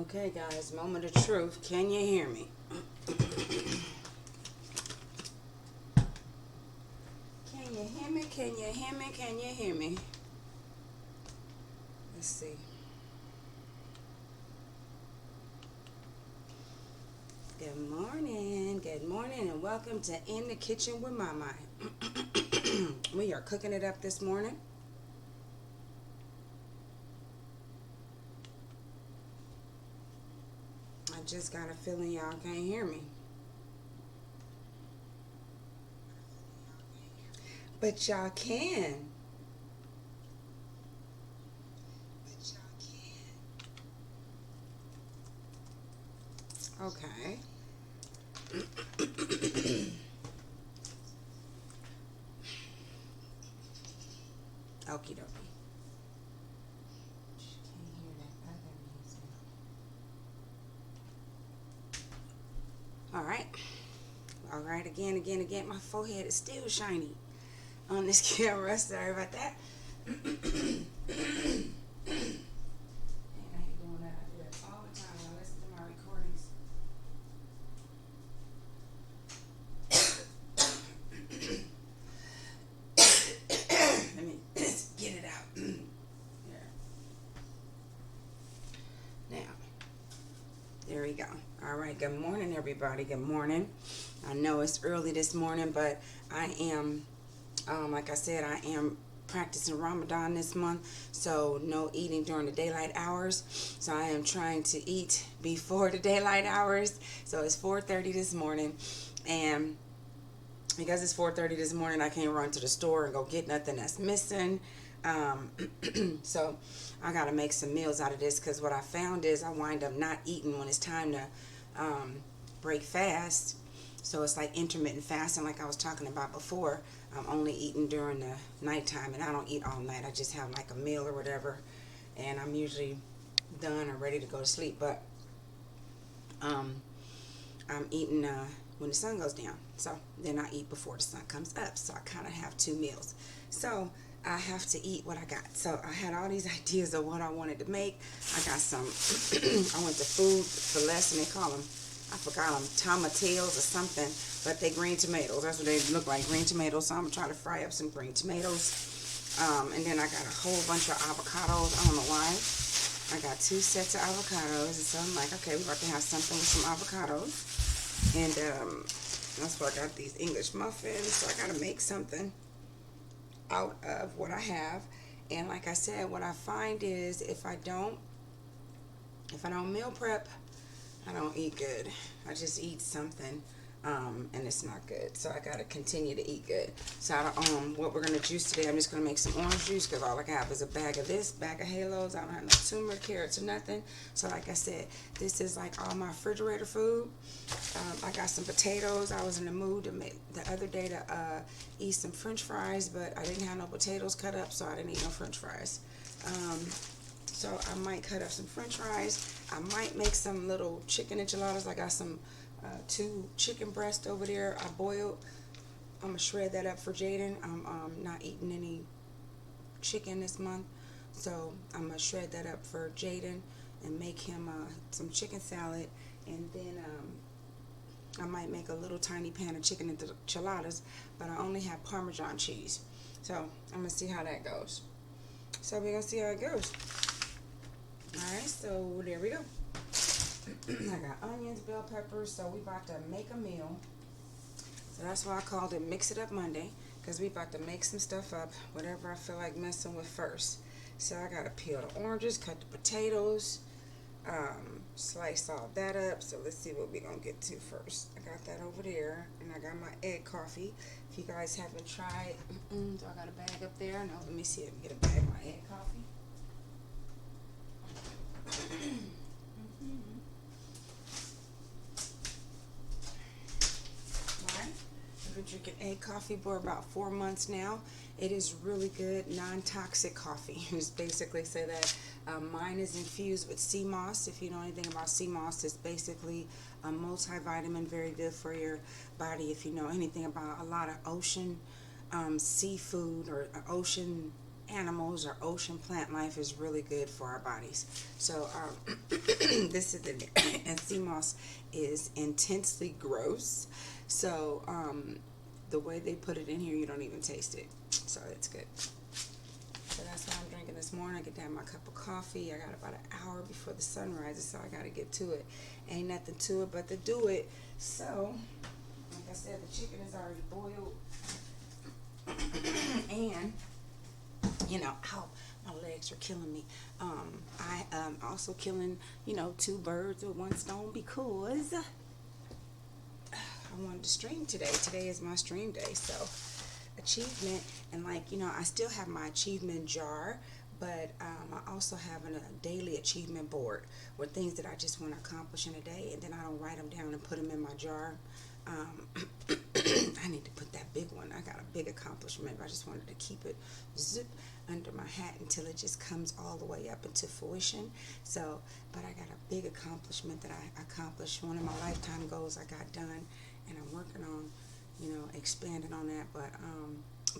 Okay, guys, moment of truth. Can you hear me? Can you hear me? Can you hear me? Can you hear me? Let's see. Good morning, and welcome to In the Kitchen with Mama. We are cooking it up this morning. I just got a feeling y'all can't hear me. But y'all can. Okay. Okie dokie. Can't hear that other music. All right, again. My forehead is still shiny on this camera. Sorry about that. Man, I hate doing that. I do that all the time when I listen to my recordings. Let me just get it out. There. Now, there we go. All right, good morning, everybody. Good morning. I know it's early this morning, but I am, like I said, I am practicing Ramadan this month, so no eating during the daylight hours. So I am trying to eat before the daylight hours. So it's 4:30 this morning, and because it's 4:30 this morning, I can't run to the store and go get nothing that's missing. So I gotta make some meals out of this, because what I found is I wind up not eating when it's time to break fast. So it's like intermittent fasting, like I was talking about before. I'm only eating during the nighttime, and I don't eat all night. I just have like a meal or whatever, and I'm usually done or ready to go to sleep. But I'm eating when the sun goes down. So then I eat before the sun comes up. So I kind of have two meals. So I have to eat what I got. So I had all these ideas of what I wanted to make. I got some, I went to Food for Less, and they call them, I forgot them, tomatillos or something, but they green tomatoes. That's what they look like, green tomatoes. So I'm going to try to fry up some green tomatoes. And then I got a whole bunch of avocados. I don't know why. I got 2 sets of avocados. And so I'm like, okay, we're about to have something with some avocados. And that's why I got these English muffins. So I got to make something out of what I have. And like I said, what I find is if I don't meal prep, I don't eat good. I just eat something, and it's not good. So I gotta continue to eat good. So what we're gonna juice today, I'm just gonna make some orange juice, because all I have is a bag of this, bag of halos. I don't have no turmeric, carrots, or nothing. So like I said, this is like all my refrigerator food. I got some potatoes. I was in the mood to make the other day to eat some French fries, but I didn't have no potatoes cut up, so I didn't eat no French fries. So I might cut up some French fries. I might make some little chicken enchiladas. I got some 2 chicken breasts over there I boiled. I'm going to shred that up for Jaden. I'm not eating any chicken this month, so I'm going to shred that up for Jaden and make him some chicken salad. And then I might make a little tiny pan of chicken enchiladas, but I only have Parmesan cheese. So I'm going to see how that goes. So we're going to see how it goes. Alright, so there we go. I got onions, bell peppers, so we about to make a meal. So that's why I called it Mix It Up Monday, because we about to make some stuff up, whatever I feel like messing with first. So I gotta peel the oranges, cut the potatoes, slice all that up. So let's see what we're gonna get to first. I got that over there, and I got my egg coffee. If you guys haven't tried, so I got a bag up there. No, let me see if I can get a bag of my egg coffee. Alright, I've been drinking egg coffee for about 4 months now. It is really good, non-toxic coffee. Just basically say that mine is infused with sea moss. If you know anything about sea moss, it's basically a multivitamin, very good for your body. If you know anything about a lot of ocean seafood or ocean animals or ocean plant life is really good for our bodies. So this is and sea moss is intensely gross. So the way they put it in here, you don't even taste it. So it's good. So that's what I'm drinking this morning. I get to have my cup of coffee. I got about an hour before the sun rises, so I got to get to it. Ain't nothing to it but to do it. So, like I said, the chicken is already boiled. And, you know, ow, my legs are killing me. I am also killing, you know, two birds with one stone because I wanted to stream today. Today is my stream day, so achievement. And like, you know, I still have my achievement jar, but I also have a daily achievement board with things that I just want to accomplish in a day, and then I don't write them down and put them in my jar. I need to put that big one. I got a big accomplishment. I just wanted to keep it zip under my hat until it just comes all the way up into fruition. So, but I got a big accomplishment that I accomplished. One of my lifetime goals I got done, and I'm working on, you know, expanding on that. But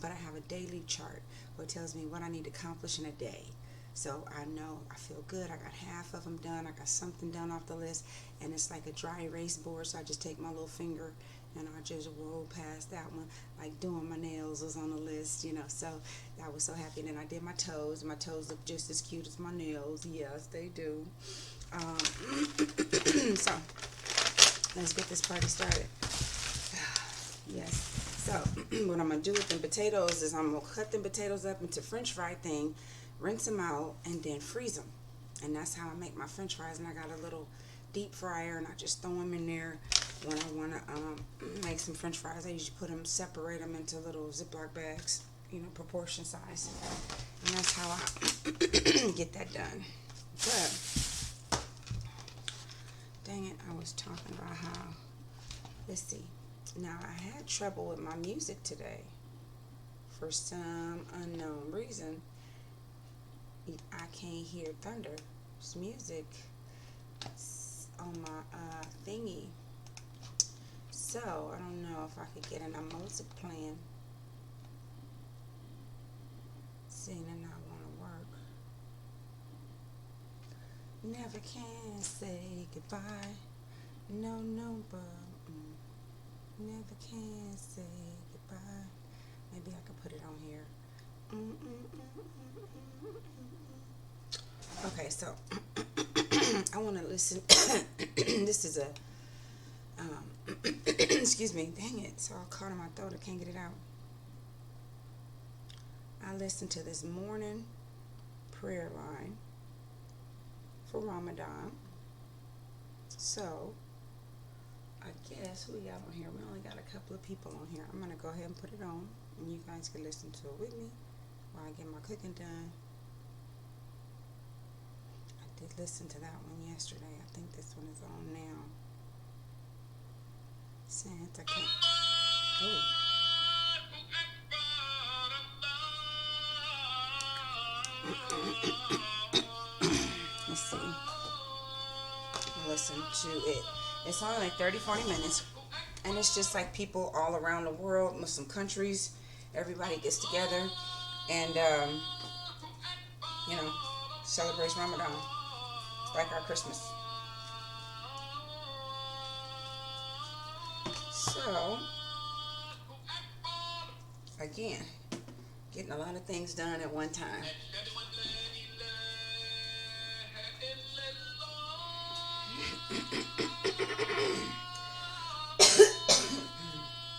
I have a daily chart where it tells me what I need to accomplish in a day. So I know I feel good. I got half of them done. I got something done off the list, and it's like a dry erase board. So I just take my little finger and I just roll past that one, like doing my nails was on the list, you know. So I was so happy. And then I did my toes. My toes look just as cute as my nails. Yes, they do. So let's get this party started. Yes. So what I'm gonna do with them potatoes is I'm gonna cut them potatoes up into French fry thing, rinse them out, and then freeze them. And that's how I make my French fries. And I got a little deep fryer, and I just throw them in there when I want to make some French fries. I usually put them, separate them into little Ziploc bags, you know, proportion size. And that's how I get that done. But dang it, I was talking about how, let's see. Now, I had trouble with my music today. For some unknown reason, I can't hear Thunder's music on my thingy. So, I don't know if I could get enough music playing. Seeing it not want to work. Never can say goodbye. No, but never can say goodbye. Maybe I could put it on here. Okay, so I want to listen. This is a excuse me, dang it, it's all caught in my throat. I can't get it out. I listened to this morning prayer line for Ramadan. So I guess who we got on here? We only got a couple of people on here. I'm gonna go ahead and put it on, and you guys can listen to it with me while I get my cooking done. I did listen to that one yesterday. I think this one is on now. Since I can't. Oh. Let's see. Listen to it. It's only like 30-40 minutes, and it's just like people all around the world, Muslim countries, everybody gets together and you know, celebrates Ramadan like our Christmas. So again, getting a lot of things done at one time.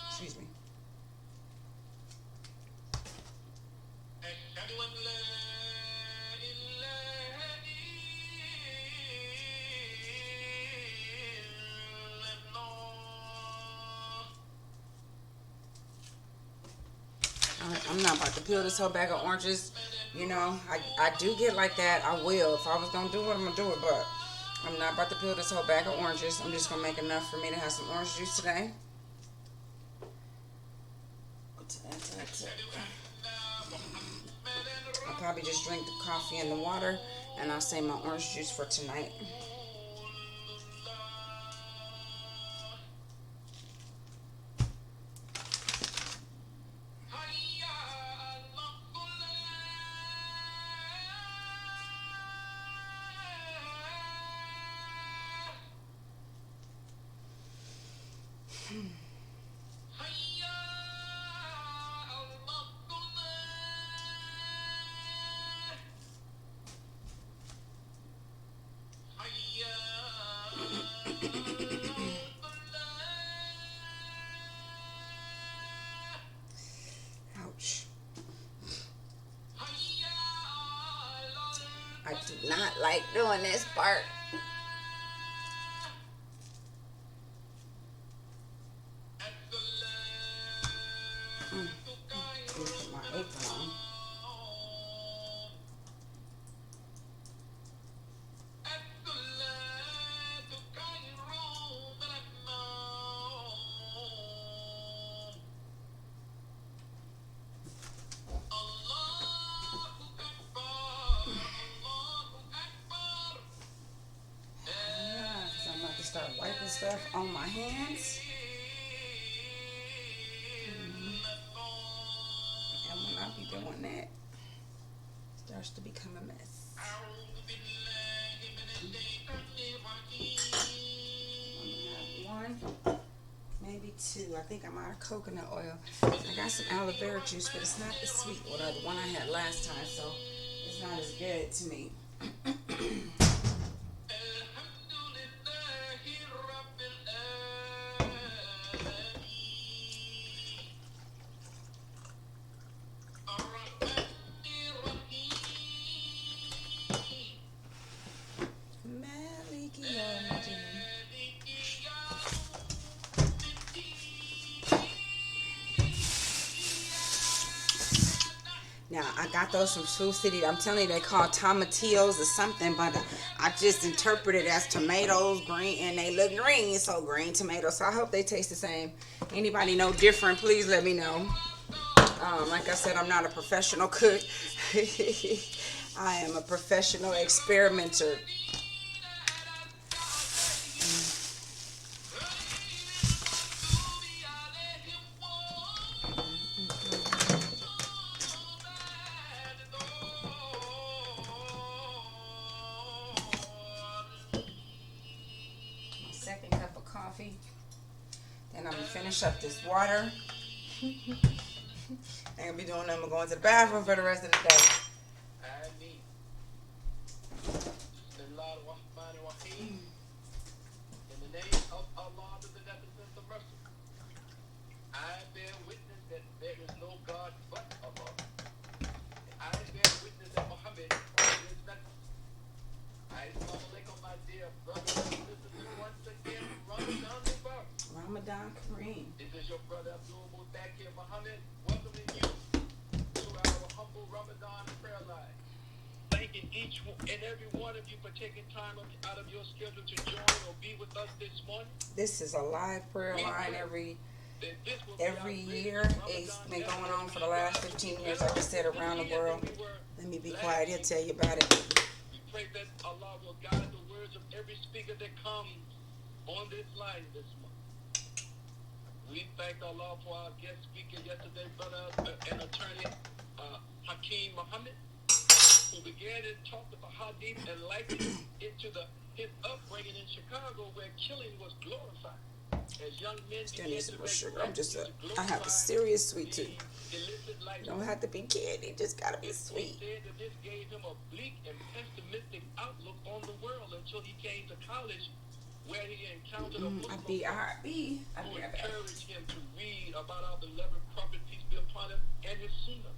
Excuse me. I'm not about to peel this whole bag of oranges. You know, I do get like that. I will. If I was going to do it, I'm going to do it. But I'm not about to peel this whole bag of oranges. I'm just going to make enough for me to have some orange juice today. I'll probably just drink the coffee and the water, and I'll save my orange juice for tonight. Ouch. I do not like doing this part. Put my apron on. So I'm about to start wiping stuff on my hands. And when I be doing that, it starts to become a mess. I have one, maybe two. I think I'm out of coconut oil. I got some aloe vera juice, but it's not the sweet one, the one I had last time, so it's not as good to me. Now, I got those from Sioux City. I'm telling you, they call tomatillos or something, but I just interpret it as tomatoes, green, and they look green, so green tomatoes. So I hope they taste the same. Anybody know different, please let me know. Like I said, I'm not a professional cook. I am a professional experimenter. Second cup of coffee. Then I'm going to finish up this water. I'm going to be doing them. I'm going to the bathroom for the rest of the day. In the name of Allah, the beneficent, the merciful, I bear witness that there is no God but Allah. I bear witness that Muhammad is his messenger. Assalamu alaikum, my dear brothers and sisters, once again, Ramadan Mubarak. Ramadan Kareem. This is your brother Abdul Mudakir Muhammad, welcoming you to our humble Ramadan prayer line. Thanking each and every one of you for taking time out of your schedule to join or be with us this morning. This is a live prayer line every year. It's been going on for the last 15 years, like I said, around the world. Let me be quiet. He'll tell you about it. We pray that Allah will guide the words of every speaker that comes on this line this month. We thank Allah for our guest speaker yesterday, brother and attorney Hakeem Muhammad, who began to talk about hadith and likened it to his upbringing in Chicago, where killing was glorified. As young men Still need some more sugar. I have a serious sweet tooth. You don't have to be candy, just gotta be sweet. He said that this gave him a bleak and pessimistic outlook on the world until he came to college, where he encountered a Muslim who encouraged him to read about our beloved Prophet, peace be upon him, and his sunnah.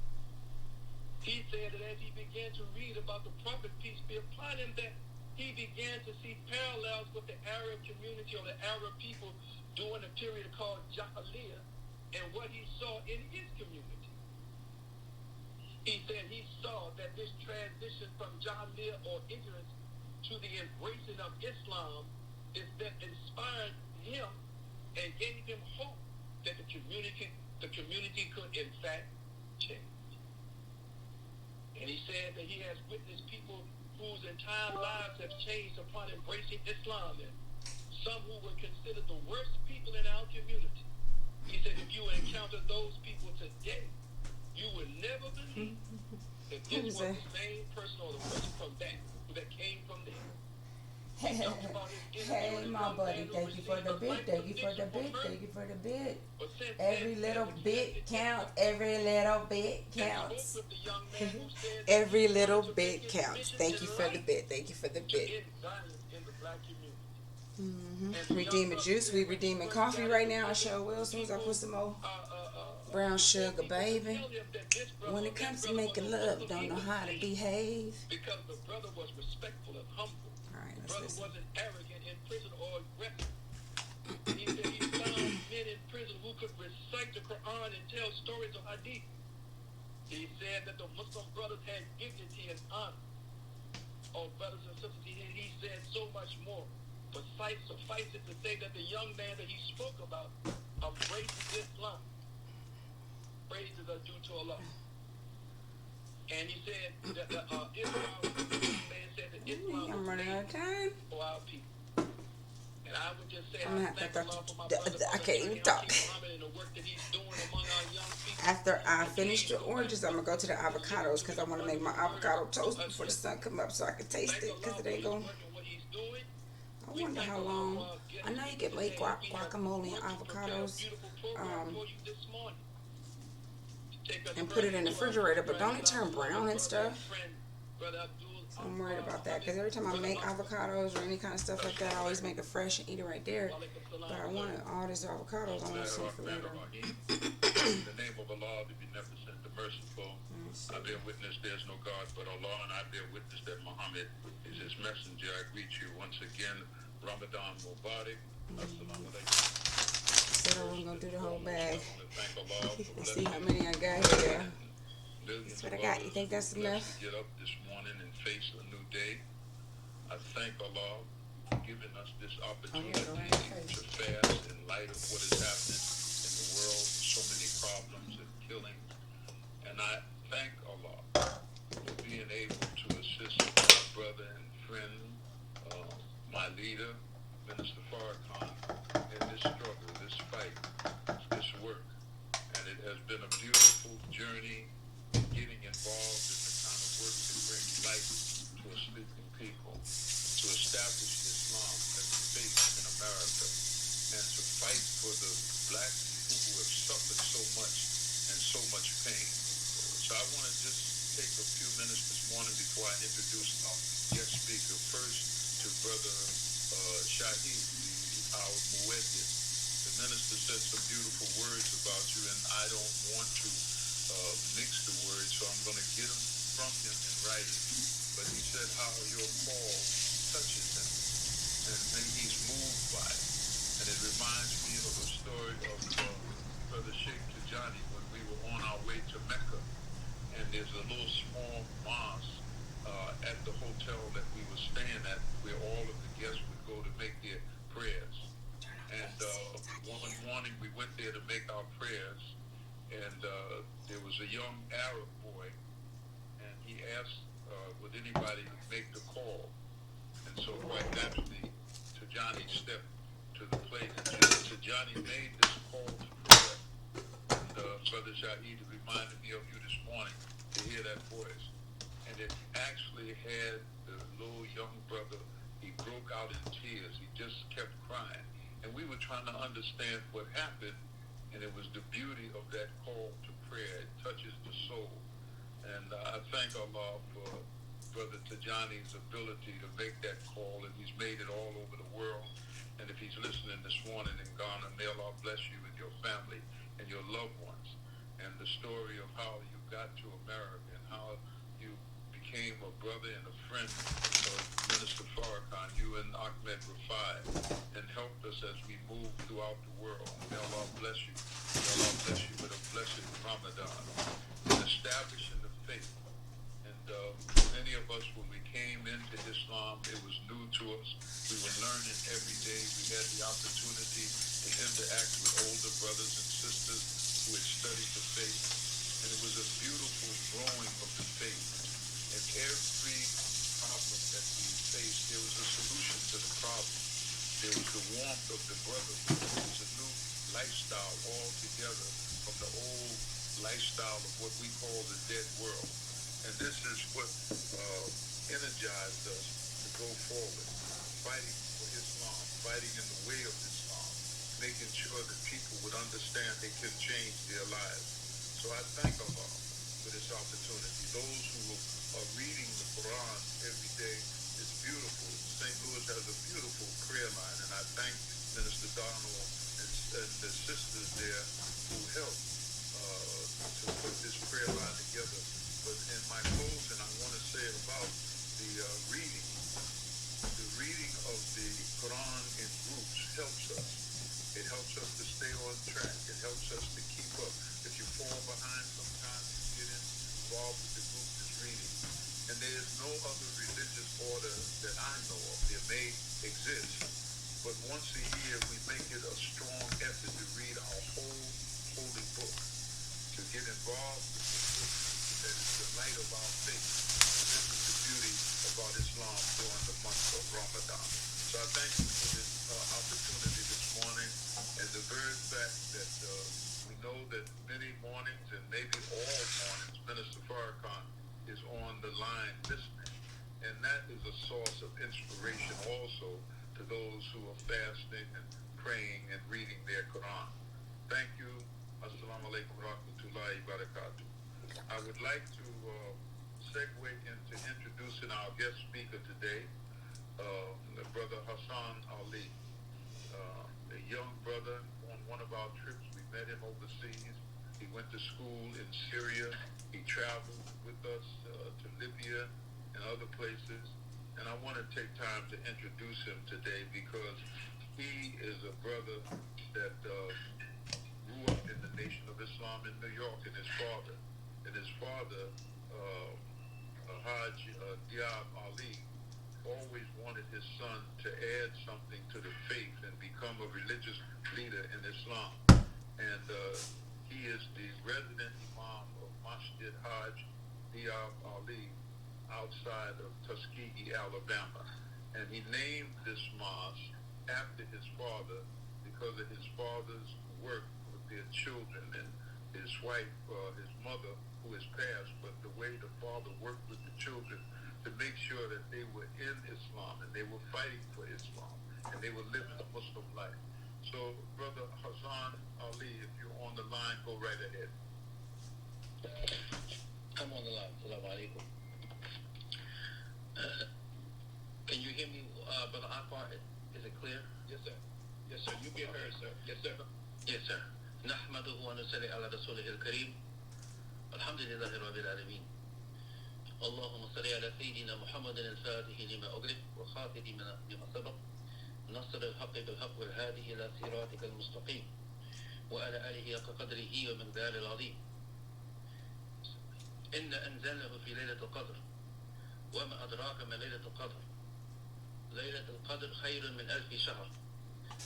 He said that as he began to read about the Prophet, peace be upon him, that he began to see parallels with the Arab community or the Arab people during a period called Jahiliyyah and what he saw in his community. He said he saw that this transition from Jahiliyyah or ignorance to the embracing of Islam is that inspired him and gave him hope that the community could in fact change. And he said that he has witnessed people whose entire lives have changed upon embracing Islam, and some who were considered the worst people in our community. He said if you encounter those people today, you will never believe that this was the same person or the person from that came from there. He talks about his Hey, interviewing a my young man buddy, who thank you for received the a bit, life thank you for the conviction for bit, murder, thank you for the bit. but since then Every has little bit accepted counts, Islam every little bit and spoke counts. with the young man who said that he Every little wanted to make bit his counts. mission Thank in you for the life bit, thank you for the to bit. end violence in the black community. And the young Redeeming brother juice, said we when he redeeming first coffee got right into now. I prison, sure will, as soon as I put people some more brown before sugar, people would baby. tell him that this brother When or it that comes to brother was making a love, Muslim, don't he know was how to safe behave. because the brother was respectful and humble. Alright, The let's brother listen. wasn't arrogant in prison or aggressive. He said he found men in prison who could recite the Quran and tell stories of hadith. He said that the Muslim brothers had dignity and honor. Oh, brothers and sisters, he said so much more. But suffice it to say that the young man that he spoke about embraced Islam. Praises are due to Allah. And he said that Islam, the young man said that Islam I'm was running out of made time. for our people. And I would just say, I'm gonna I thank have Allah for my to, brother, I can't even talk. Muhammad, and the work that he's doing among our young people. After I And finish please the go oranges, back I'm gonna go to the and listen avocados to because his I want to make my wonderful avocado words toast to us before the sun yesterday. come up so I can taste Thank it because Allah it for ain't his going. work and what he's doing. I We wonder thank how Allah long. for our I know guest you get today, late and we have guacamole and worked to prepare a avocados, beautiful program for you this morning. Take us and put it further in the to our refrigerator, but program don't it is our turn beloved brown and brother and stuff? friend, Brother Abdul So I'm worried about that because every time I make avocados or any kind of stuff like that, I always make it fresh and eat it right there. But I wanted all these avocados. I want some for later. In the name of Allah, the Beneficent, the Merciful, I bear witness there's no God but Allah, and I bear witness that Muhammad is his messenger. I greet you once again. Ramadan Mubarak. Assalamu alaikum. Said I wasn't gonna do the whole bag. Thank Allah for Let's see how blessing many I got here. millions That's what I of got. You others think that's who blessed enough? to get up this morning and face a new day. I thank Allah for giving us this opportunity to fast in light of what is happening in the world, so many problems and killings. And I thank Allah for being able to assist my brother and friend, my leader, Minister Farrakhan, in this struggle, this fight, this work. And it has been a beautiful journey getting involved in the kind of work that brings light to a sleeping people, to establish Islam as a faith in America, and to fight for the black people who have suffered so much and so much pain. So I want to just take a few minutes this morning before I introduce our guest speaker. First, to Brother Shahid, our Mueddin. The minister said some beautiful words about you, and I don't want to mix the words, so I'm going to get them from him in writing. But he said how your call touches him, and he's moved by it. And it reminds me of a story of Brother Sheikh Tijani when we were on our way to Mecca. And there's a little small mosque at the hotel that we were staying at where all of the guests would go to make their prayers. And one morning we went there to make our prayers, and there was a young Arab boy, and he asked, would anybody make the call? And so quite naturally, Tijani stepped to the plate, and Tijani made this call to prayer. And Brother Shahid reminded me of you this morning to hear that voice. And it actually had the little young brother, he broke out in tears. He just kept crying. And we were trying to understand what happened, and it was the beauty of that call to prayer. It touches the soul. And I thank Allah for Brother Tijani's ability to make that call, and he's made it all over the world. And if he's listening this morning in Ghana, may Allah bless you and your family and your loved ones. And the story of how you got to America and how you became a brother and a friend of Minister Farrakhan, you and Ahmed Rafai, and helped us as we moved throughout the world. May Allah bless you. May Allah bless you with a blessed Ramadan. And establishing the faith. And many of us, when we came into Islam, it was new to us. We were learning every day. We had the opportunity to interact with older brothers and sisters who had studied the faith. And it was a beautiful growing of the faith. And every problem that we faced, there was a solution to the problem. There was the warmth of the brotherhood. There was a new lifestyle altogether from the old lifestyle of what we call the dead world. And this is what energized us to go forward. fighting for Islam, fighting in the way of Islam, making sure that people would understand they can change their lives. So I thank Allah for this opportunity. Those who are reading the Quran every day is beautiful. St. Louis has a beautiful prayer line, and I thank Minister Donald and the sisters there who helped to put this prayer line together. But in my closing, I want to say about the reading. The reading of the Quran in groups helps us. It helps us to stay on track. It helps us to keep up. If you fall behind sometimes, you get involved with the group that's reading. And there is no other religious order that I know of. There may exist, but once a year we make it a strong effort to read our whole holy book, to get involved with the book that is the light of our faith. And this is the beauty about Islam during the month of Ramadan. So I thank you for this opportunity this morning, and the very fact that we know that many mornings, and maybe all mornings, Minister Farrakhan is on the line listening. And that is a source of inspiration also to those who are fasting and praying and reading their Quran. Thank you. Assalamu alaikum wa rahmatullahi wa barakatuh. I would like to segue into introducing our guest speaker today, Brother Hassan Ali, a young brother on one of our trips. We met him overseas. He went to school in Syria. He traveled with us to Libya and other places. And I want to take time to introduce him today because he is a brother that grew up in the Nation of Islam in New York, and his father, Hajj Diab Ali, always wanted his son to add something to the faith and become a religious leader in Islam. And he is the resident imam of Masjid Hajj Diab Ali outside of Tuskegee, Alabama. And he named this mosque after his father because of his father's work with their children and his wife, his mother, who has passed, but the way the father worked with the children to make sure that they were in Islam and they were fighting for Islam and they were living a Muslim life. So, Brother Hassan Ali, if you're on the line, go right ahead. I'm on the line. Assalamu alaikum. Can you hear me, Brother Akbar? Is it clear? Yes, sir. Yes, sir. You be heard, sir. Yes, sir. Yes, sir. نحمده ونصلي على رسوله الكريم الحمد لله رب العالمين اللهم صل على سيدنا محمد الفاتح لما أغلق وخاتم لما سبق نصر الحق بالحق والهادي إلى صراطك المستقيم وعلى آله حق قدره ومقداره العظيم إن أنزلناه في ليلة القدر وما أدراك ما ليلة القدر ليلة القدر خير من 1000 شهر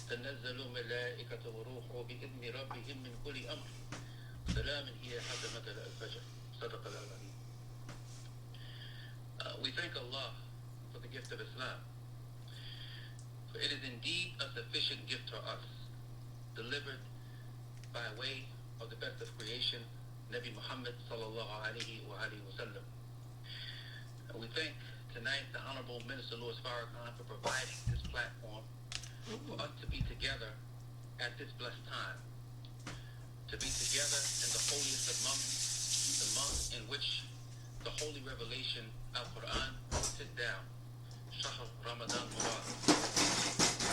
تنزل الملائكة وروح بإذن ربهم من كل أمر سلام هي حتى مطلع الفجر صدق الله العظيم. We thank Allah for the gift of Islam, for it is indeed a sufficient gift for us, delivered by way of the best of creation, Nabi Muhammad sallallahu alaihi wasallam. And we thank tonight the Honorable Minister Louis Farrakhan for providing this platform for us to be together at this blessed time, to be together in the holiest of months, the month in which the holy revelation Al-Quran sit down. Shahr Ramadan Mubarak.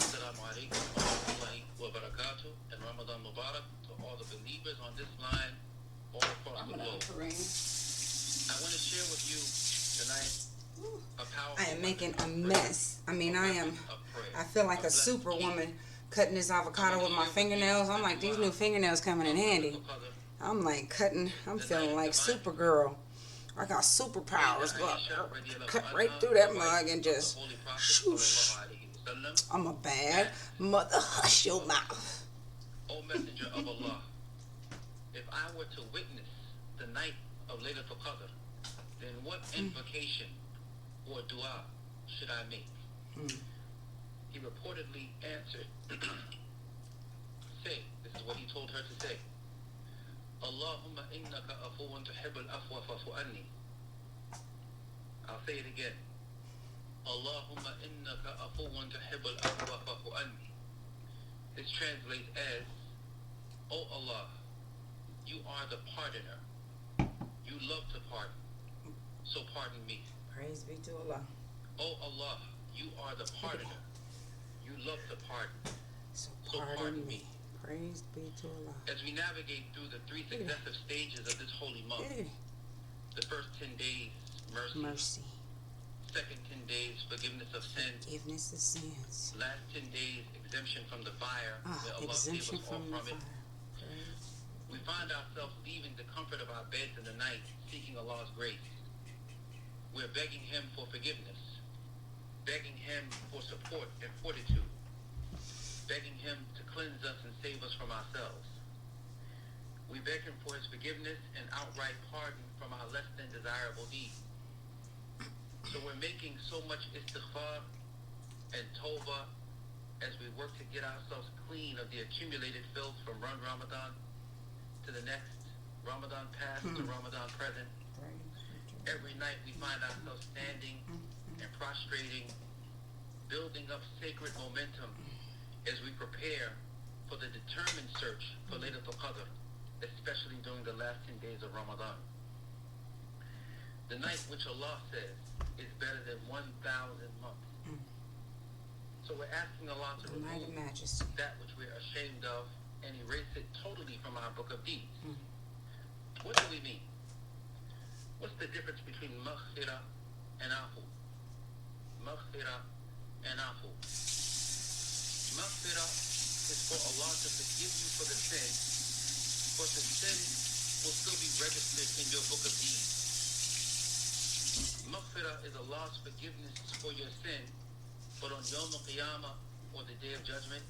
Assalamu alaikum wa rahmatullahi wa barakatuh, and Ramadan Mubarak to all the believers on this line all across the globe. I want to share with you tonight a powerful... I am making a mess. I feel like a superwoman cutting this avocado with my fingernails. I'm like, these new fingernails coming in handy. I'm like I'm feeling like Supergirl. I got superpowers, but cut right through that mug and just shoosh. I'm a bad mother. Hush your mouth. O Messenger of Allah, if I were to witness the night of Laylatul Qadr, then what invocation or dua should I make? He reportedly answered, say, this is what he told her to say, Allahumma innaka afuwan tuhibbul afwa fa'fu anni. I'll say it again. Allahumma innaka afuwan tuhibbul afwa fa'fu anni. This translates as, O Allah, you are the pardoner. You love to pardon, so pardon me. Praise be to Allah. O Allah, you are the pardoner. You love to pardon, so pardon me. Praise be to Allah. As we navigate through the 3 successive stages of this holy month, the first 10 days, mercy. Second 10 days, forgiveness of sins. Forgiveness of sins. Last 10 days, exemption from the fire. May Allah save us all from it. We find ourselves leaving the comfort of our beds in the night, seeking Allah's grace. We're begging Him for forgiveness, begging Him for support and fortitude, begging Him to cleanse us and save us from ourselves. We beg Him for His forgiveness and outright pardon from our less than desirable deeds. So we're making so much istighfar and tawbah as we work to get ourselves clean of the accumulated filth from one Ramadan to the next, Ramadan past to Ramadan present. Every night we find ourselves standing and prostrating, building up sacred momentum as we prepare for the determined search for Laylatul Qadr, especially during the last 10 days of Ramadan. The night which Allah says is better than 1,000 months. So we're asking Allah to remove that which we're ashamed of and erase it totally from our book of deeds. What do we mean? What's the difference between maghfirah and afu? Maghfirah and afu. Maghfirah is for Allah to forgive you for the sin, but the sin will still be registered in your book of deeds. Maghfirah is Allah's forgiveness for your sin, but on Yawm al-Qiyamah, or the Day of Judgment,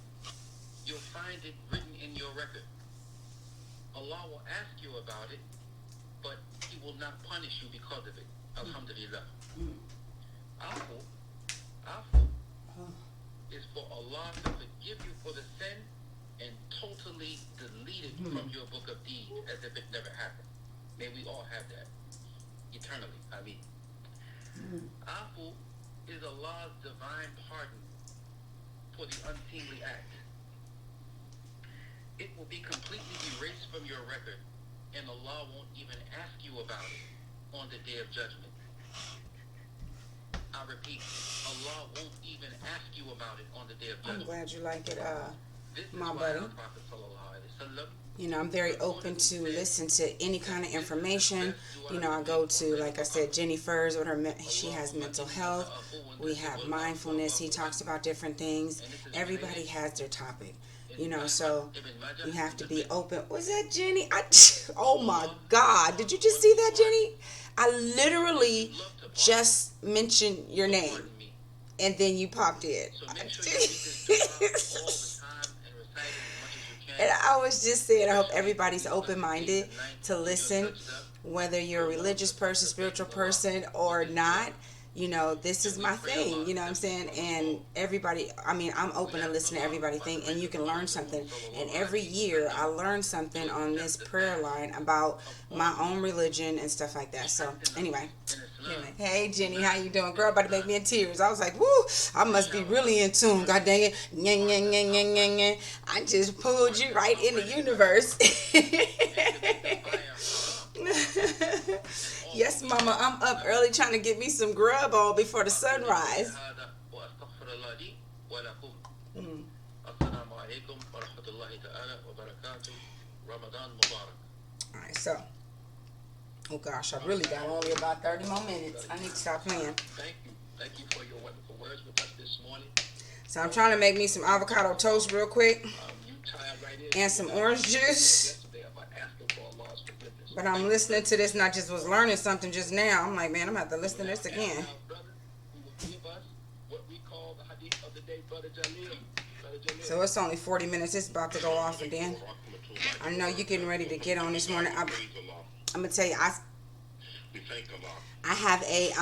you'll find it written in your record. Allah will ask you about it, but He will not punish you because of it. Alhamdulillah. Afu is for Allah to forgive you for the sin and totally delete it from your book of deeds as if it never happened. May we all have that eternally. I mean, Afu is Allah's divine pardon for the unseemly act. It will be completely erased from your record, and Allah won't even ask you about it on the Day of Judgment. I repeat, Allah won't even ask you about it on the Day of Judgment. I'm glad you like it, my buddy. You know, I'm I'm very open to listen to any kind of information. You know, I go to, like I said, Jenny Furs with her. She has mental health. We have mindfulness. He talks about different things. Everybody has their topic. You know, so you have to be open. Was that Jenny? Oh my God! Did you just see that, Jenny? I literally just mentioned your name, and then you popped in. And I was just saying, I hope everybody's open-minded to listen, whether you're a religious person, spiritual person, or not. You know, this is my thing, you know what I'm saying? And everybody, I mean, I'm open to listen to everybody think, and you can learn something. And every year I learn something on this prayer line about my own religion and stuff like that. So anyway, hey Jenny, how you doing? Girl, about to make me in tears. I was like, woo, I must be really in tune. God dang it. Nyang, nyang, nyang, nyang, nyang, nyang. I just pulled you right in the universe. Yes, Mama, I'm up early trying to get me some grub on before the sunrise. Alright, so, oh gosh, I really got only about 30 more minutes. I need to stop playing. Thank you for your wonderful words with us this morning. So I'm trying to make me some avocado toast real quick. You tied right in. And some orange juice. But I'm listening to this and I just was learning something just now. I'm like, man, I'm going to have to listen to this again. So it's only 40 minutes. It's about to go off again. I know you're getting ready to get on this morning. I'm going to tell you, I have a,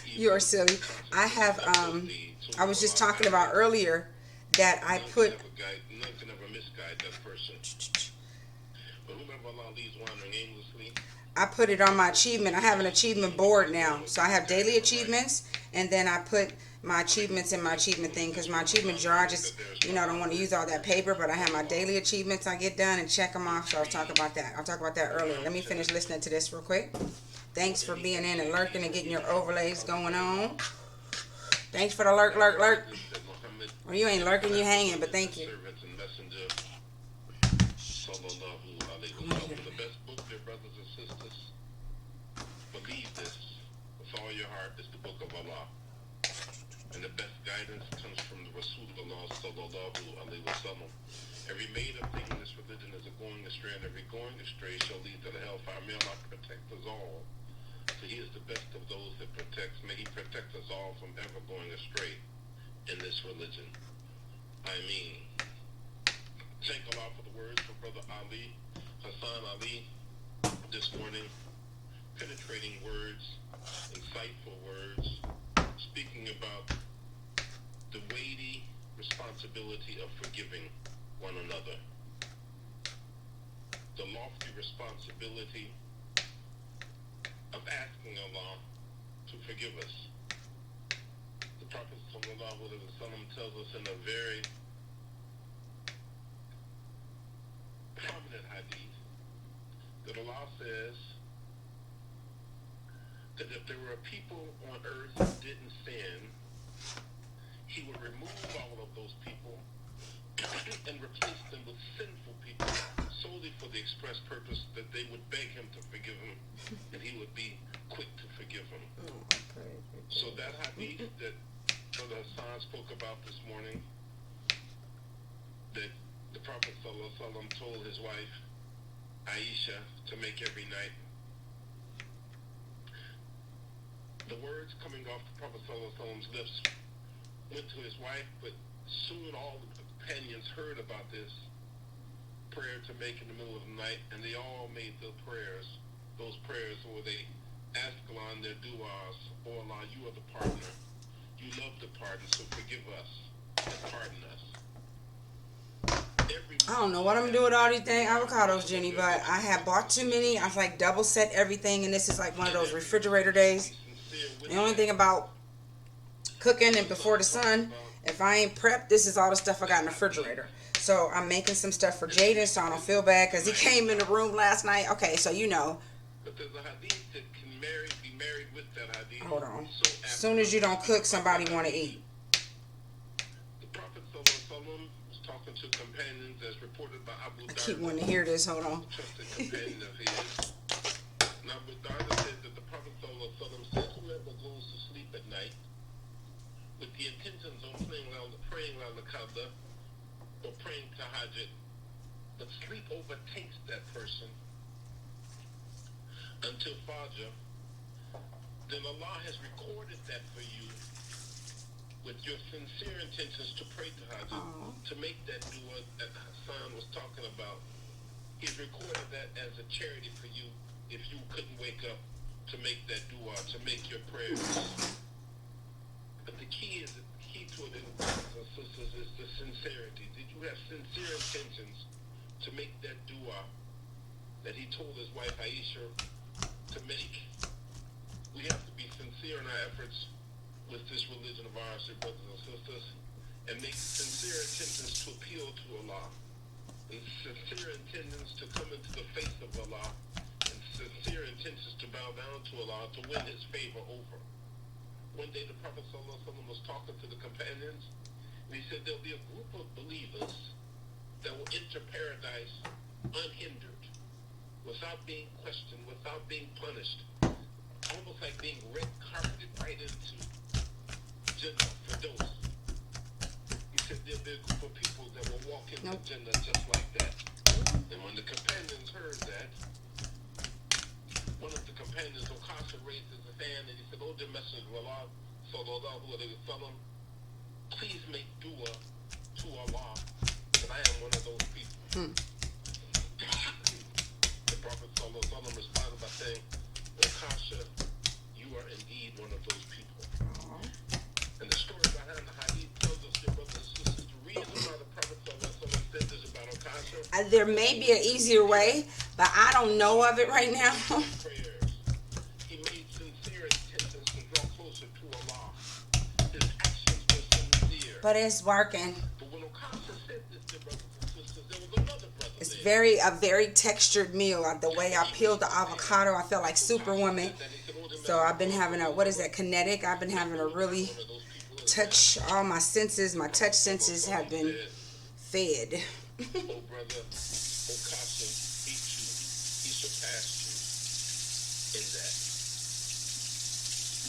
you are silly. I have, I was just talking about earlier that I put, But whomever Allah leads wandering aimlessly, I put it on my achievement. I have an achievement board now. So I have daily achievements, and then I put my achievements in my achievement thing, because my achievement jar, I just, don't want to use all that paper, but I have my daily achievements I get done and check them off. So I'll talk about that. I'll talk about that earlier. Let me finish listening to this real quick. Thanks for being in and lurking and getting your overlays going on. Thanks for the lurk. Well, you ain't lurking, you hanging, but thank you. The best book, dear brothers and sisters, believe this with all your heart, is the book of Allah. And the best guidance comes from the Rasulullah sallallahu alaihi wasallam. Every made up thing in this religion is a going astray, and every going astray shall lead to the hellfire. May Allah protect us all. For He is the best of those that protects. May He protect us all from ever going astray in this religion. I mean, thank Allah for the words from Brother Ali, Hassan Ali, this morning. Penetrating words, insightful words, speaking about the weighty responsibility of forgiving one another. The lofty responsibility of asking Allah to forgive us. The Prophet ﷺ tells us in a very prominent hadith that Allah says that if there were people on earth who didn't sin, He would remove all of those people and replace them with sinful people, solely for the express purpose that they would beg Him to forgive them, and He would be quick to forgive them. So that hadith that Brother Hassan spoke about this morning, that the Prophet ﷺ told his wife Aisha to make every night, the words coming off the Prophet ﷺ's lips went to his wife, but soon all the companions heard about this prayer to make in the middle of the night, and they all made those prayers where they asked Allah in their du'as, "Oh Allah, you are the partner. You love to pardon, so forgive us and pardon us." I don't know what I'm doing with all these dang avocados, Jenny, but I have bought too many. I've like double set everything, and this is like one of those refrigerator days. The only thing about cooking and before the sun, if I ain't prepped, this is all the stuff I got in the refrigerator. So I'm making some stuff for Jaden, so I don't feel bad, because he came in the room last night. Okay, so you know. But there's a hadith that can be married with that hadith. Hold on. As soon as you don't cook, somebody want to eat. The Prophet ﷺ was talking to companions, as reported by Abu Darda. I keep wanting to hear this. Hold on. Trusted companion of his. Now, Abu Darda said that the Prophet ﷺ said, whoever goes to sleep at night with the intentions of praying al-Qadr or praying tahajjud, but sleep overtakes that person until Fajr, then Allah has recorded that for you with your sincere intentions to pray tahajjud, to make that dua that Hassan was talking about. He's recorded that as a charity for you if you couldn't wake up to make that dua, to make your prayers. But the key to it, brothers and sisters, is the sincerity. Did you have sincere intentions to make that dua that he told his wife Aisha to make? We have to be sincere in our efforts with this religion of ours, dear brothers and sisters, and make sincere intentions to appeal to Allah, and sincere intentions to come into the face of Allah, and sincere intentions to bow down to Allah, to win His favor over. One day the Prophet ﷺ was talking to the companions, and he said there'll be a group of believers that will enter paradise unhindered, without being questioned, without being punished, almost like being red carpeted right into Jannah for those. He said there'll be a group of people that will walk into Jannah just like that. And when the companions heard that, one of the companions, Okasha, raised his hand and he said, "Oh, dear Messenger of Allah, sallallahu alayhi wa sallam, please make dua to Allah that I am one of those people." The Prophet sallallahu alayhi wa sallam responded by saying, "Okasha, you are indeed one of those people." And the story behind the hadith tells us, dear brothers and sisters, the reason why the Prophet sallallahu alayhi wa sallam said this about Okasha There may be an easier way, but I don't know of it right now. Prayers. He made sincere intentions to draw closer to Allah. His actions were sincere. But it's working. But when Okasa said this to brothers and sisters, there was another brother It's there. a very textured meal. Like the way I peeled the avocado, I felt like Superwoman. So I've been having a, what is that, kinetic? I've been having a really touch, all my senses, my touch senses have been fed. Oh, brother, Okasa beat you. He surpassed you in that.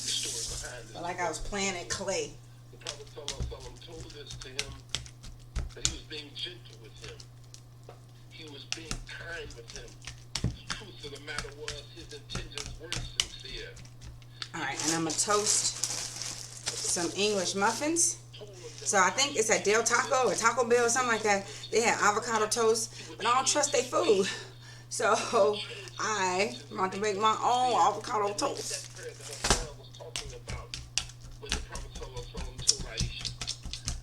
The story behind this. Like I was playing at clay. The Prophet ﷺ told this to him that he was being gentle with him. He was being kind with him. The truth of the matter was his intentions were sincere. Alright, and I'm going to toast some English muffins. So I think it's at Del Taco or Taco Bell or something like that. They had avocado toast, but I don't trust their food. So I want to make my own avocado toast. That prayer that Hassan was talking about when the Prophet ﷺ told Aisha,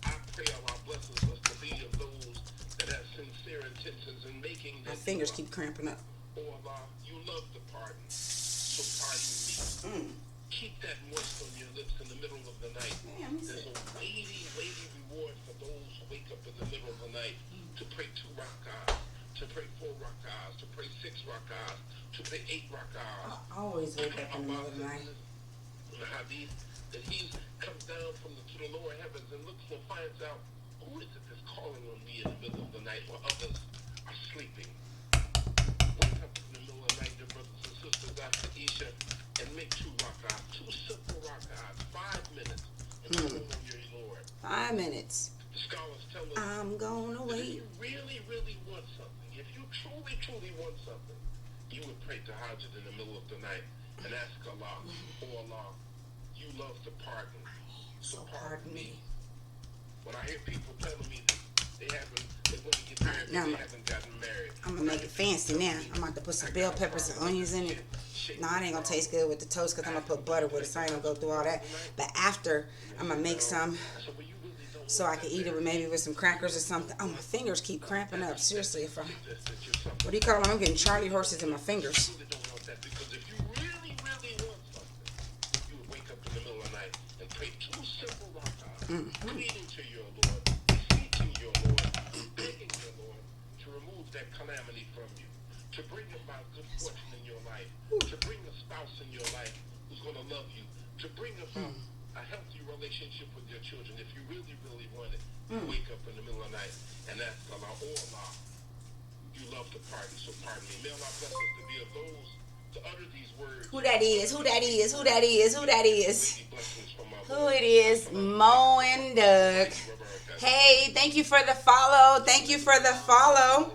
I pray Allah blesses us to be of those that have sincere intentions in making My that fingers dua. keep cramping up. Oh Allah, you love the pardon, so pardon me. Keep that moist on your lips in the middle of the night. Man, There's a weighty reward for those who wake up in the middle of the night to pray 2 rak'ahs, to pray 4 rak'ahs, to pray 6 rak'ahs, to pray 8 rak'ahs. I always wake up in the middle of the night. In the hadith, that he comes down to the lower heavens and looks and finds out who is it that's calling on me in the middle of the night while others are sleeping. Wake up in the middle of the night, dear brothers and sisters, after Isha, and make 2 rak'ahs, 2 simple rak'ahs, 5 minutes, and call on your Lord. 5 minutes. The scholars tell us I'm gonna that if wait. you really want something, if you truly want something, you would pray tahajjud in the middle of the night and ask Allah, oh Allah, you love to pardon, so pardon me. When I hear people telling me that they want to get married, now but they haven't gotten married. I'm gonna make it fancy now. I'm about to put some bell peppers and onions in it. No, it ain't gonna taste good with the toast because I'm gonna put butter with it, so I ain't gonna go through all that. But after, I'm gonna make some So when you really don't so I can eat it with maybe with some crackers or something. Oh, my fingers keep cramping up. Seriously, if I, that you're something, what do you call them? I'm getting Charlie horses in my fingers. you really don't want that, because if you really want something, you would wake up in the middle of the night and pray 2 simple rak'ahs, pleading to your Lord, beseeching your Lord, begging your Lord to remove that calamity from you, to bring about good fortune in your life, to bring a spouse in your life who's going to love you, to bring about a healthy relationship with your children. If you really want it, you wake up in the middle of the night and ask Allah, oh Allah, you love to pardon, so pardon me. May Allah bless us to be of those to utter these words. Who that is? Who that is? Who that is? Who that is? Blessings from our Who Lord. it is? Mo and Doug. Hey, thank you for the follow. Thank you for the follow.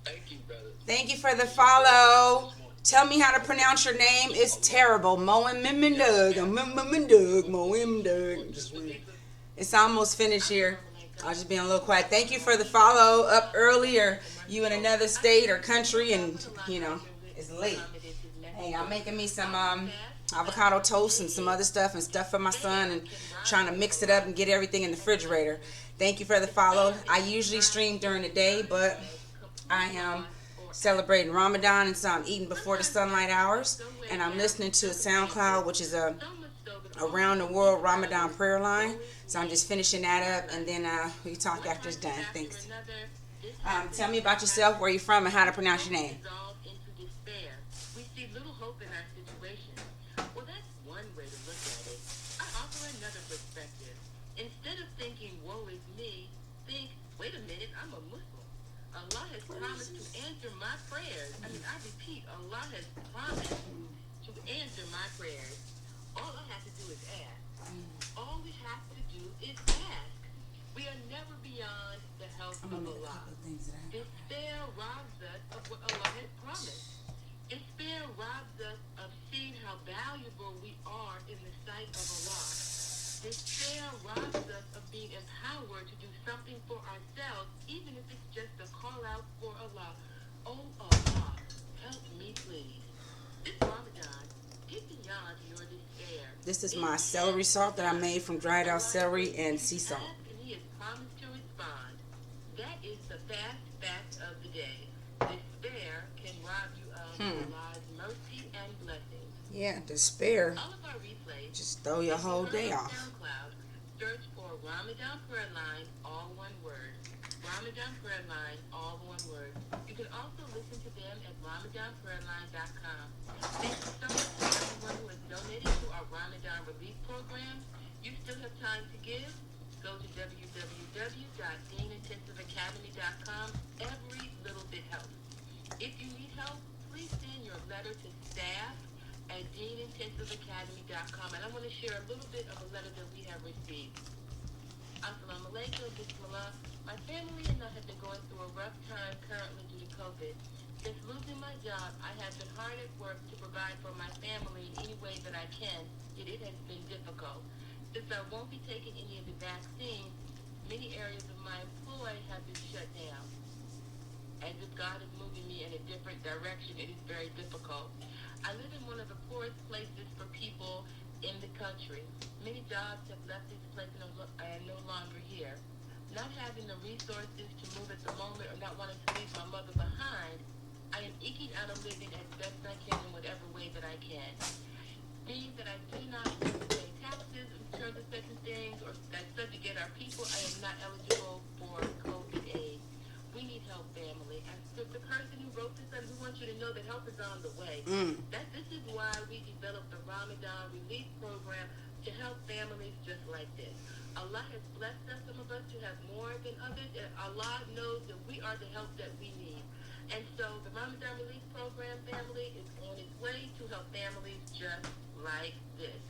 Thank you, brother. Thank you for the follow. Tell me how to pronounce your name. It's terrible. Mo and Doug. Doug. Mo and Doug. Just weird. It's almost finished here. I'll just be a little quiet. Thank you for the follow. Up earlier, you in another state or country, and you know it's late. Hey, I'm making me some avocado toast and some other stuff and stuff for my son, and trying to mix it up and get everything in the refrigerator. Thank you for the follow. I usually stream during the day, but I am celebrating Ramadan, and so I'm eating before the sunlight hours, and I'm listening to a SoundCloud, which is a around the world Ramadan prayer line. So I'm just finishing that up, and then we talk after it's done. Thanks. Tell me about yourself, where you're from, and how to pronounce your name. We see little hope in our situation. Well, that's one way to look at it. I offer another perspective. Instead of thinking, woe is me, think, wait a minute, I'm a Muslim. Allah has promised to answer my prayers. I repeat, Allah has promised to answer my prayers. All I have to do is ask. All we have to do is ask. We are never beyond the help I'm of gonna make a Allah. couple of things that I Despair robs us of what Allah has promised. Despair robs us of seeing how valuable we are in the sight of Allah. Despair robs us of being empowered to do something for ourselves, even if it's just a call out for Allah. Oh Allah, help me please. This Ramadan, get beyond your despair. This is my celery salt that I made from dried out celery and sea salt. Ask and He has promised to respond. that is the fast fact of the day. Despair can rob you of Allah's mercy and blessings. Yeah, despair. All of our replays. Just throw your whole day off. SoundCloud, search for Ramadan Prayer Line, all one word. Ramadan Prayer Line, all one word. You can also listen to them at RamadanPrayerLine.com. Thank you so much to everyone who has donated to our Ramadan relief program. You still have time to give. Go to www.DeanIntensiveAcademy.com. Every little bit helps. If you need help, please send your letter to staff at DeanIntensiveAcademy.com. And I want to share a little bit of a letter that we have received. Assalamu alaikum, bismillah. My family and I have been going through a rough time currently due to COVID. Since losing my job, I have been hard at work to provide for my family in any way that I can, yet it has been difficult. Since I won't be taking any of the vaccines, many areas of my employ have been shut down. As if God is moving me in a different direction, it is very difficult. I live in one of the poorest places for people in the country. Many jobs have left this place and are no longer here. Not having the resources to move at the moment or not wanting to leave my mother behind, I am eking out a living as best I can in whatever way that I can. Being that I do not pay taxes in terms of certain things or that subjugate our people, I am not eligible for COVID aid. We need help, family. As the person who wrote this, we want you to know that help is on the way. This is why we developed the Ramadan Relief Program to help families just like this. Allah has blessed us, some of us, to have more than others, and Allah knows that we are the help that we need. And so the Ramadan Relief Program, family, is on its way to help families just like this.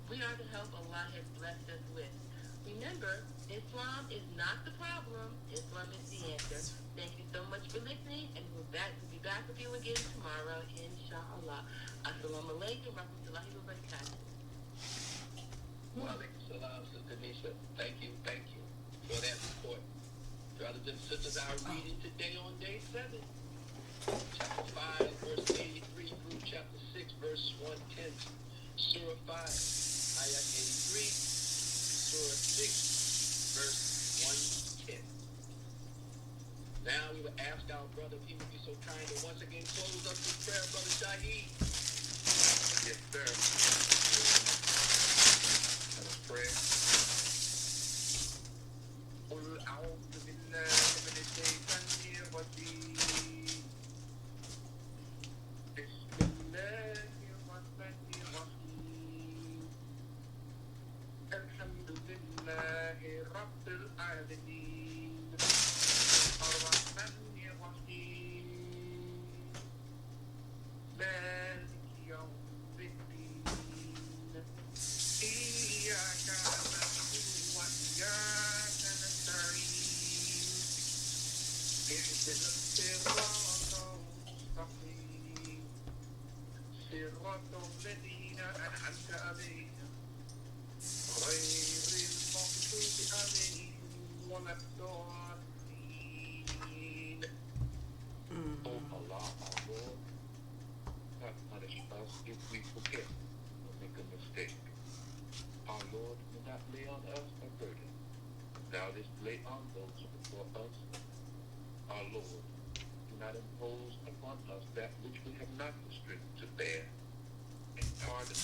We are the help Allah has blessed us with. Remember, Islam is not the problem. Islam is the answer. Thank you so much for listening, and we'll be back with you again tomorrow, inshallah. Assalamu alaikum wa rahmatullahi wa barakatuh. Wa alaikum salam, Sister Nisha. Thank you for that report. Brothers and sisters, our reading today on day 7, chapter 5, verse 83 through chapter 6, verse 110. Surah 5, ayat 83, Surah 6, verse 110. Now we will ask our brother if he would be so kind to once again close us with prayer, Brother Shaheed. Yes, sir. Let us pray. قل أعوذ بالله من الشيطان الرجيم. بسم الله الرحمن الرحيم. الحمد لله رب العالمين. الرحمن الرحيم. مالك يوم الدين. إياك نعبد وإياك نستعين. اهدنا الصراط المستقيم. صراط الذين أنعمت عليهم غير المغضوب عليهم ولا الضالين. Oh Allah, our Lord, have punished us if we forget or make a mistake. Our Lord, do not lay on us a burden. Thou didst lay on those before us. Our Lord, do not impose upon us that which we have not the strength to bear. And pardon us,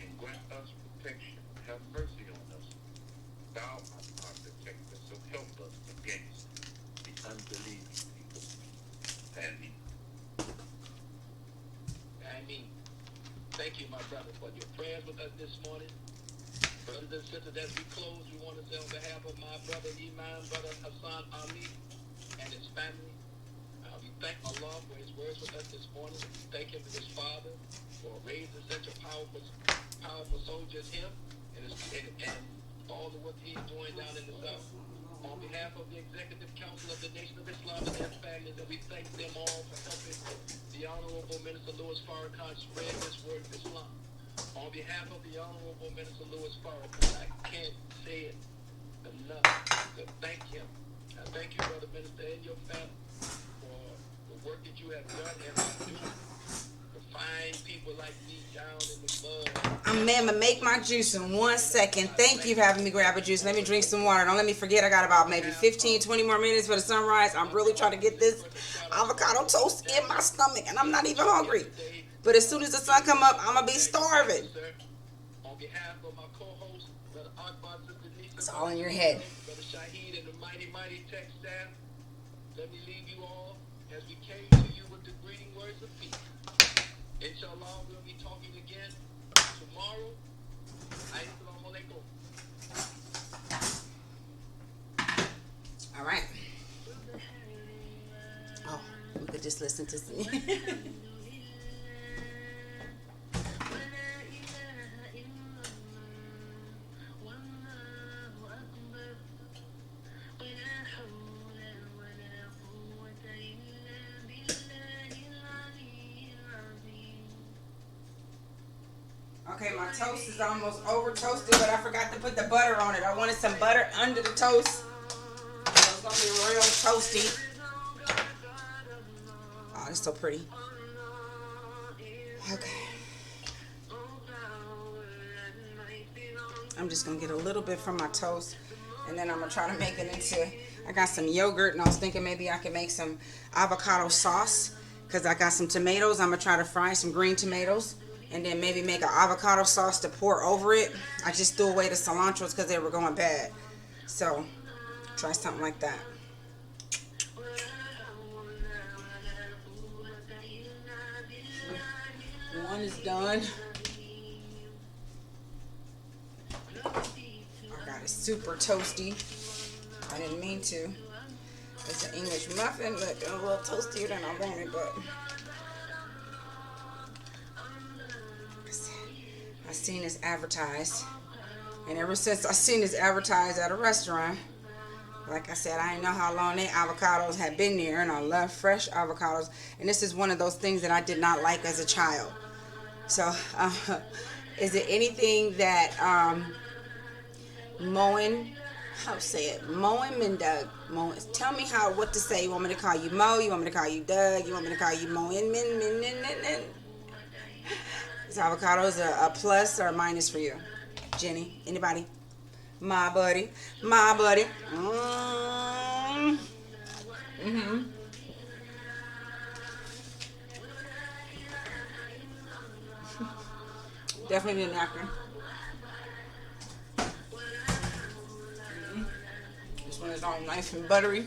and grant us protection. Have mercy on us. Thou art our protector, so help us against the unbelieving people. Amen. Ameen. Thank you, my brother, for your prayers with us this morning. Brothers and sisters, as we close, we want to say on behalf of my brother Imam, brother Hassan Ali, and his family, we thank Allah for his words with us this morning. We thank him for his father for raising such a powerful soldier as him, and all the work he's doing down in the South. On behalf of the Executive Council of the Nation of Islam and their families, and we thank them all for helping the Honorable Minister Louis Farrakhan spread this word of Islam. On behalf of the Honorable Minister Louis Farrakhan, I can't say it enough to thank him. I thank you, Brother Minister, and your family for the work that you have done and are doing to fine people like me down in the mud. I'm gonna make my juice in 1 second. Thank you for having me grab a juice. Let me drink some water. Don't let me forget I got about maybe 15, 20 more minutes for the sunrise. I'm really trying to get this avocado toast in my stomach, and I'm not even hungry. But as soon as the sun come up, I'm gonna be starving. On behalf of my co-host, Brother Akbar, Sister Nisa, It's all in your head. Brother Shahid, and the mighty tech staff, let me leave you all as we came to you with the greeting words of peace. Inshallah, we'll be talking again tomorrow. Assalamu alaikum. All right. Oh, we could just listen to some. Okay, my toast is almost over toasted, but I forgot to put the butter on it. I wanted some butter under the toast. So it's gonna be real toasty. Oh, it's so pretty. Okay. I'm just gonna get a little bit from my toast, and then I'm gonna try to make it into. I got some yogurt, and I was thinking maybe I could make some avocado sauce because I got some tomatoes. I'm gonna try to fry some green tomatoes, and then maybe make an avocado sauce to pour over it. I just threw away the cilantros because they were going bad. So, try something like that. One is done. I got it super toasty. I didn't mean to. It's an English muffin, but a little toastier than I wanted, but I seen this advertised, and ever since I seen this advertised at a restaurant, like I said, I didn't know how long their avocados had been there, and I love fresh avocados, and this is one of those things that I did not like as a child. So, is it anything that Moen, how to say it, Moen and Doug, Moen, tell me what to say. You want me to call you Mo? You want me to call you Doug? You want me to call you Moen? Is avocados a plus or a minus for you? Jenny? Anybody? My buddy. Definitely need a napkin. This one is all nice and buttery.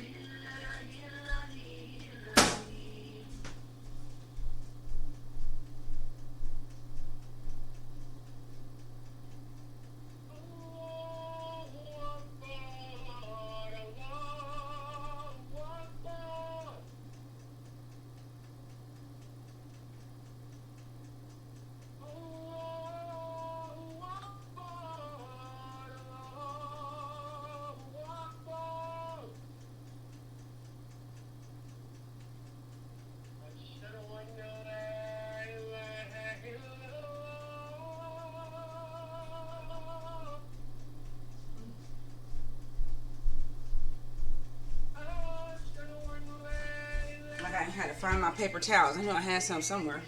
I had to find my paper towels. I knew I had some somewhere.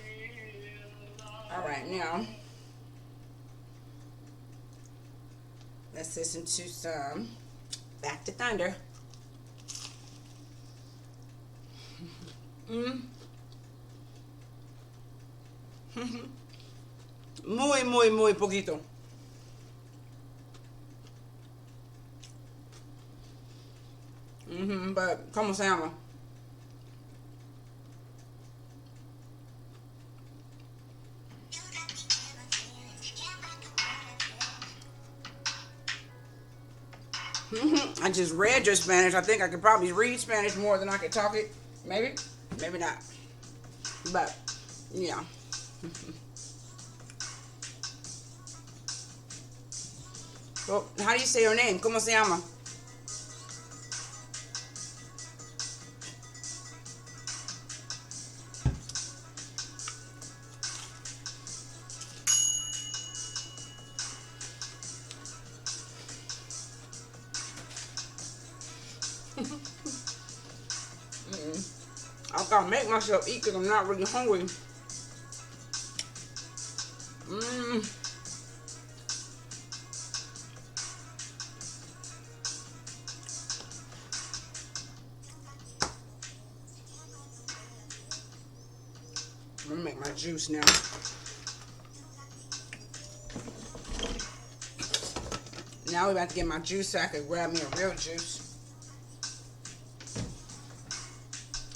Alright, now let's listen to some Back to Thunder. Muy poquito. But, ¿cómo se llama? I just read your Spanish. I think I could probably read Spanish more than I could talk it. Maybe. Maybe not. But, yeah. Well, how do you say your name? ¿Cómo se llama? I gotta make myself eat because I'm not really hungry. I'm gonna make my juice now. Now we're about to get my juice so I could grab me a real juice.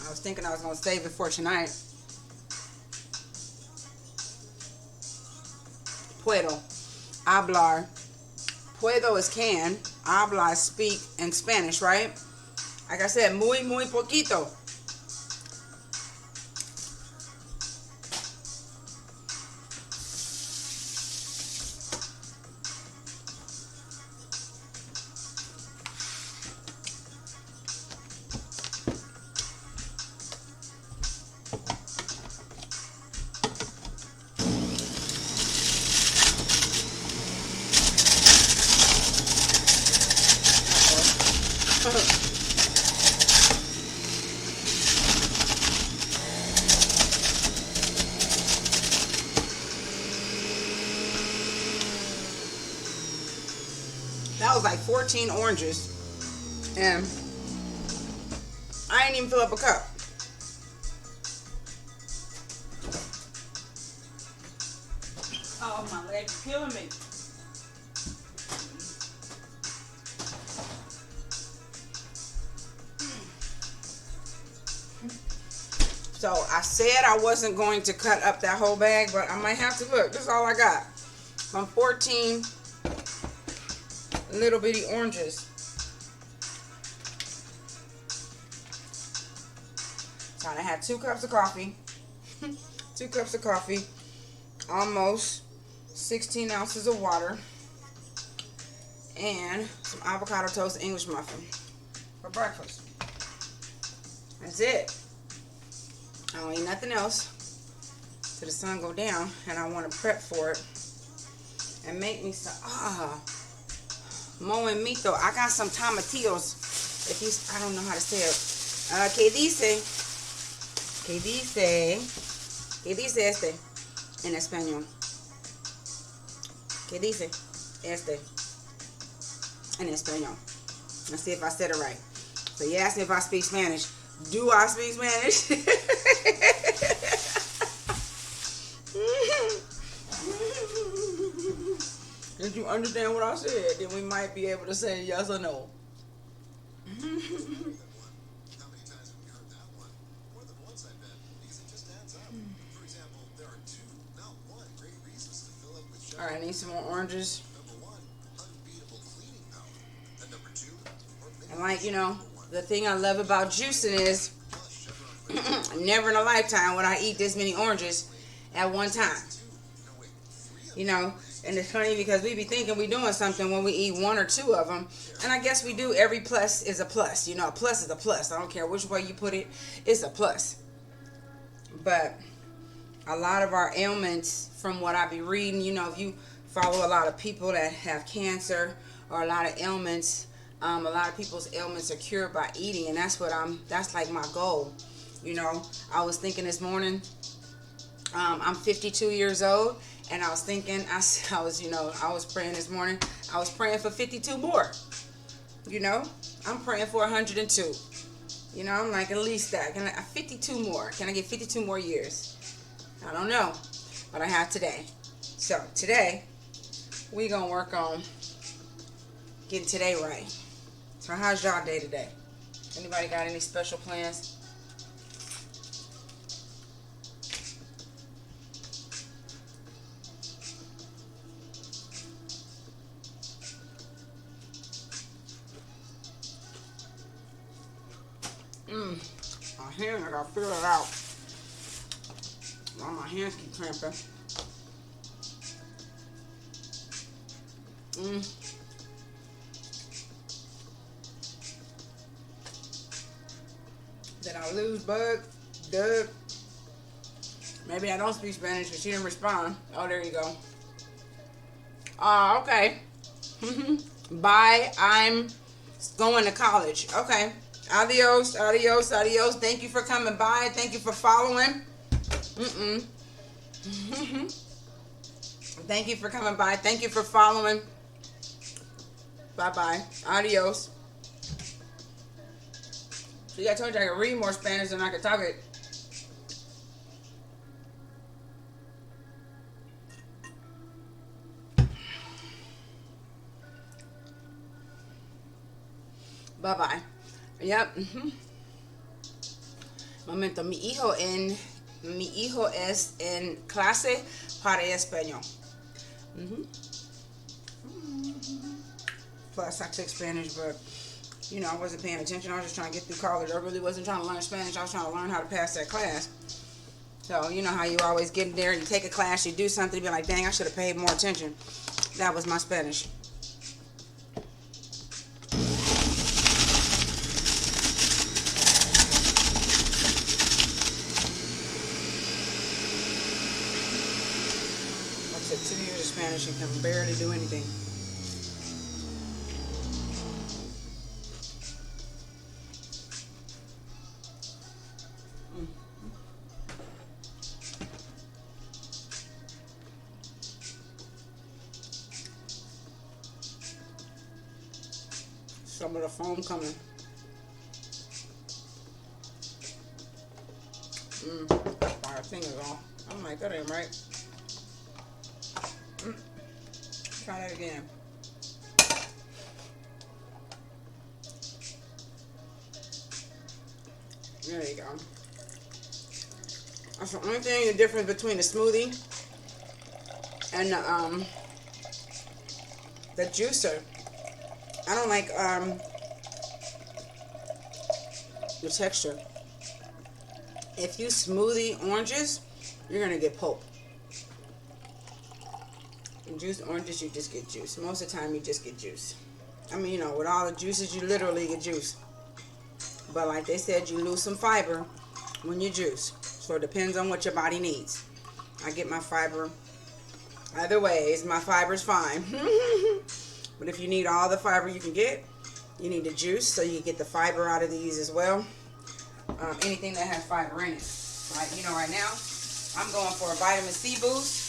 I was thinking I was gonna save it for tonight. Puedo. Hablar. Puedo is can. Hablar is speak in Spanish, right? Like I said, muy poquito. That was like 14 oranges. And I didn't even fill up a cup. Oh, my leg's killing me. So I said I wasn't going to cut up that whole bag, but I might have to. Look, this is all I got. From 14 little bitty oranges. So I had 2 cups of coffee. 2 cups of coffee. Almost 16 ounces of water. And some avocado toast English muffin for breakfast. That's it. I don't eat nothing else till the sun go down, and I want to prep for it and make me some moemito. I got some tomatillos. If you, I don't know how to say it. ¿Qué dice este en español? ¿Qué dice este en español? Let's see if I said it right. So you asked me if I speak Spanish. Do I speak Spanish? Did you understand what I said? Then we might be able to say yes or no. Alright, I need some more oranges. And like, you know, the thing I love about juicing is never in a lifetime would I eat this many oranges at one time. You know, and it's funny because we be thinking we doing something when we eat 1 or 2 of them. And I guess we do. Every plus is a plus. You know, a plus is a plus. I don't care which way you put it. It's a plus. But a lot of our ailments, from what I be reading, you know, if you follow a lot of people that have cancer or a lot of ailments, a lot of people's ailments are cured by eating. And that's like my goal. You know, I was thinking this morning, I'm 52 years old. And I was thinking, I was praying this morning. I was praying for 52 more. You know, I'm praying for 102. You know, I'm like, at least that. 52 more. Can I get 52 more years? I don't know. But I have today. So today, we're going to work on getting today right. So how's y'all day today? Anybody got any special plans? My hands, I gotta figure it out. Why my hands keep cramping. Did I lose Bug? Doug? Maybe I don't speak Spanish because she didn't respond. Oh, there you go. Okay. Bye. I'm going to college. Okay. Adios, adios, adios. Thank you for coming by. Thank you for following. Thank you for coming by. Thank you for following. Bye-bye. Adios. See, I told you I could read more Spanish than I could talk it. Bye-bye. Yep. Momento. Mi hijo es en clase para español. Plus, I took Spanish, but, you know, I wasn't paying attention. I was just trying to get through college. I really wasn't trying to learn Spanish. I was trying to learn how to pass that class. So, you know how you always get in there, you take a class, you do something, you be like, dang, I should have paid more attention. That was my Spanish. I took 2 years of Spanish and can barely do anything. Some of the foam coming. My finger's off. I'm like, that ain't right. Try that again. There you go. That's the only thing, the difference between the smoothie and the juicer. I don't like the texture. If you smoothie oranges, you're gonna get pulp. And juice oranges, you just get juice. Most of the time, you just get juice. I mean, you know, with all the juices, you literally get juice. But like they said, you lose some fiber when you juice. So it depends on what your body needs. I get my fiber either ways. My fiber's fine. But if you need all the fiber you can get, you need the juice so you can get the fiber out of these as well. Anything that has fiber in it. Like, you know, right now, I'm going for a vitamin C boost.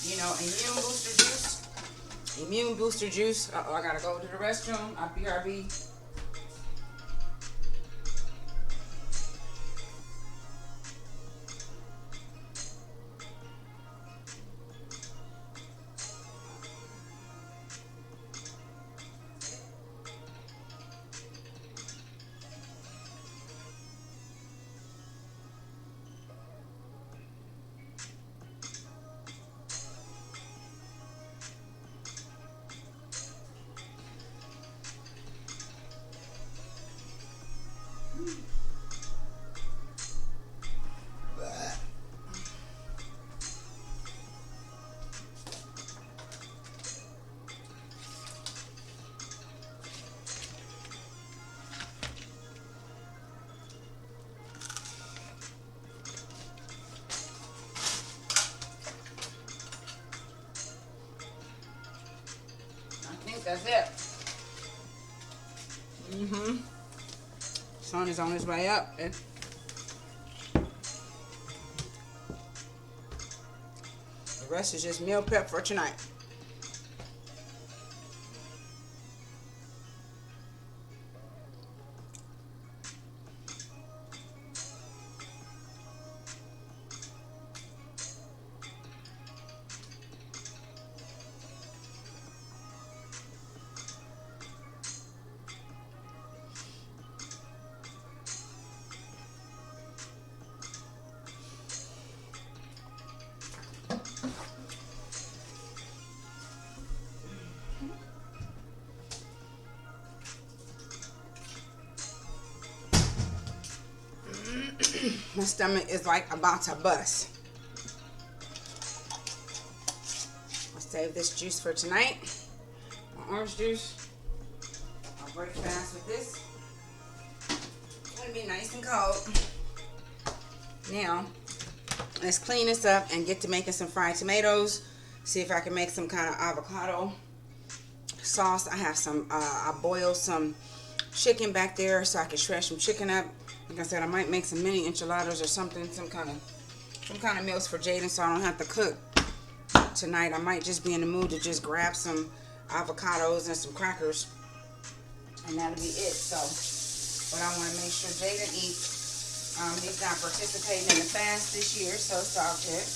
You know, immune booster juice. Immune booster juice. Uh-oh, I gotta go to the restroom. I'll BRB. That's it. Sun is on his way up. The rest is just meal prep for tonight. My stomach is like about to bust. I'll save this juice for tonight. My orange juice. I'll break fast with this. It's gonna be nice and cold. Now, let's clean this up and get to making some fried tomatoes. See if I can make some kind of avocado sauce. I have some, I boiled some chicken back there so I can shred some chicken up. Like I said, I might make some mini enchiladas or something, some kind of some kind of meals for Jaden so I don't have to cook tonight. I might just be in the mood to just grab some avocados and some crackers, and that'll be it. So, but I want to make sure Jaden eats. He's not participating in the fast this year, so it's all good.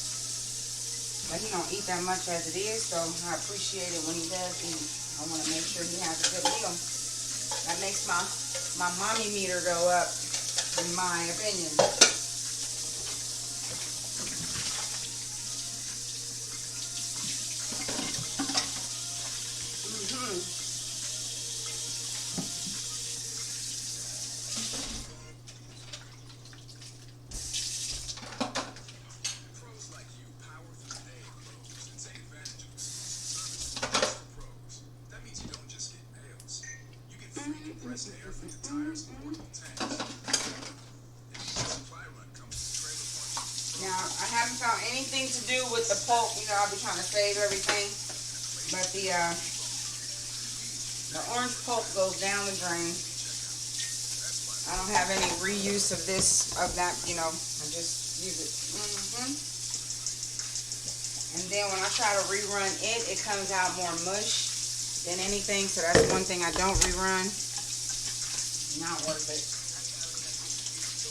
But he don't eat that much as it is, so I appreciate it when he does eat. I want to make sure he has a good meal. That makes my mommy meter go up, in my opinion. Now, I haven't found anything to do with the pulp. You know, I'll be trying to save everything. But the orange pulp goes down the drain. I don't have any reuse of this, of that, you know. I just use it. And then when I try to rerun it, it comes out more mush than anything. So that's one thing I don't rerun. Not worth it.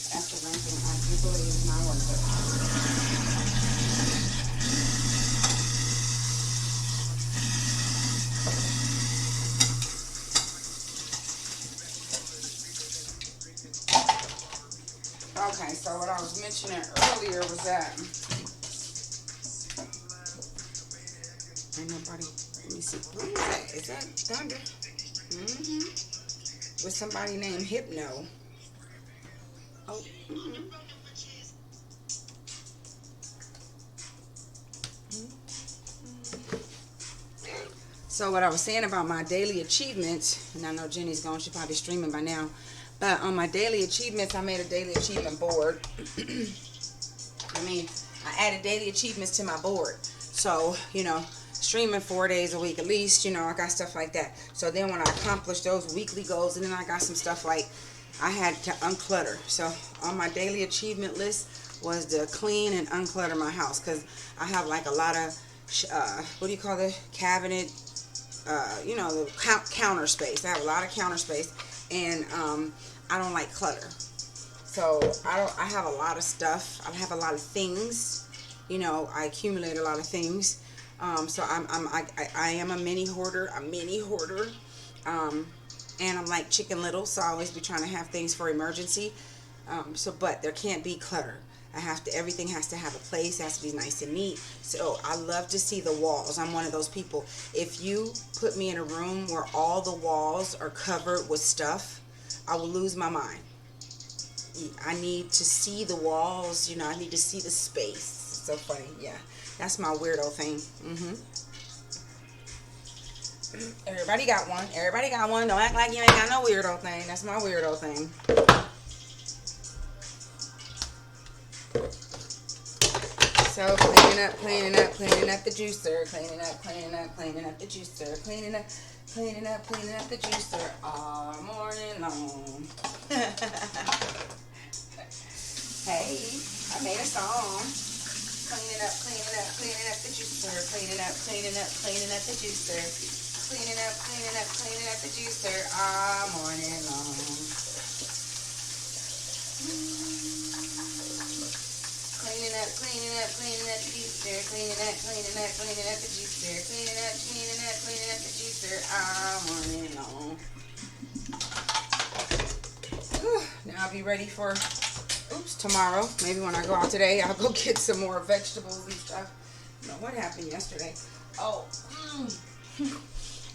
That's the one thing I do believe is not worth it. Okay, so what I was mentioning earlier was that ain't nobody. Let me see. What is that? Is that Thunder? With somebody named Hypno. Oh. So what I was saying about my daily achievements, and I know Jenny's gone, she's probably streaming by now, but on my daily achievements, I made a daily achievement board. I added daily achievements to my board. So, you know, streaming 4 days a week at least, you know, I got stuff like that. So then when I accomplished those weekly goals, and then I got some stuff like I had to unclutter. So on my daily achievement list was to clean and unclutter my house, because I have like a lot of what do you call it, cabinet, you know, the counter space. I have a lot of counter space, and I don't like clutter. So I have a lot of stuff. I have a lot of things. You know, I accumulate a lot of things. So I am a mini hoarder. And I'm like Chicken Little, so I always be trying to have things for emergency. But there can't be clutter. Everything has to have a place. It has to be nice and neat. So I love to see the walls. I'm one of those people. If you put me in a room where all the walls are covered with stuff, I will lose my mind. I need to see the walls. You know, I need to see the space. So funny, yeah. That's my weirdo thing. Everybody got one. Everybody got one. Don't act like you ain't got no weirdo thing. That's my weirdo thing. So cleaning up the juicer, cleaning up the juicer, cleaning up the juicer all morning long. Hey, I made a song. Cleaning up the juicer, cleaning up the juicer, cleaning up the juicer all morning long. Cleaning up the juicer, cleaning up the juicer, cleaning up the juicer all morning long. Now I'll be ready for tomorrow. Maybe when I go out today, I'll go get some more vegetables and stuff. You know what happened yesterday?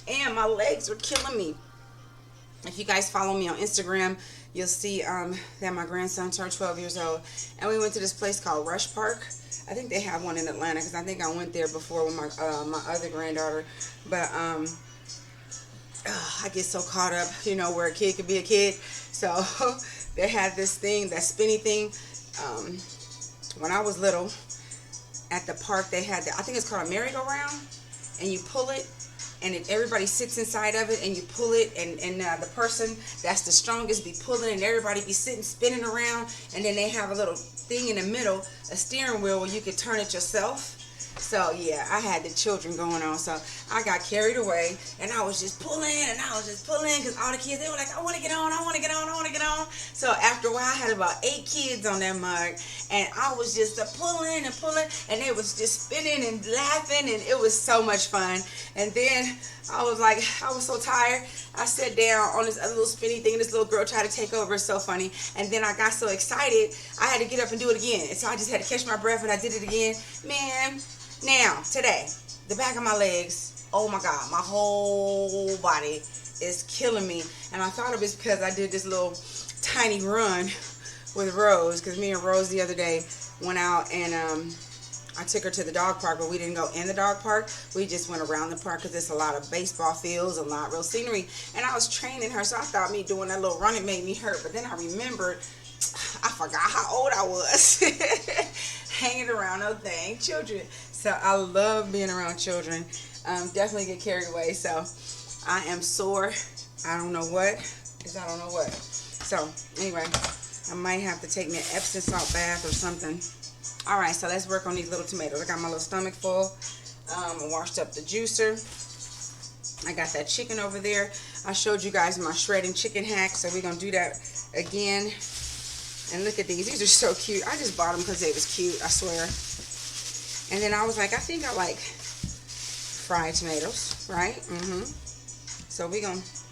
And my legs are killing me. If you guys follow me on Instagram, you'll see that my grandson turned 12 years old, and we went to this place called Rush Park. I think they have one in Atlanta, because I think I went there before with my other granddaughter. But I get so caught up, you know, where a kid could be a kid. So they had this thing, that spinny thing. When I was little, at the park, they had I think it's called a merry-go-round, and you pull it, and everybody sits inside of it, and you pull it, and the person that's the strongest be pulling, and everybody be sitting spinning around, and then they have a little thing in the middle, a steering wheel where you could turn it yourself. So yeah, I had the children going on, so I got carried away, and I was just pulling, because all the kids, they were like, I want to get on, I want to get on, I want to get on. So after a while, I had about 8 kids on that mug, and I was just pulling and pulling, and they was just spinning and laughing, and it was so much fun. And then I was so tired, I sat down on this other little spinny thing, and this little girl tried to take over. It's so funny. And then I got so excited, I had to get up and do it again. And so I just had to catch my breath, and I did it again. Man, now, today, the back of my legs, oh my God, my whole body is killing me. And I thought it was because I did this little tiny run with Rose, because me and Rose the other day went out, and I took her to the dog park, but we didn't go in the dog park. We just went around the park because there's a lot of baseball fields, a lot of real scenery. And I was training her, so I thought me doing that little running made me hurt. But then I remembered, I forgot how old I was. Hanging around those dang children. So I love being around children. Definitely get carried away. So I am sore. I don't know what. So anyway, I might have to take me an Epsom salt bath or something. Alright, so let's work on these little tomatoes. I got my little stomach full. I washed up the juicer. I got that chicken over there. I showed you guys my shredding chicken hack, so we're going to do that again. And look at these. These are so cute. I just bought them because they was cute, I swear. And then I was like, I think I like fried tomatoes, right? So I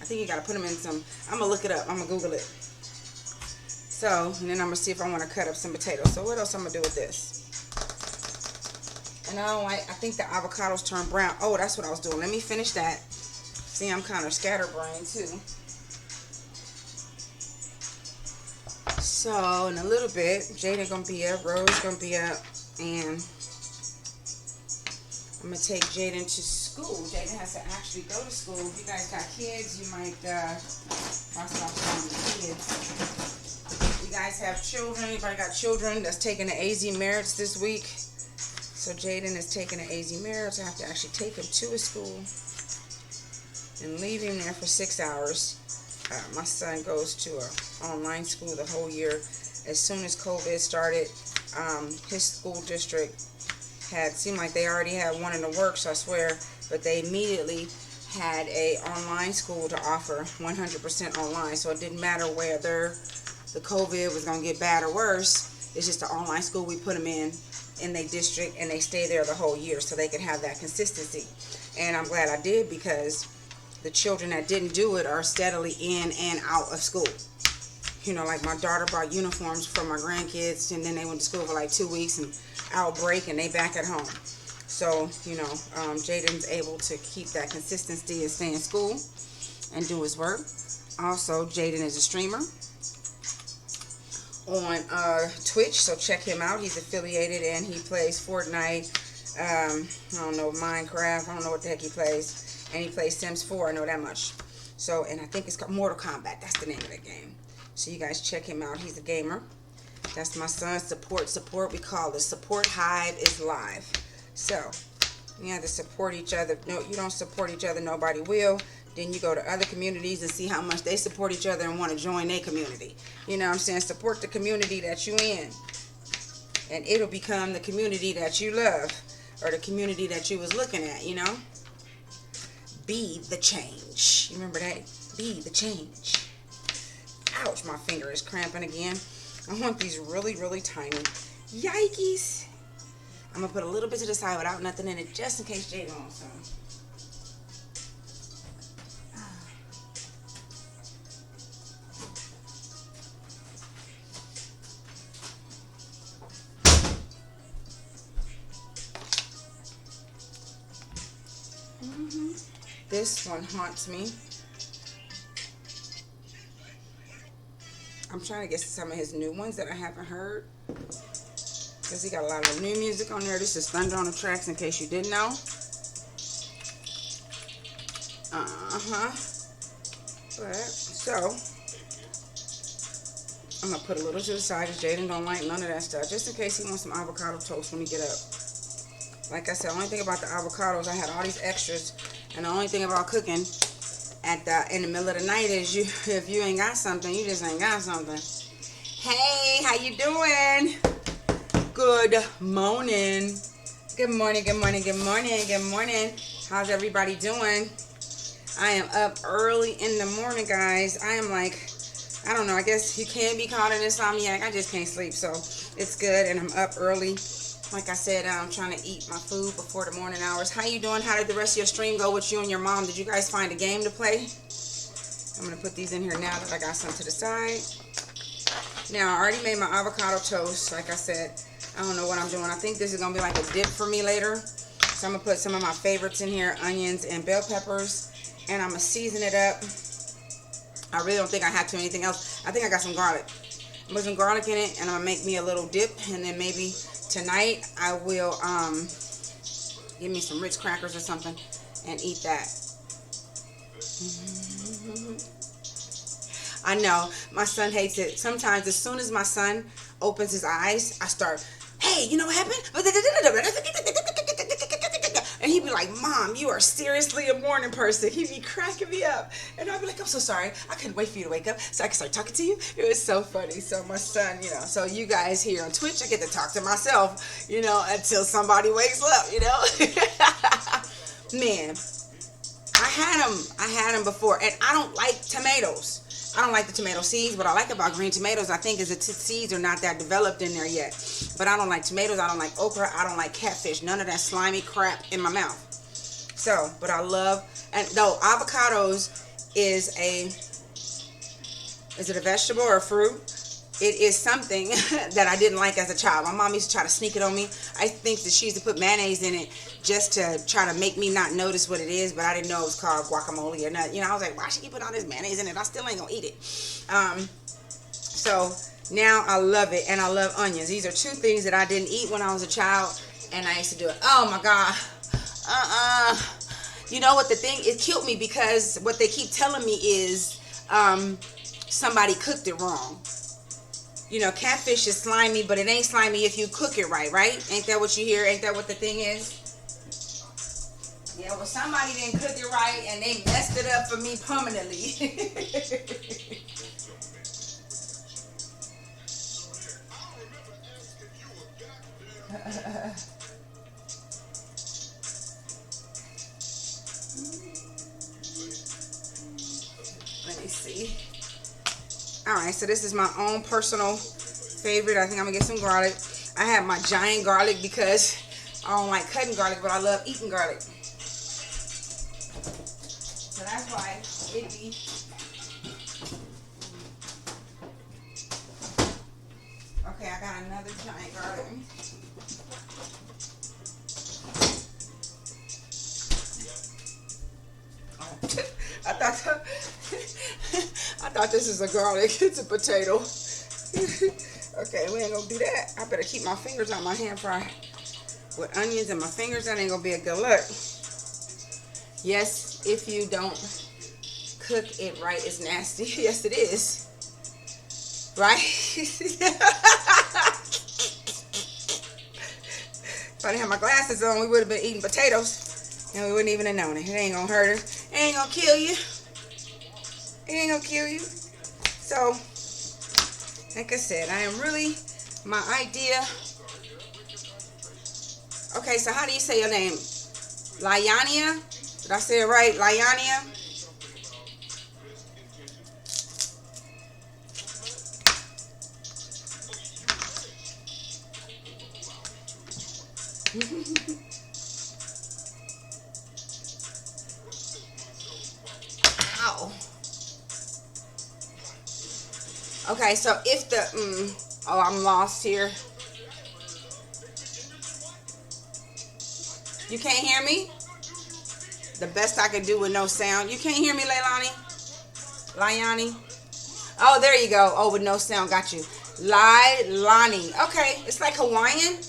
think you got to put them in some, I'm going to look it up. I'm going to Google it. So, and then I'm going to see if I want to cut up some potatoes. So what else I'm going to do with this? And I think the avocados turn brown. Oh, that's what I was doing. Let me finish that. See, I'm kind of scatterbrained too. So, in a little bit, Jada going to be up, Rose going to be up, and I'm going to take Jaden to school. Jaden has to actually go to school. If you guys got kids, you might, watch out for the kids. You guys have children, anybody got children that's taking the AZ Merits this week? So Jaden is taking the AZ Merits. I have to actually take him to his school and leave him there for 6 hours. My son goes to an online school the whole year. As soon as COVID started, his school district seemed like they already had one in the works, I swear, but they immediately had a online school to offer 100% online. So it didn't matter whether the COVID was going to get bad or worse. It's just an online school. We put them in their district, and they stay there the whole year so they can have that consistency. And I'm glad I did, because the children that didn't do it are steadily in and out of school. You know, like my daughter bought uniforms for my grandkids, and then they went to school for like 2 weeks, and outbreak, and they back at home. So, you know, Jaden's able to keep that consistency and stay in school and do his work. Also, Jaden is a streamer on Twitch, so check him out. He's affiliated, and he plays Fortnite, I don't know, Minecraft, I don't know what the heck he plays, and he plays Sims 4, I know that much. So, and I think it's called Mortal Kombat, that's the name of the game. So you guys check him out. He's a gamer. That's my son's support. We call it Support Hive is live. So you have to support each other. No, you don't support each other, nobody will. Then you go to other communities and see how much they support each other and want to join their community. You know what I'm saying? Support the community that you in, and it'll become the community that you love, or the community that you was looking at, you know? Be the change. You remember that? Be the change. Ouch, my finger is cramping again. I want these really, really tiny. Yikes. I'm going to put a little bit to the side without nothing in it, just in case Jada wants some. This one haunts me. I'm trying to get some of his new ones that I haven't heard, because he got a lot of new music on there. This is Thunder on the Tracks, in case you didn't know. But, so, I'm going to put a little to the side, because Jaden don't like none of that stuff, just in case he wants some avocado toast when he get up. Like I said, the only thing about the avocados, I had all these extras, And the only thing about cooking in the middle of the night is if you ain't got something, you just ain't got something. Hey, how you doing? Good morning. Good morning, good morning, good morning, good morning. How's everybody doing? I am up early in the morning, guys. I am like, I don't know, I guess you can be called an insomniac. I just can't sleep, so it's good, and I'm up early. Like I said, I'm trying to eat my food before the morning hours. How you doing? How did the rest of your stream go with you and your mom? Did you guys find a game to play? I'm going to put these in here now that I got some to the side. Now, I already made my avocado toast. Like I said, I don't know what I'm doing. I think this is going to be like a dip for me later. So I'm going to put some of my favorites in here, onions and bell peppers. And I'm going to season it up. I really don't think I have to anything else. I think I got some garlic. I put some garlic in it, and I'm going to make me a little dip. And then maybe tonight I will give me some Ritz crackers or something and eat that. I know, my son hates it. Sometimes as soon as my son opens his eyes, I start, hey, you know what happened? And he'd be like, Mom, you are seriously a morning person. He'd be cracking me up. And I'd be like, I'm so sorry. I couldn't wait for you to wake up so I could start talking to you. It was so funny. So my son, so you guys here on Twitch, I get to talk to myself, until somebody wakes up, Man, I had them before. And I don't like tomatoes. I don't like the tomato seeds. What I like about green tomatoes, I think, is the seeds are not that developed in there yet. But I don't like tomatoes. I don't like okra. I don't like catfish. None of that slimy crap in my mouth. So, but I love, and though avocados is it a vegetable or a fruit? It is something that I didn't like as a child. My mom used to try to sneak it on me. I think that she used to put mayonnaise in it just to try to make me not notice what it is, but I didn't know it was called guacamole or nothing. I was like, why should you put all this mayonnaise in it? I still ain't gonna eat it. So now I love it, and I love onions. These are two things that I didn't eat when I was a child, and I used to do it. Oh my God. You know what the thing, it killed me because what they keep telling me is somebody cooked it wrong. Catfish is slimy, but it ain't slimy if you cook it right? Ain't that what you hear? Ain't that what the thing is? Yeah, well, somebody didn't cook it right, and they messed it up for me permanently. Let me see. Alright, so this is my own personal favorite. I think I'm going to get some garlic. I have my giant garlic because I don't like cutting garlic, but I love eating garlic. So that's why it be... Okay, I got another giant garlic. I thought this is a garlic. It's a potato. Okay, we ain't gonna do that. I better keep my fingers on my hand fry. With onions in my fingers, that ain't gonna be a good look. Yes, if you don't cook it right, it's nasty. Yes, it is. Right? If I didn't have my glasses on, we would have been eating potatoes. And we wouldn't even have known it. It ain't gonna hurt us. It ain't gonna kill you. It ain't gonna kill you. So, like I said, I am really, my idea. Okay, so how do you say your name? Lyania? Did I say it right? Lyania? Ow. Okay, so if the, oh, I'm lost here. You can't hear me? The best I could do with no sound. You can't hear me, Leilani? Liani? Oh, there you go. Oh, with no sound. Got you. Lailani. Okay, it's like Hawaiian.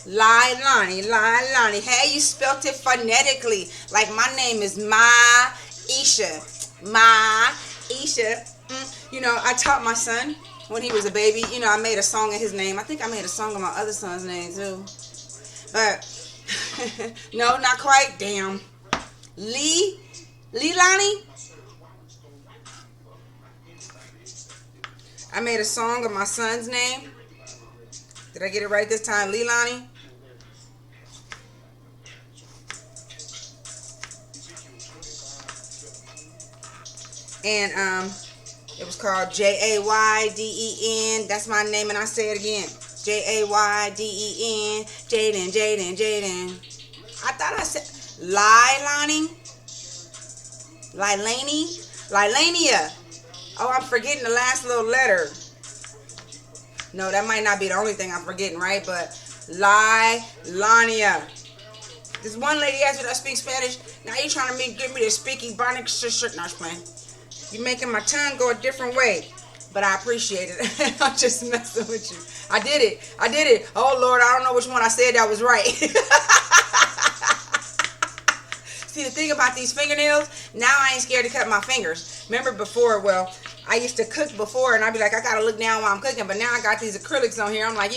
Lailani. Hey, you spelt it phonetically. Like my name is Maisha. You know, I taught my son when he was a baby. You know, I made a song in his name. I think I made a song in my other son's name too. But No, not quite. Damn. Leilani? I made a song of my son's name. Did I get it right this time? Leilani? And it was called Jayden. That's my name, and I say it again. Jayden. Jaden. I thought I said Lilania. Oh, I'm forgetting the last little letter. No, that might not be the only thing I'm forgetting, right? But Lilania. This one lady asked me that I speak Spanish. Now you trying to get me to speak Ebonic shit. Not playing. You making my tongue go a different way. But I appreciate it. I'm just messing with you. I did it. Oh, Lord, I don't know which one I said that was right. See, the thing about these fingernails, now I ain't scared to cut my fingers. Remember before, well, I used to cook before, and I'd be like, I got to look down while I'm cooking. But now I got these acrylics on here. I'm like,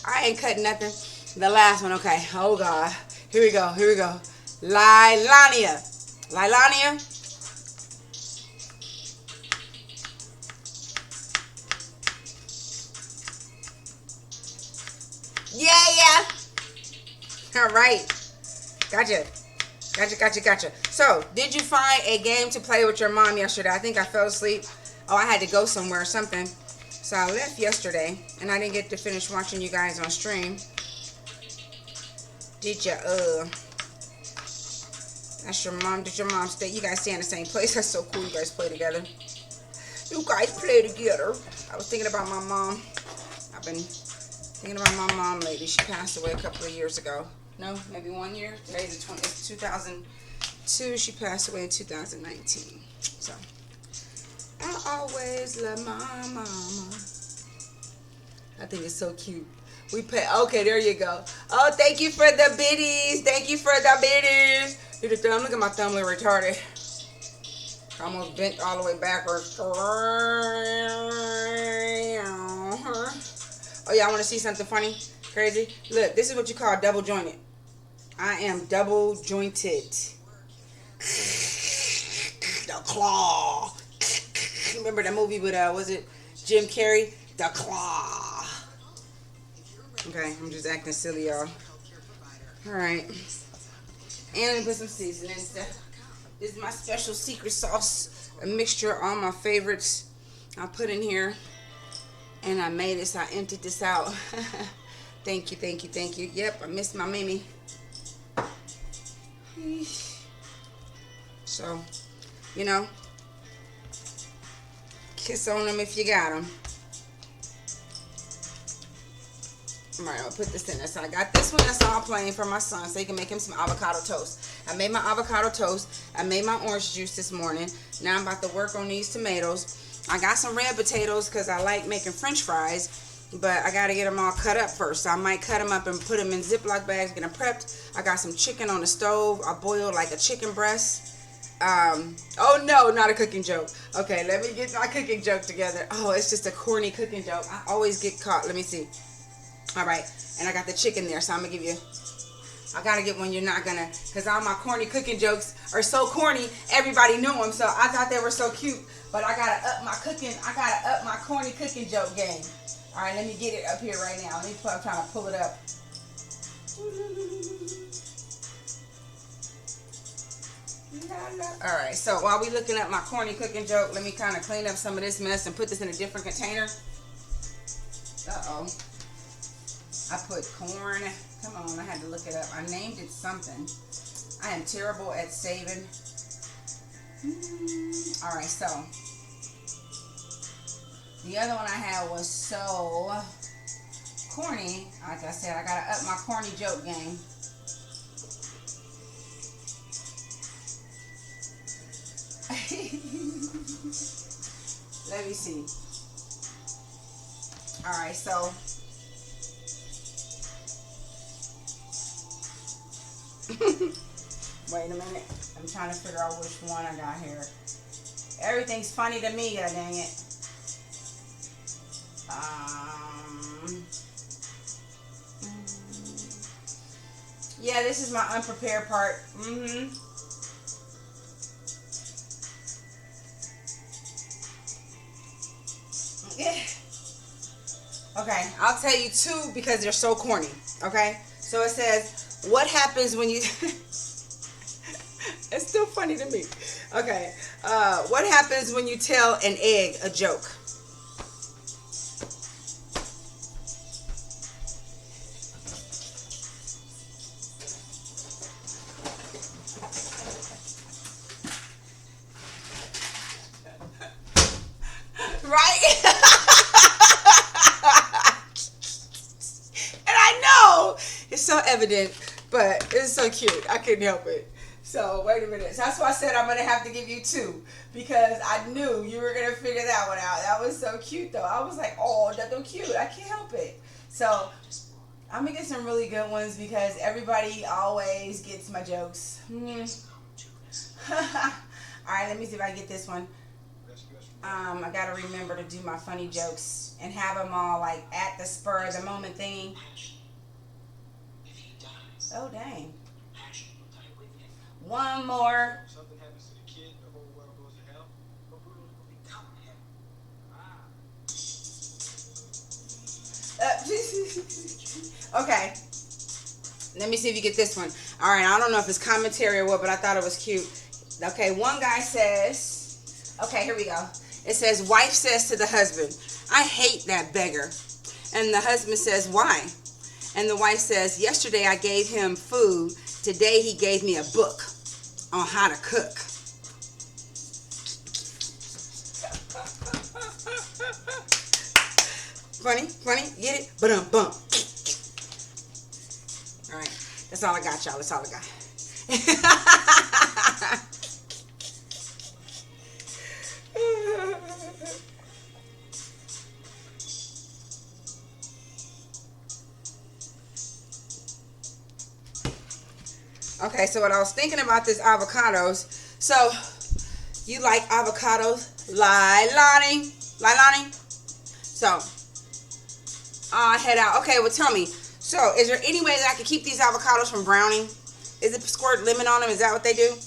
I ain't cutting nothing. The last one, okay. Oh, God. Here we go. Lilania. Yeah. All right. Gotcha. So, did you find a game to play with your mom yesterday? I think I fell asleep. Oh, I had to go somewhere or something. So, I left yesterday, and I didn't get to finish watching you guys on stream. Did you, that's your mom. Did your mom stay? You guys stay in the same place? That's so cool. You guys play together. I was thinking about my mom. I've been thinking about my mom lately. She passed away a couple of years ago. No, maybe 1 year. Today's it's 2002. She passed away in 2019. So, I always love my mama. I think it's so cute. Okay, there you go. Oh, thank you for the biddies. Look at my thumb, little retarded. I almost bent all the way backwards. Oh, y'all want to see something funny? Crazy? Look, this is what you call double jointed. I am double jointed. The Claw. Remember that movie with, was it Jim Carrey? The Claw. Okay, I'm just acting silly, y'all. Alright. And let me put some seasonings. This is my special secret sauce. A mixture of all my favorites I put in here. And I made it, so I emptied this out. Thank you. Yep, I missed my Mimi. So, kiss on them if you got them. Alright, I'll put this in there. So I got this one that's all plain for my son so he can make him some avocado toast. I made my avocado toast. I made my orange juice this morning. Now I'm about to work on these tomatoes. I got some red potatoes because I like making french fries, but I got to get them all cut up first. So I might cut them up and put them in Ziploc bags, get them prepped. I got some chicken on the stove. I boiled like a chicken breast. Oh no, not a cooking joke. Okay, let me get my cooking joke together. Oh, it's just a corny cooking joke. I always get caught. Let me see. All right, and I got the chicken there, so I'm gonna give you. I gotta get one you're not gonna, cause all my corny cooking jokes are so corny. Everybody knew them, so I thought they were so cute. But I gotta up my cooking. I gotta up my corny cooking joke game. All right, let me get it up here right now. I'm trying to pull it up. All right, so while we looking at my corny cooking joke, let me kind of clean up some of this mess and put this in a different container. Uh-oh. I put corn. Come on, I had to look it up. I named it something. I am terrible at saving. All right, so the other one I had was so corny. Like I said, I gotta up my corny joke game. Let me see. All right, so wait a minute. I'm trying to figure out which one I got here. Everything's funny to me, god dang it. Yeah, this is my unprepared part. Yeah. Okay, I'll tell you two because they're so corny. Okay, so it says, what happens when you... It's still funny to me. Okay, what happens when you tell an egg a joke? Right? And I know it's so evident, but it's so cute. I couldn't help it. So wait a minute. So that's why I said I'm gonna have to give you two because I knew you were gonna figure that one out. That was so cute though. I was like, oh, that's so cute. I can't help it. So I'm gonna get some really good ones because everybody always gets my jokes. All right, let me see if I can get this one. I gotta remember to do my funny jokes and have them all like at the spur of the moment thingy. Oh dang. One more. Something happens to the kid, the whole world goes to hell. Okay. Let me see if you get this one. All right, I don't know if it's commentary or what, but I thought it was cute. Okay, one guy says, okay, here we go. It says, wife says to the husband, I hate that beggar. And the husband says, why? And the wife says, yesterday I gave him food. Today he gave me a book on how to cook. Funny, get it? Ba-dum-bum. All right, that's all I got, y'all. That's all I got. Okay, so what I was thinking about this avocados. So, you like avocados? Lailani? So, I'll head out. Okay, well tell me. So, is there any way that I can keep these avocados from browning? Is it squirt lemon on them? Is that what they do?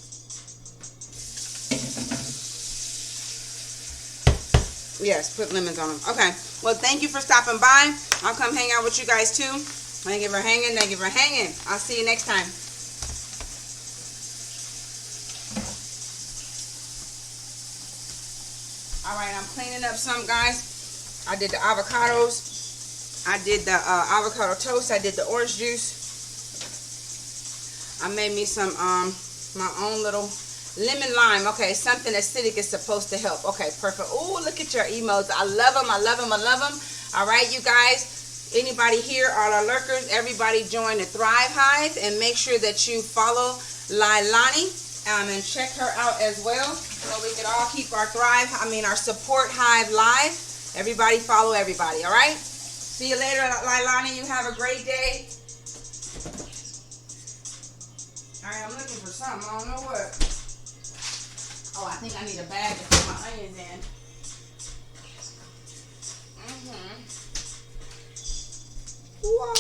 Yes, put lemons on them. Okay. Well, thank you for stopping by. I'll come hang out with you guys too. Thank you for hanging. Thank you for hanging. I'll see you next time. Alright, I'm cleaning up some, guys. I did the avocados. I did the avocado toast. I did the orange juice. I made me some my own little lemon lime. Okay, something acidic is supposed to help. Okay, perfect. Oh, look at your emotes. I love them. I love them. I love them. Alright, you guys. Anybody here, all our lurkers, everybody join the Thrive Hive and make sure that you follow Lailani. And check her out as well so we can all keep our our support hive live. Everybody follow everybody, all right? See you later, Lailani. You have a great day. All right, I'm looking for something. I don't know what. Oh, I think I need a bag to put my onions in. Wow.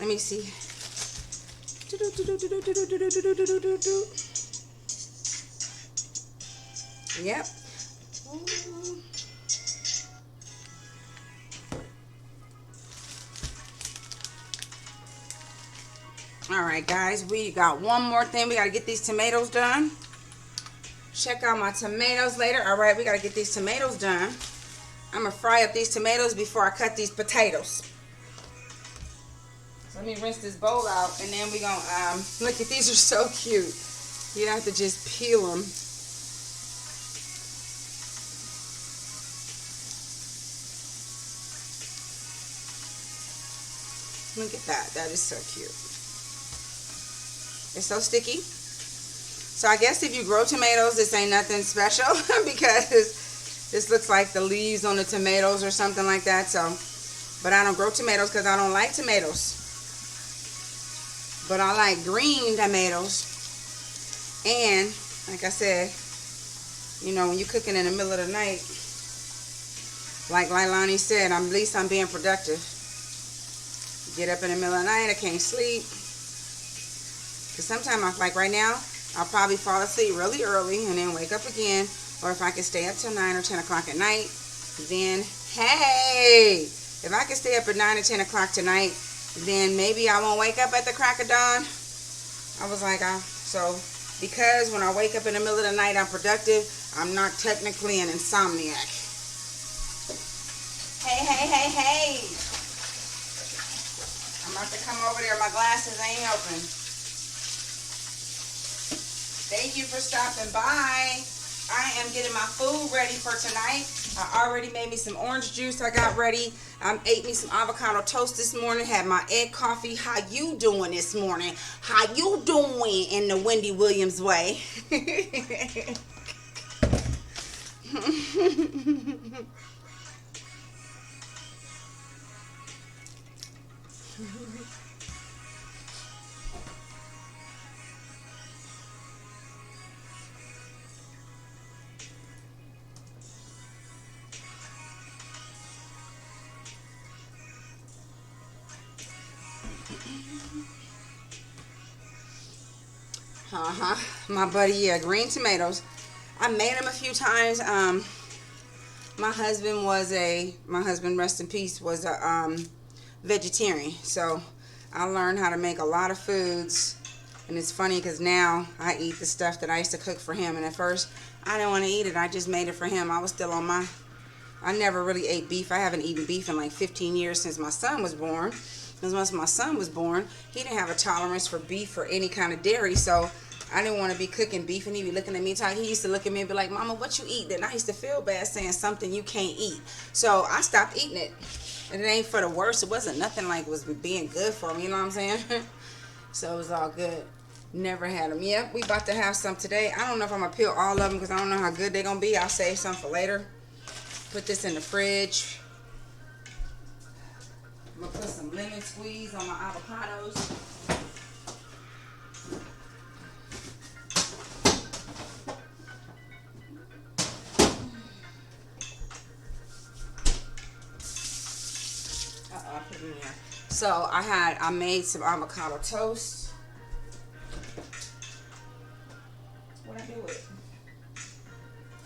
Let me see. Yep. All right, guys, we got one more thing. We got to get these tomatoes done. Check out my tomatoes later. All right, we got to get these tomatoes done. I'm going to fry up these tomatoes before I cut these potatoes. Let me rinse this bowl out, and then we're going to, look at these are so cute. You don't have to just peel them. Look at that. That is so cute. It's so sticky. So I guess if you grow tomatoes, this ain't nothing special because this looks like the leaves on the tomatoes or something like that. So, but I don't grow tomatoes because I don't like tomatoes. But I like green tomatoes. And, like I said, you know, when you're cooking in the middle of the night, like Lailani said, at least I'm being productive. Get up in the middle of the night, I can't sleep. Because sometimes, like right now, I'll probably fall asleep really early and then wake up again. Or if I can stay up till 9 or 10 o'clock at night, then, hey, if I can stay up at 9 or 10 o'clock tonight, then maybe I won't wake up at the crack of dawn. I was like, so because when I wake up in the middle of the night, I'm productive, I'm not technically an insomniac. Hey, hey, hey, hey. I'm about to come over there. My glasses ain't helping. Thank you for stopping by. I am getting my food ready for tonight. I already made me some orange juice. I got ready. I ate me some avocado toast this morning. Had my egg coffee. How you doing this morning? How you doing in the Wendy Williams way? My buddy, yeah, green tomatoes. I made them a few times. My husband, rest in peace, was a vegetarian. So I learned how to make a lot of foods. And it's funny because now I eat the stuff that I used to cook for him. And at first, I didn't want to eat it. I just made it for him. I was still on I never really ate beef. I haven't eaten beef in like 15 years since my son was born. Because once my son was born, he didn't have a tolerance for beef or any kind of dairy. So I didn't want to be cooking beef, and he'd be looking at me talking. He used to look at me and be like, "Mama, what you eat?" And I used to feel bad saying something you can't eat. So I stopped eating it. And it ain't for the worst. It wasn't nothing like was being good for me, you know what I'm saying? So it was all good. Never had them. Yep, we about to have some today. I don't know if I'm going to peel all of them because I don't know how good they're going to be. I'll save some for later. Put this in the fridge. I'm going to put some lemon squeeze on my avocados. So I made some avocado toast. What I do with it?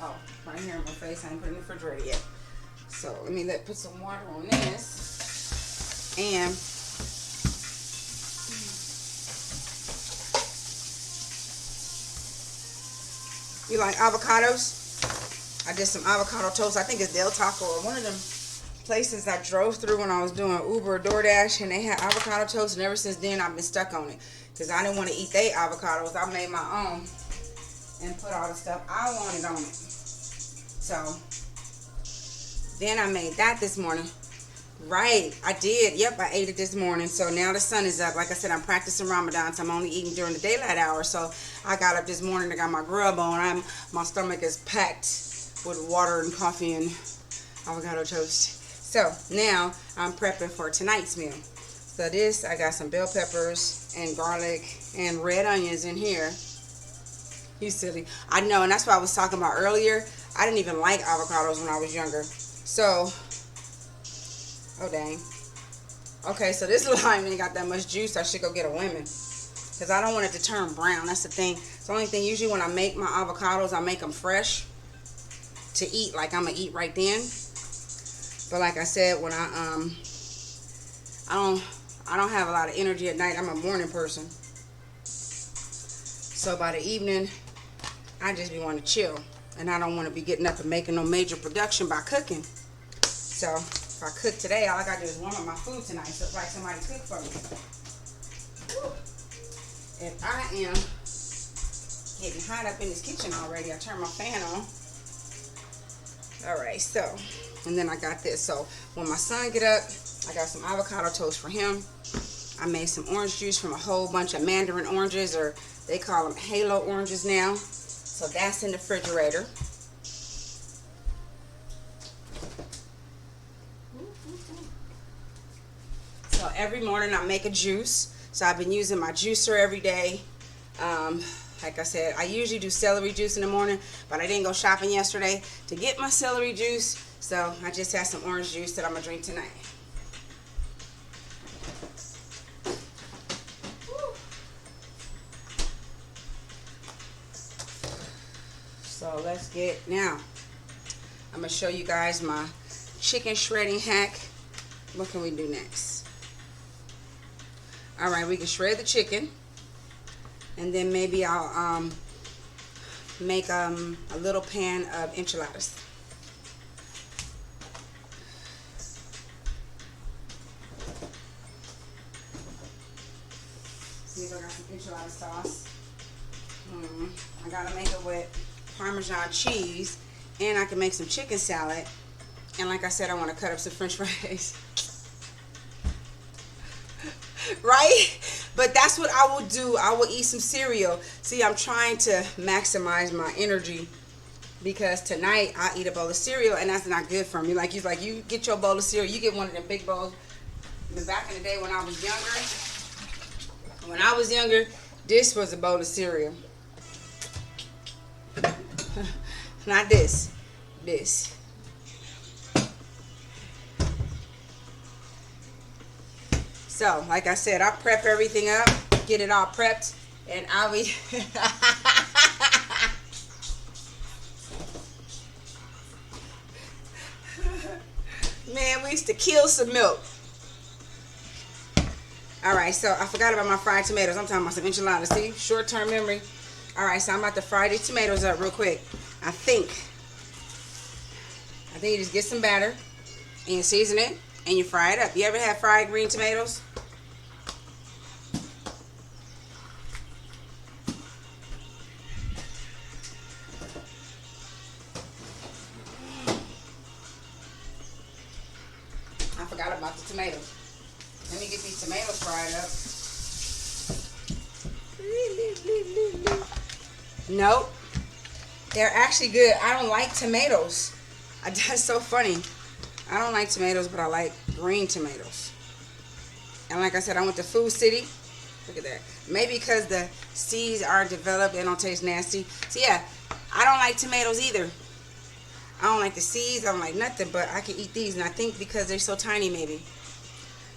Oh, right here in my face. I ain't put it in the refrigerator yet. So let me put some water on this. And you like avocados? I did some avocado toast. I think it's Del Taco or one of them places I drove through when I was doing Uber or DoorDash, and they had avocado toast, and ever since then I've been stuck on it because I didn't want to eat their avocados. I made my own and put all the stuff I wanted on it. So then I made that this morning. Right, I did. Yep, I ate it this morning. So now the sun is up. Like I said, I'm practicing Ramadan, so I'm only eating during the daylight hours. So I got up this morning, I got my grub on. My stomach is packed with water and coffee and avocado toast. So now I'm prepping for tonight's meal. So this, I got some bell peppers and garlic and red onions in here. You silly. I know, and that's what I was talking about earlier. I didn't even like avocados when I was younger. So, oh dang. Okay, so this lime ain't got that much juice. I should go get a lemon. Because I don't want it to turn brown. That's the thing. It's the only thing, usually when I make my avocados, I make them fresh to eat. Like I'm going to eat right then. But like I said, when I don't have a lot of energy at night. I'm a morning person. So by the evening, I just be wanting to chill. And I don't want to be getting up and making no major production by cooking. So if I cook today, all I got to do is warm up my food tonight. So it's like somebody cook for me. Woo. If I am getting hot up in this kitchen already, I turn my fan on. Alright, so, and then I got this. So when my son get up, I got some avocado toast for him. I made some orange juice from a whole bunch of mandarin oranges, or they call them halo oranges now. So that's in the refrigerator. So every morning I make a juice. So I've been using my juicer every day. Like I said, I usually do celery juice in the morning, but I didn't go shopping yesterday to get my celery juice. So I just had some orange juice that I'm going to drink tonight. So let's get, now I'm going to show you guys my chicken shredding hack. What can we do next? All right, we can shred the chicken, and then maybe I'll make a little pan of enchiladas. See if I got some enchilada sauce. I gotta make it with Parmesan cheese, and I can make some chicken salad. And like I said, I want to cut up some French fries. Right? But that's what I will do. I will eat some cereal. See, I'm trying to maximize my energy, because tonight I eat a bowl of cereal, and that's not good for me. Like you get your bowl of cereal, you get one of them big bowls. Back in the day when I was younger, this was a bowl of cereal. Not this. This. So, like I said, I prep everything up, get it all prepped, and I'll be... Man, we used to kill some milk. Alright, so I forgot about my fried tomatoes. I'm talking about some enchiladas. See? Short-term memory. Alright, so I'm about to fry these tomatoes up real quick. I think you just get some batter, and you season it, and you fry it up. You ever had fried green tomatoes? I forgot about the tomatoes. Let me get these tomatoes fried up. Nope. They're actually good. I don't like tomatoes. That's so funny. I don't like tomatoes, but I like green tomatoes. And like I said, I went to Food City. Look at that. Maybe because the seeds are developed, they don't taste nasty. So yeah, I don't like tomatoes either. I don't like the seeds. I don't like nothing, but I can eat these. And I think because they're so tiny, maybe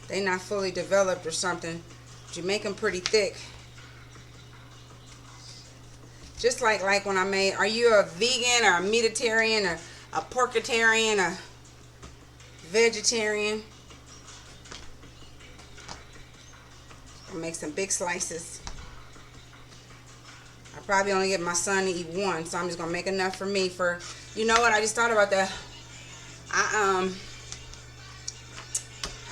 they're not fully developed or something. But you make them pretty thick. Just like when I made, are you a vegan or a meatitarian or a porkitarian or vegetarian? I'll make some big slices. I probably only get my son to eat one, so I'm just gonna make enough for me. For, you know what, I just thought about that. I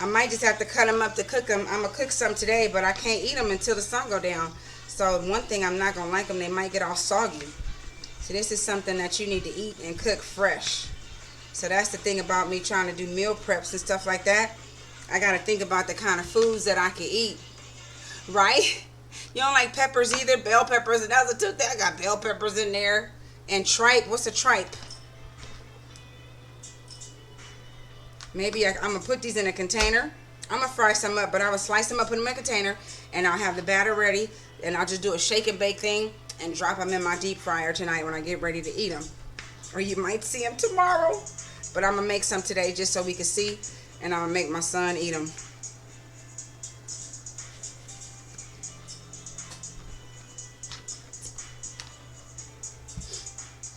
might just have to cut them up to cook them. I'm gonna cook some today, but I can't eat them until the sun go down. So one thing, I'm not gonna like them, they might get all soggy. So this is something that you need to eat and cook fresh. So that's the thing about me trying to do meal preps and stuff like that. I gotta think about the kind of foods that I can eat. Right? You don't like peppers either? Bell peppers, and that's a two thing. I got bell peppers in there. And tripe. What's a tripe? Maybe I'm gonna put these in a container. I'm gonna fry some up, but I will slice them up, put them in a container, and I'll have the batter ready, and I'll just do a shake and bake thing and drop them in my deep fryer tonight when I get ready to eat them. Or you might see them tomorrow, but I'm gonna make some today just so we can see, and I'm gonna make my son eat them.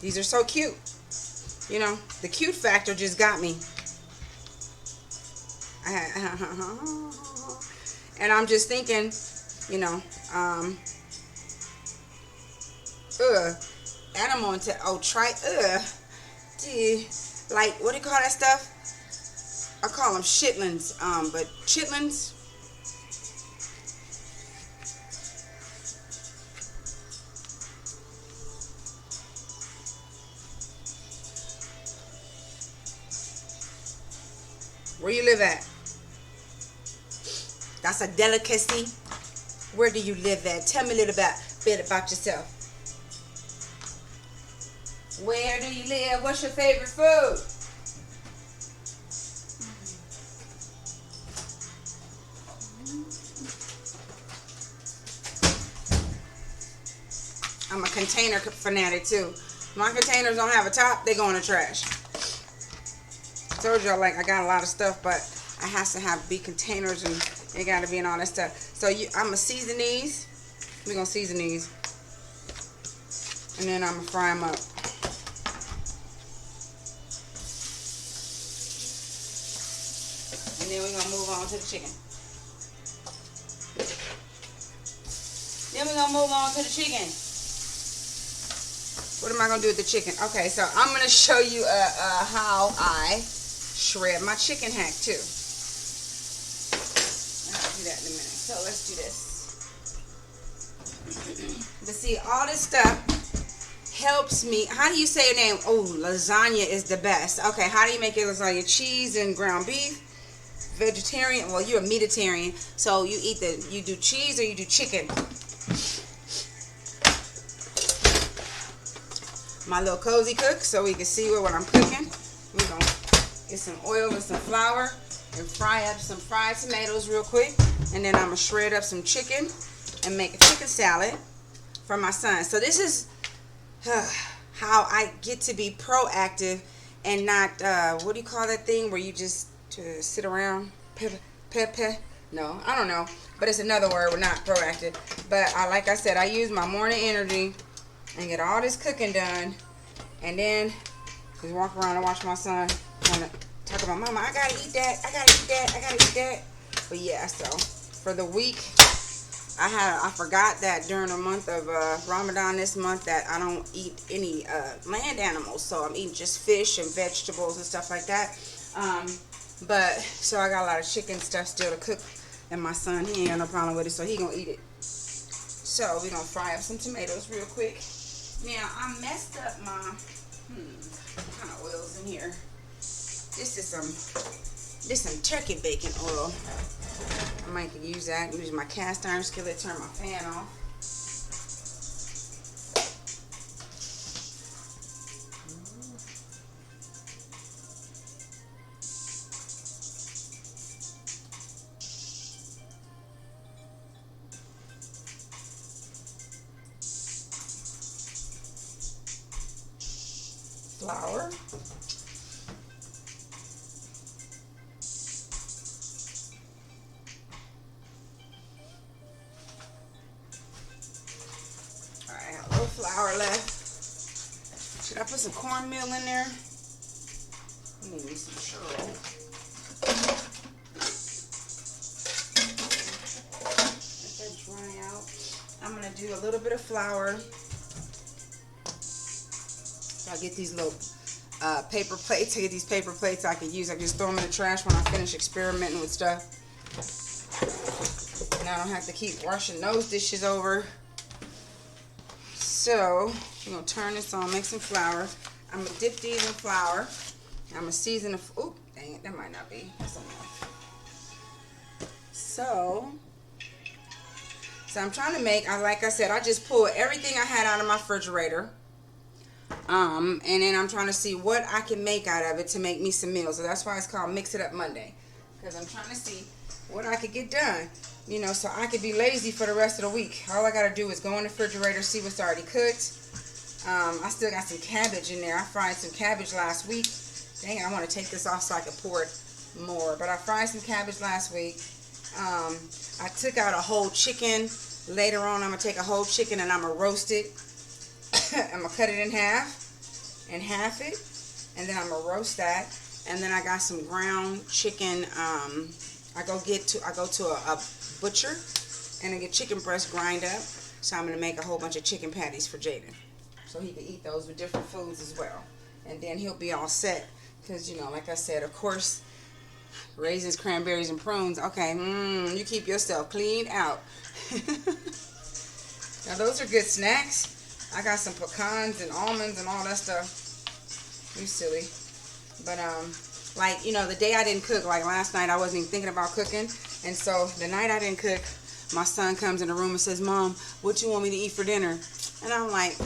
These are so cute. You know, the cute factor just got me. And I'm just thinking, you know, animal into, like, what do you call that stuff? I call them chitlins, but chitlins. Where you live at? That's a delicacy. Where do you live at? Tell me a little bit about yourself. Where do you live? What's your favorite food? I'm a container fanatic too. My containers don't have a top, they go in the trash. Told y'all, like, I got a lot of stuff, but I has to be containers, and they got to be in all that stuff. So I'm gonna season these. We're gonna season these, and then I'm gonna fry them up. then we're going to move on to the chicken. What am I going to do with the chicken? Okay, so I'm going to show you how I shred my chicken hack too. I'll do that in a minute. So let's do this. But see, all this stuff helps me. How do you say your name? Oh, lasagna is the best. Okay, how do you make your lasagna? Cheese and ground beef? Vegetarian? Well, you're a meatitarian, so you do cheese or you do chicken. My little cozy cook, so we can see what I'm cooking. We're gonna get some oil and some flour and fry up some fried tomatoes real quick, and then I'm gonna shred up some chicken and make a chicken salad for my son. So this is how I get to be proactive and not what do you call that thing where you just sit around? No, I don't know, but it's another word. We're not proactive, but like I said, I use my morning energy and get all this cooking done, and then just walk around and watch my son kind of talk about, Mama, I gotta eat that, I gotta eat that, I gotta eat that. But yeah, so for the week, I forgot that during the month of Ramadan this month that I don't eat any land animals, so I'm eating just fish and vegetables and stuff like that. But so I got a lot of chicken stuff still to cook, and my son, he ain't got no problem with it, so he gonna eat it. So we're gonna fry up some tomatoes real quick. Now I messed up my what kind of oil's in here? This is some turkey bacon oil. I might could use that. Use my cast iron skillet, turn my fan off. Flour. Alright, a little flour left. Should I put some cornmeal in there? I need some churro. Let that dry out. I'm going to do a little bit of flour. I get these little paper plates. I get these paper plates I can use. I can just throw them in the trash when I finish experimenting with stuff. And I don't have to keep washing those dishes over. So, I'm going to turn this on, make some flour. I'm going to dip these in flour. I'm going to season the... Oop, dang it, that might not be. That's enough. So I'm trying to make, like I said, I just pulled everything I had out of my refrigerator. And then I'm trying to see what I can make out of it to make me some meals. So that's why it's called Mix It Up Monday. Because I'm trying to see what I could get done. You know, so I could be lazy for the rest of the week. All I got to do is go in the refrigerator, see what's already cooked. I still got some cabbage in there. I fried some cabbage last week. Dang it, I want to take this off so I can pour it more. But I fried some cabbage last week. I took out a whole chicken. Later on, I'm going to take a whole chicken and I'm going to roast it. I'm going to cut it in half and half it, and then I'm going to roast that. And then I got some ground chicken. I go to a butcher and I get chicken breast grind up. So I'm going to make a whole bunch of chicken patties for Jaden, so he can eat those with different foods as well. And then he'll be all set, because, you know, like I said, of course, raisins, cranberries, and prunes. Okay, you keep yourself cleaned out. Now those are good snacks. I got some pecans and almonds and all that stuff. You silly. But like, you know, the day I didn't cook, like last night, I wasn't even thinking about cooking. And so the night I didn't cook, my son comes in the room and says, Mom, what you want me to eat for dinner? And I'm like,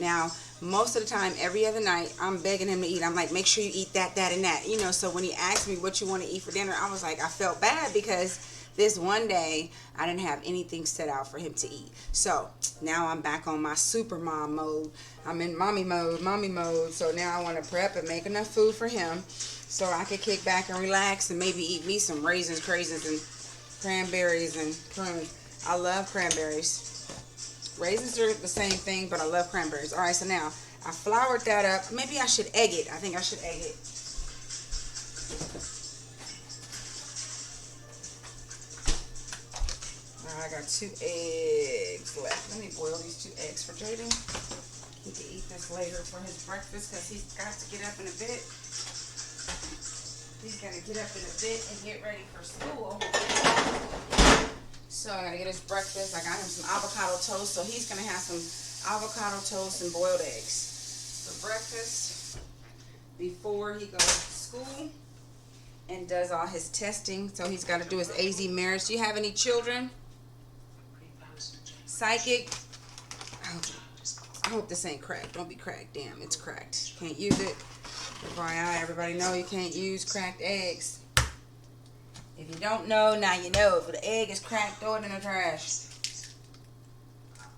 Now, most of the time, every other night, I'm begging him to eat. I'm like, make sure you eat that, that, and that. You know, so when he asked me what you want to eat for dinner, I was like, I felt bad because this one day, I didn't have anything set out for him to eat. So now I'm back on my super mom mode. I'm in mommy mode. So now I want to prep and make enough food for him so I can kick back and relax and maybe eat me some raisins, craisins, and cranberries and prunes. I love cranberries. Raisins are the same thing, but I love cranberries. All right, so now I floured that up. Maybe I should egg it. I think I should egg it. got 2 eggs left. Let me boil these 2 eggs for Jaden. He can eat this later for his breakfast because he's got to get up in a bit. He's going to get up in a bit and get ready for school. So I got to get his breakfast. I got him some avocado toast. So he's going to have some avocado toast and boiled eggs for breakfast before he goes to school and does all his testing. So he's got to do his AZ marriage. Do you have any children? Psychic? I hope this ain't cracked. Don't be cracked. Damn, it's cracked. Can't use it. FYI, everybody know you can't use cracked eggs. If you don't know, now you know. If the egg is cracked, throw it in the trash.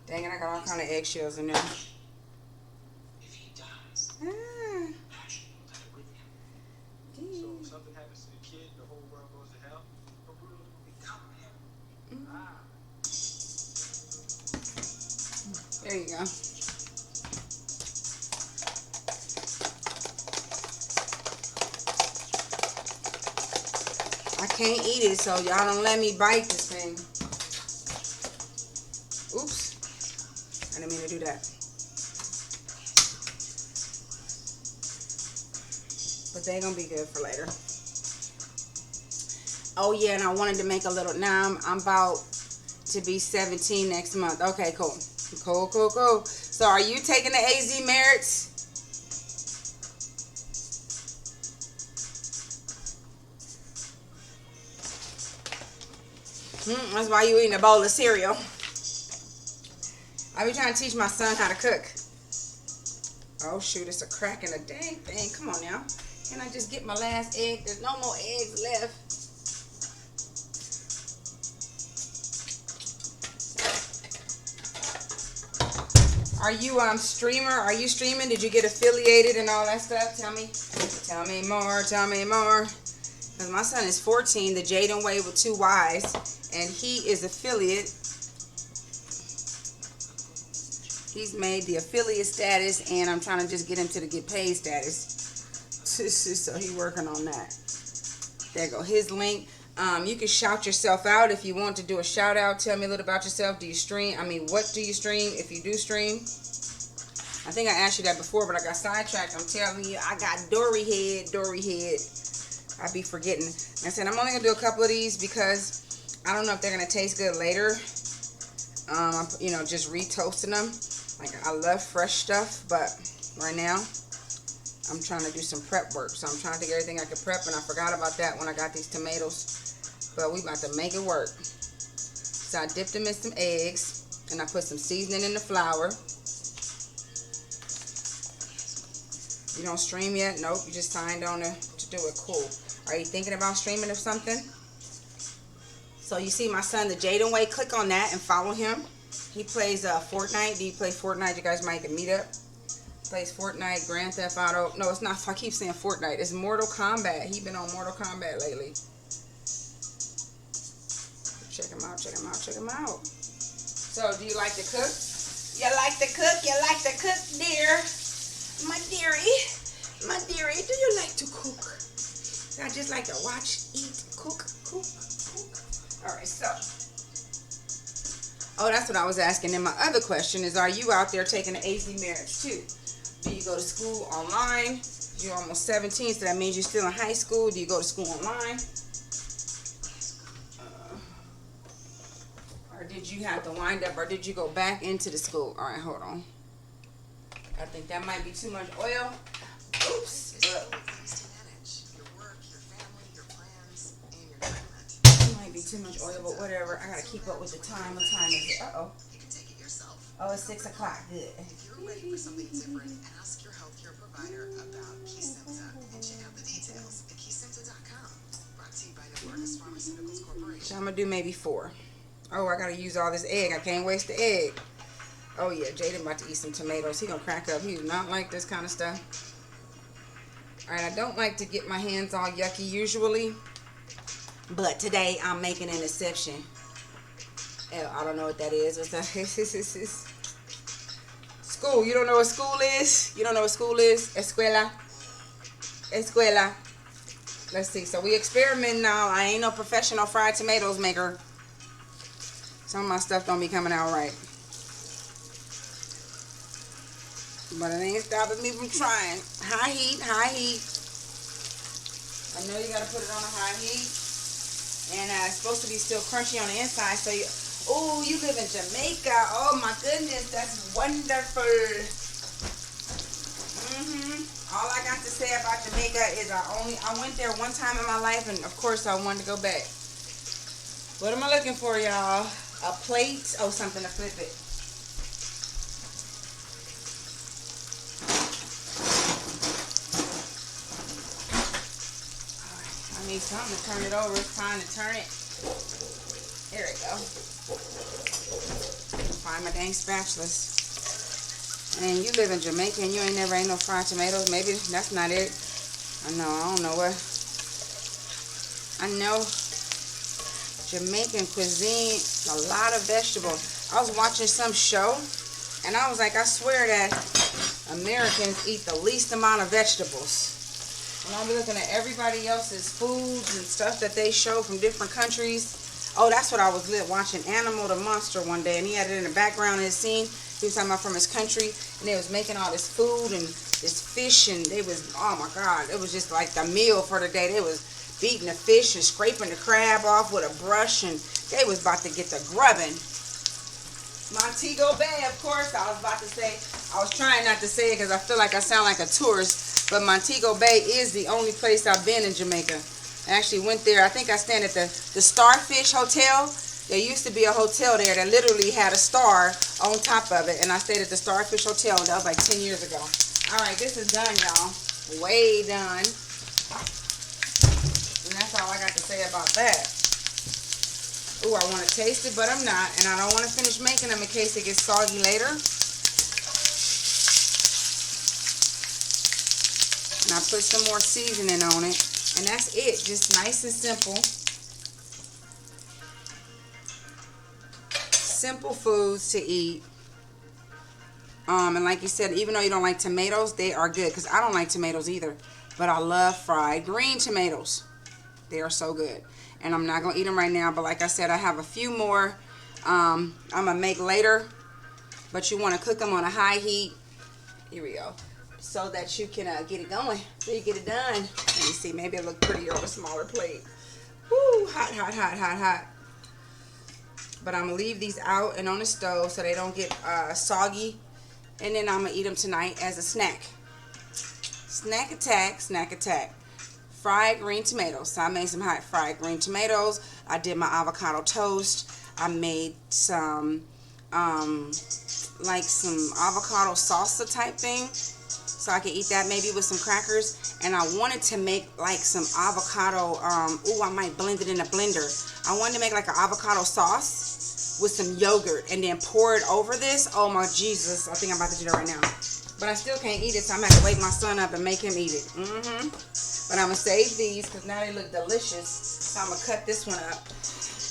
Dang it, I got all kind of eggshells in there. Ah. So if something happens to the kid, the whole world goes to hell. There you go. I can't eat it, so y'all don't let me bite this thing. Oops. I didn't mean to do that. But they're going to be good for later. Oh, yeah, and I wanted to make a little... Now, I'm about to be 17 next month. Okay, cool. Cool. So, are you taking the AZ merits? That's why you eating a bowl of cereal. I be trying to teach my son how to cook. Oh, shoot, it's a crack in the dang thing. Come on now. Can I just get my last egg? There's no more eggs left. Are you streamer? Are you streaming? Did you get affiliated and all that stuff? Tell me more. Because my son is 14, the Jaden Way with 2 Y's, and he is affiliate. He's made the affiliate status, and I'm trying to just get him to the get paid status. So he's working on that. There you go. His link. You can shout yourself out if you want to do a shout out. Tell me a little about yourself. Do you stream? What do you stream if you do stream? I think I asked you that before, but I got sidetracked. I'm telling you, I got Dory head. I be forgetting. I said I'm only gonna do a couple of these because I don't know if they're gonna taste good later. Just retoasting them. Like, I love fresh stuff, but right now I'm trying to do some prep work. So I'm trying to get everything I can prep, and I forgot about that when I got these tomatoes. But we about to make it work. So I dipped them in some eggs, and I put some seasoning in the flour. You don't stream yet? Nope, you just signed on to do it. Cool. Are you thinking about streaming or something? So you see my son, the Jaden Way. Click on that and follow him. He plays Fortnite. Do you play Fortnite? You guys might can meet up. Plays Fortnite, Grand Theft Auto. No, it's not. I keep saying Fortnite. It's Mortal Kombat. He been on Mortal Kombat lately. Check him out. So, do you like to cook? You like to cook, dear? My dearie, do you like to cook? I just like to watch, eat, cook. Alright, so. Oh, that's what I was asking. And my other question is, are you out there taking the AZ marriage too? Do you go to school online? You're almost 17, so that means you're still in high school. Do you go to school online? Or did you have to wind up, or did you go back into the school? All right, hold on. I think that might be too much oil. Oops. It might be too much oil, but whatever. I gotta keep up with the time. What time is it? Uh-oh. You can take it yourself. Oh, it's 6 o'clock. Good. If you're ready for something different, ask your healthcare provider about Kesimpta and check out the details at kesimpta.com. Brought to you by Novartis Pharmaceuticals Corporation. So I'm gonna do maybe 4. Oh, I gotta use all this egg. I can't waste the egg. Oh yeah, Jaden about to eat some tomatoes. He gonna crack up. He do not like this kind of stuff. Alright, I don't like to get my hands all yucky usually, but today I'm making an exception. I don't know what that is. What's that? School. You don't know what school is? You don't know what school is? Escuela. Let's see. So we experiment now. I ain't no professional fried tomatoes maker. Some of my stuff don't be coming out right. But it ain't stopping me from trying. High heat, high heat. I know you gotta put it on a high heat. And it's supposed to be still crunchy on the inside. So you, oh, you live in Jamaica. Oh my goodness, that's wonderful. All I got to say about Jamaica is I went there one time in my life, and of course I wanted to go back. What am I looking for, y'all? A plate? Oh, something to flip it. Alright, I need something to turn it over. It's time to turn it. There we go. Find my dang spatulas. And you live in Jamaica and you ain't never ate no fried tomatoes. Maybe that's not it. I don't know what. I know Jamaican cuisine, a lot of vegetables. I was watching some show and I was like, I swear that Americans eat the least amount of vegetables. And I'll be looking at everybody else's foods and stuff that they show from different countries. Oh, that's what I was watching, Animal the Monster one day, and he had it in the background in his scene. He was talking about from his country, and they was making all this food and this fish, and they was, oh my God, it was just like the meal for the day. They was beating the fish and scraping the crab off with a brush, and they was about to get the grubbing. Montego Bay, of course, I was about to say, I was trying not to say it because I feel like I sound like a tourist, but Montego Bay is the only place I've been in Jamaica. I actually went there. I think I stayed at the Starfish Hotel. There used to be a hotel there that literally had a star on top of it, and I stayed at the Starfish Hotel. That was like 10 years ago. All right, this is done, y'all. Way done. And that's all I got to say about that. Ooh, I want to taste it, but I'm not, and I don't want to finish making them in case it gets soggy later. And I put some more seasoning on it. And that's it. Just nice and simple. Simple foods to eat. And like you said, even though you don't like tomatoes, they are good. Because I don't like tomatoes either. But I love fried green tomatoes. They are so good. And I'm not going to eat them right now. But like I said, I have a few more I'm going to make later. But you want to cook them on a high heat. Here we go. So that you can get it going. So you get it done. Let me see. Maybe it'll look prettier on a smaller plate. Woo! Hot, hot, hot, hot, hot. But I'm going to leave these out and on the stove so they don't get soggy. And then I'm going to eat them tonight as a snack. Snack attack, snack attack. Fried green tomatoes. So I made some hot fried green tomatoes. I did my avocado toast. I made some, like some avocado salsa type thing. So I can eat that maybe with some crackers. And I wanted to make like some avocado, ooh, I might blend it in a blender. I wanted to make like an avocado sauce with some yogurt and then pour it over this. Oh my Jesus, I think I'm about to do that right now. But I still can't eat it, so I'm going to have to wake my son up and make him eat it. But I'm going to save these because now they look delicious. So I'm going to cut this one up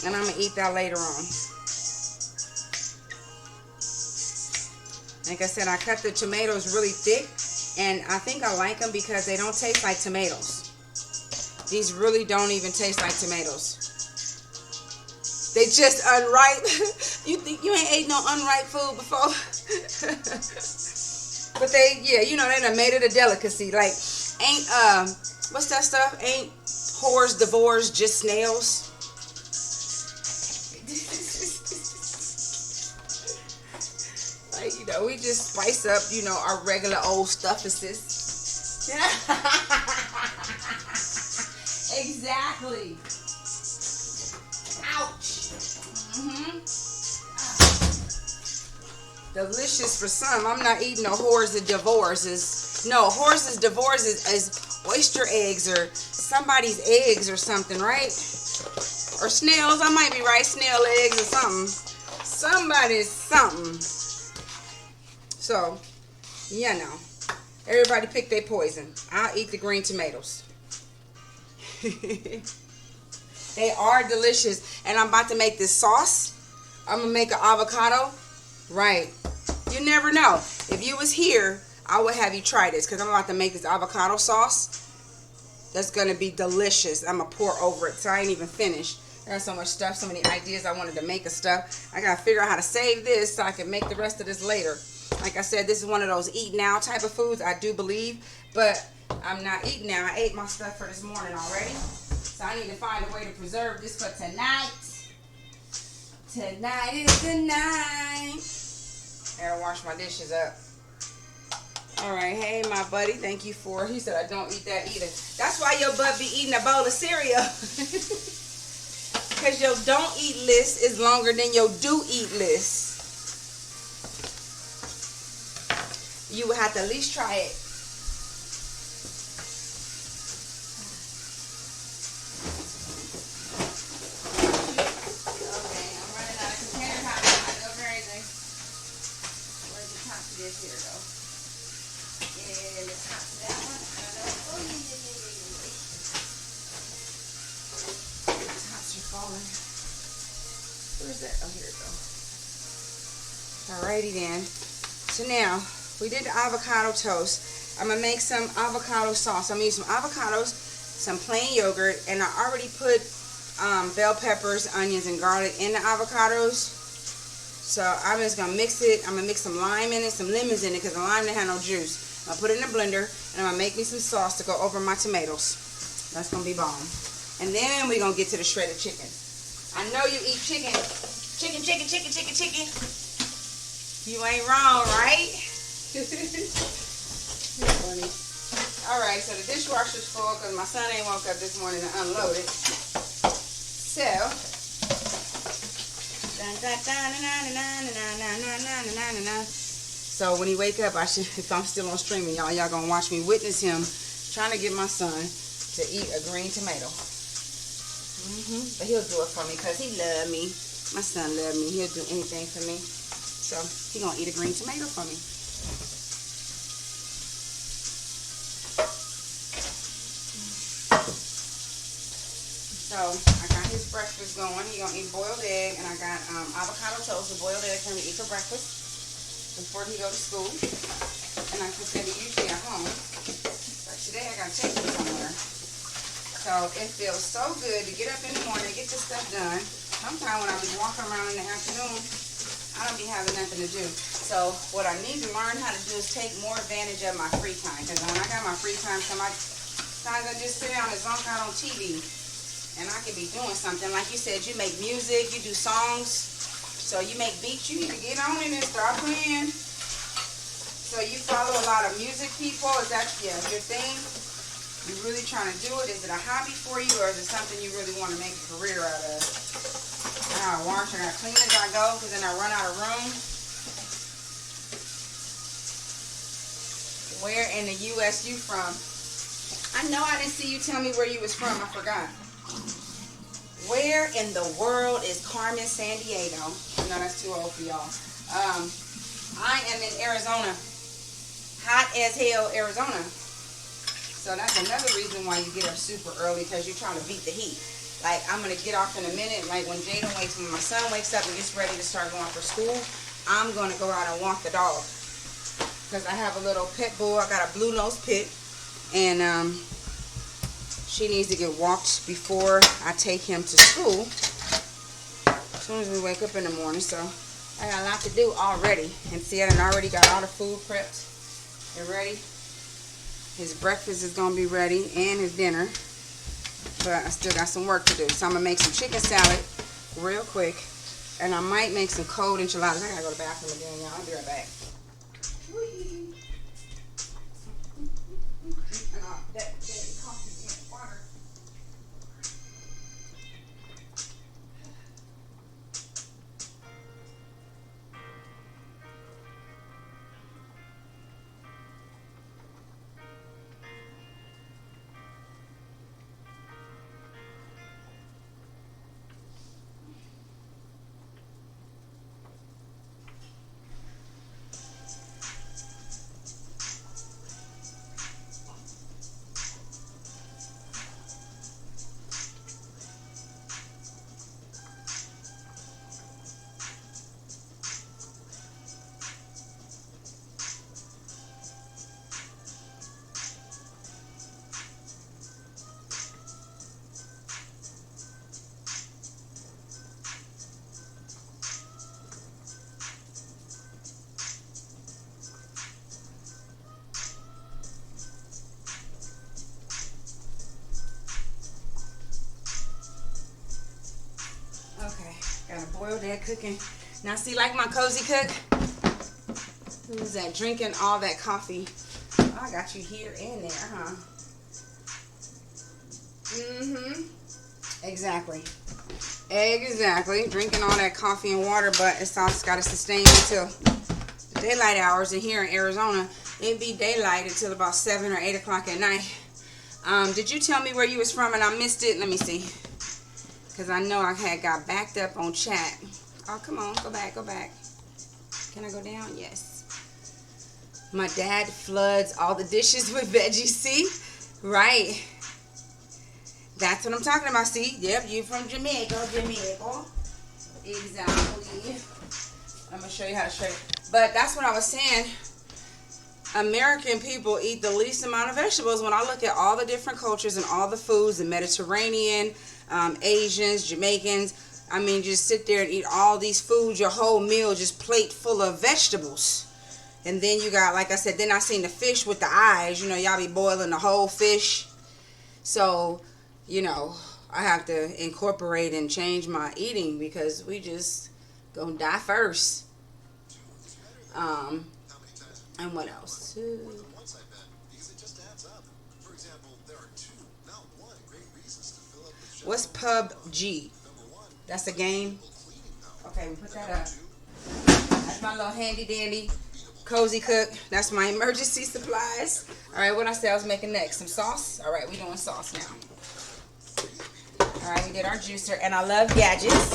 and I'm going to eat that later on. Like I said, I cut the tomatoes really thick. And I think I like them because they don't taste like tomatoes. These really don't even taste like tomatoes. They just unripe. You think you ain't ate no unripe food before? But they, yeah, you know, they done made it a delicacy. Like, ain't, what's that stuff? Ain't whores divorced, just snails? Like, you know, we just spice up, you know, our regular old stuffuses. Exactly. Ouch. Delicious for some. I'm not eating no whores and divorces. No, horses divorces is oyster eggs or somebody's eggs or something, right? Or snails. I might be right. Snail eggs or something. Somebody's something. So, you know, everybody pick their poison. I'll eat the green tomatoes. They are delicious. And I'm about to make this sauce. I'm going to make an avocado. Right. You never know. If you was here, I would have you try this because I'm about to make this avocado sauce. That's going to be delicious. I'm going to pour over it. So I ain't even finished. I got so much stuff, so many ideas I wanted to make of stuff. I got to figure out how to save this so I can make the rest of this later. Like I said, this is one of those eat now type of foods, I do believe. But I'm not eating now. I ate my stuff for this morning already. So I need to find a way to preserve this for tonight. Tonight is the night. I gotta wash my dishes up. Alright, hey my buddy, thank you for, he said I don't eat that either. That's why your butt be eating a bowl of cereal. Because your don't eat list is longer than your do eat list. You would have to at least try it. Okay, I'm running out of container top. I go crazy. Where's the top to this here though? And the top to that one. Oh yeah. The tops are falling. Where's that? Oh, here it goes. Alrighty then. So now, we did the avocado toast. I'm going to make some avocado sauce. I'm going to use some avocados, some plain yogurt, and I already put bell peppers, onions, and garlic in the avocados. So I'm just going to mix it. I'm going to mix some lime in it, some lemons in it, because the lime didn't have no juice. I'll put it in the blender, and I'm going to make me some sauce to go over my tomatoes. That's going to be bomb. And then we're going to get to the shredded chicken. I know you eat chicken. Chicken. You ain't wrong, right? Funny. Alright, so the dishwasher's full because my son ain't woke up this morning to unload it. So, so when he wake up, I should, if I'm still on streaming, y'all gonna watch me witness him trying to get my son to eat a green tomato. But he'll do it for me because he love me. My son love me. He'll do anything for me. So he gonna eat a green tomato for me. So I got his breakfast going. He gonna eat boiled egg, and I got avocado toast with boiled egg for him to eat for breakfast before he go to school. And like I said, he usually at home, but today I gotta take him somewhere. So it feels so good to get up in the morning, get this stuff done. Sometimes when I be walking around in the afternoon, I don't be having nothing to do. So what I need to learn how to do is take more advantage of my free time. Because when I got my free time, sometimes I just sit down and zonk out on TV. And I could be doing something. Like you said, you make music, you do songs. So you make beats, you need to get on it and start playing. So you follow a lot of music people. Is that your thing? You really trying to do it? Is it a hobby for you, or is it something you really want to make a career out of? I gotta wash, I gotta clean as I go, because then I run out of room. Where in the U.S. you from? I know I didn't see you tell me where you was from. I forgot. Where in the world is Carmen Sandiego? No, that's too old for y'all. I am in Arizona. Hot as hell, Arizona. So that's another reason why you get up super early, because you're trying to beat the heat. Like, I'm going to get off in a minute. Like, when my son wakes up and gets ready to start going for school, I'm going to go out and walk the dog. Because I have a little pit bull. I got a blue-nosed pit. And she needs to get walked before I take him to school. As soon as we wake up in the morning. So, I got a lot to do already. And see, I done already got all the food prepped and ready. His breakfast is going to be ready and his dinner. But I still got some work to do. So I'm going to make some chicken salad real quick. And I might make some cold enchiladas. I got to go to the bathroom again, y'all. I'll be right back. ahead cooking. Now see, like my cozy cook, who's that drinking all that coffee? Oh, I got you here and there, huh? Exactly. Drinking all that coffee and water, but it's all got to sustain you until the daylight hours. And here in Arizona, it'd be daylight until about 7 or 8 o'clock at night. Did you tell me where you was from and I missed it? Let me see. Because I know I had got backed up on chat. Oh, come on. Go back. Can I go down? Yes. My dad floods all the dishes with veggies. See? Right. That's what I'm talking about. See? Yep, you from Jamaica. Exactly. I'm going to show you how to straight. But that's what I was saying. American people eat the least amount of vegetables. When I look at all the different cultures and all the foods, the Mediterranean, Asians, Jamaicans, I mean, just sit there and eat all these foods, your whole meal, just plate full of vegetables. And then you got, like I said, then I seen the fish with the eyes. You know, y'all be boiling the whole fish. So, you know, I have to incorporate and change my eating because we just gonna die first. And what else? What's PUBG? That's a game? Okay, we put that up. That's my little handy dandy cozy cook. That's my emergency supplies. Alright, what I said I was making next? Some sauce? Alright, we doing sauce now. Alright, we did our juicer. And I love gadgets.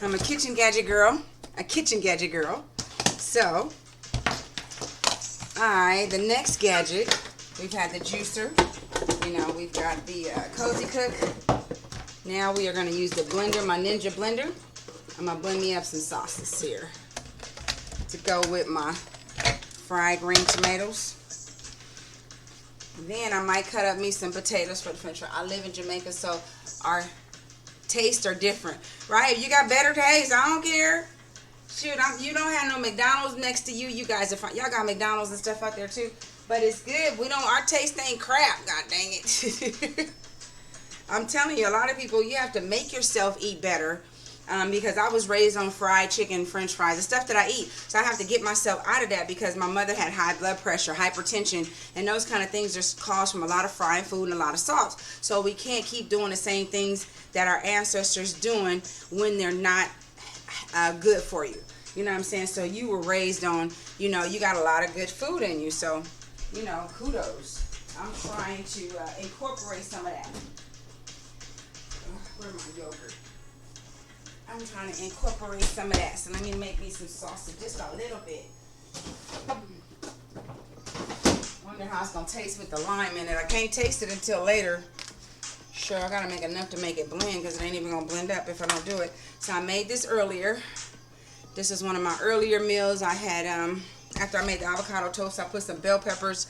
I'm a kitchen gadget girl. So, alright, the next gadget, we've had the juicer. You know, we've got the cozy cook. Now we are going to use the blender, my Ninja blender. I'm going to blend me up some sauces here to go with my fried green tomatoes. Then I might cut up me some potatoes for the french fry. I live in Jamaica, so our tastes are different. Right? If you got better taste, I don't care. Shoot, you don't have no McDonald's next to you. You guys are fine. Y'all got McDonald's and stuff out there too. But it's good. Our taste ain't crap. God dang it. I'm telling you, a lot of people, you have to make yourself eat better. Because I was raised on fried chicken, french fries, the stuff that I eat. So I have to get myself out of that because my mother had high blood pressure, hypertension, and those kind of things are caused from a lot of fried food and a lot of salt. So we can't keep doing the same things that our ancestors doing when they're not good for you. You know what I'm saying? So you were raised on, you know, you got a lot of good food in you. So, you know, kudos. I'm trying to incorporate some of that. Where's my yogurt? I'm trying to incorporate some of that. So let me make me some sausage, just a little bit. Wonder how it's going to taste with the lime in it. I can't taste it until later. Sure, I got to make enough to make it blend because it ain't even going to blend up if I don't do it. So I made this earlier. This is one of my earlier meals. I had, after I made the avocado toast, I put some bell peppers,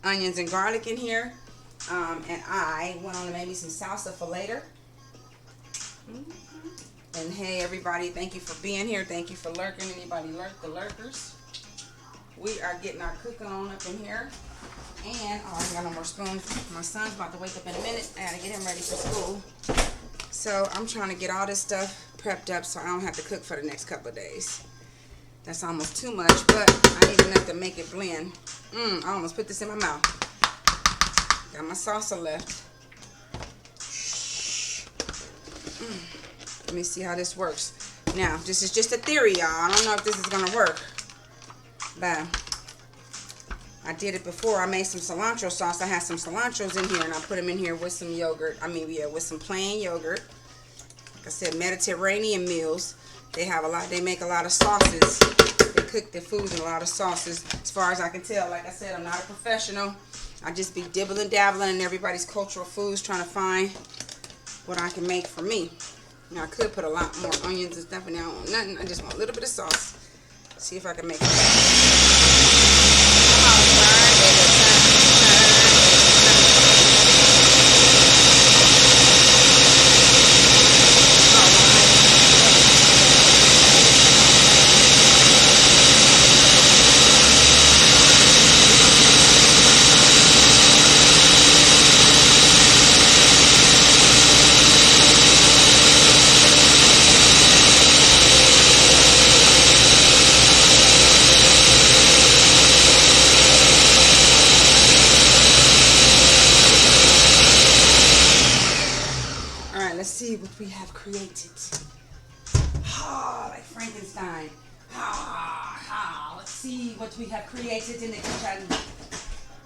onions, and garlic in here. And I went on to make me some salsa for later. And hey, everybody, thank you for being here. Thank you for lurking. Anybody lurk? The lurkers. We are getting our cooking on up in here. And, oh, I ain't got no more spoons. My son's about to wake up in a minute. I gotta get him ready for school. So I'm trying to get all this stuff prepped up so I don't have to cook for the next couple of days. That's almost too much, but I need enough to make it blend. I almost put this in my mouth. Got my salsa left. Let me see how this works. Now, this is just a theory, y'all. I don't know if this is going to work. But I did it before. I made some cilantro sauce. I had some cilantros in here, and I put them in here with some yogurt. With some plain yogurt. Like I said, Mediterranean meals. They make a lot of sauces. They cook their foods in a lot of sauces. As far as I can tell, like I said, I'm not a professional. I just be dibbling, dabbling in everybody's cultural foods, trying to find what I can make for me. Now, I could put a lot more onions and stuff in there. I don't want nothing. I just want a little bit of sauce. See if I can make it. what we have created. Ah, like Frankenstein. Let's see what we have created in the kitchen.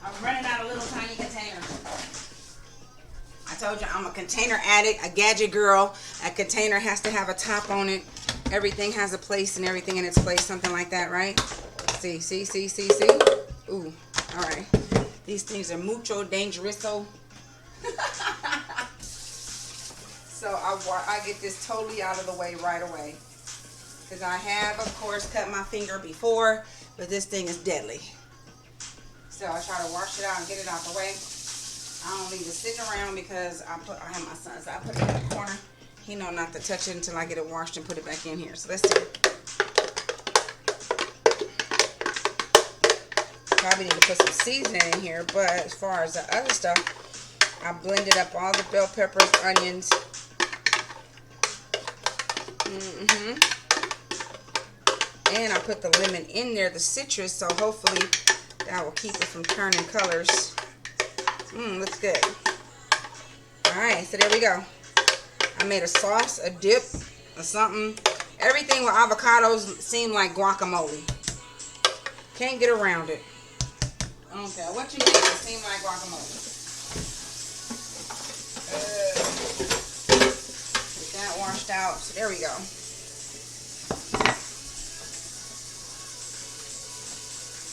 I'm running out of little tiny containers. I told you I'm a container addict, a gadget girl. A container has to have a top on it. Everything has a place and everything in its place, something like that, right? See. Ooh, all right. These things are mucho dangeroso. So I get this totally out of the way right away. Because I have, of course, cut my finger before, but this thing is deadly. So I try to wash it out and get it out the way. I don't leave it sitting around because I have my son, so I put it in the corner. He know not to touch it until I get it washed and put it back in here. So let's see. Probably need to put some seasoning in here, but as far as the other stuff, I blended up all the bell peppers, onions. And I put the lemon in there, the citrus, so hopefully that will keep it from turning colors. Looks good. Alright, so there we go. I made a sauce, a dip, or something. Everything with avocados seem like guacamole. Can't get around it. I don't care what you make, it seems like guacamole. Get that washed out. So there we go.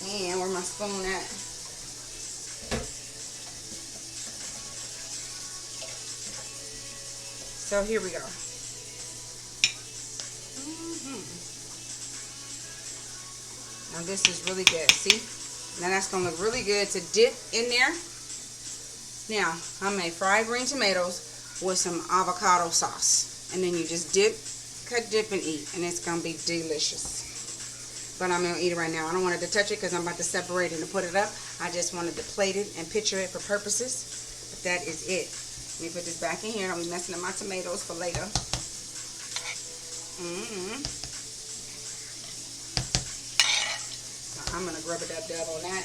And where my spoon at? So here we go. Now this is really good. See? Now that's going to look really good to dip in there. Now, I made fried green tomatoes with some avocado sauce. And then you just dip, cut, dip, and eat. And it's going to be delicious. But I'm going to eat it right now. I don't want it to touch it because I'm about to separate it and put it up. I just wanted to plate it and picture it for purposes. But that is it. Let me put this back in here. I'm messing up my tomatoes for later. So I'm going to rub it up on that.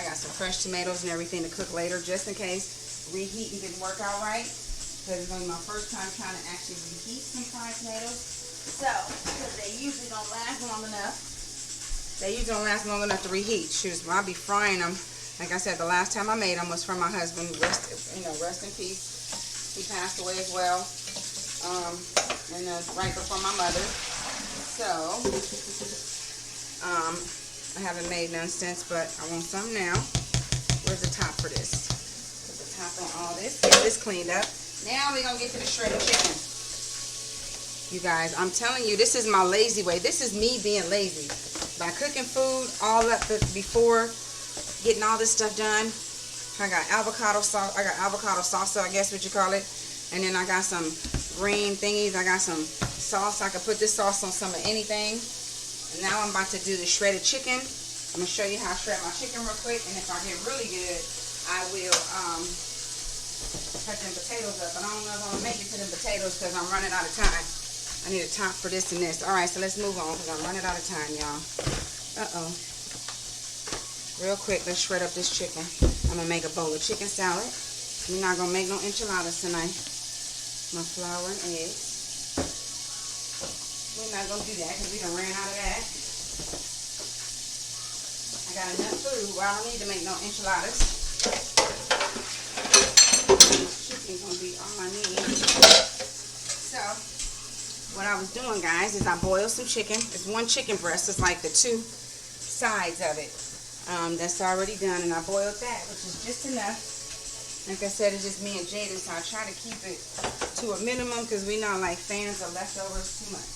I got some fresh tomatoes and everything to cook later just in case reheating didn't work out right. Because it's going to be my first time trying to actually reheat some fried tomatoes. So, because they usually don't last long enough. They usually don't last long enough to reheat. Shoot, I'll be frying them. Like I said, the last time I made them was for my husband. Rest in peace. He passed away as well. And right before my mother. So, I haven't made none since, but I want some now. Where's the top for this? Put the top on all this. Get this cleaned up. Now we're going to get to the shredded chicken. You guys, I'm telling you, this is my lazy way. This is me being lazy. By cooking food all up before getting all this stuff done. I got avocado sauce. I got avocado salsa, I guess what you call it. And then I got some green thingies. I got some sauce. I can put this sauce on some of anything. And now I'm about to do the shredded chicken. I'm going to show you how I shred my chicken real quick. And if I get really good, I will cut them potatoes up. But I don't know if I'm going to make it to the potatoes because I'm running out of time. I need a top for this and this. Alright, so let's move on because I'm running out of time, y'all. Real quick, let's shred up this chicken. I'm going to make a bowl of chicken salad. We're not going to make no enchiladas tonight. My flour and eggs. We're not going to do that because we done ran out of that. I got enough food where I don't need to make no enchiladas. Chicken's going to be all I need. So, what I was doing, guys, is I boiled some chicken. It's one chicken breast. It's like the two sides of it. That's already done, and I boiled that, which is just enough. Like I said, it's just me and Jaden, so I try to keep it to a minimum because we not like fans of leftovers too much.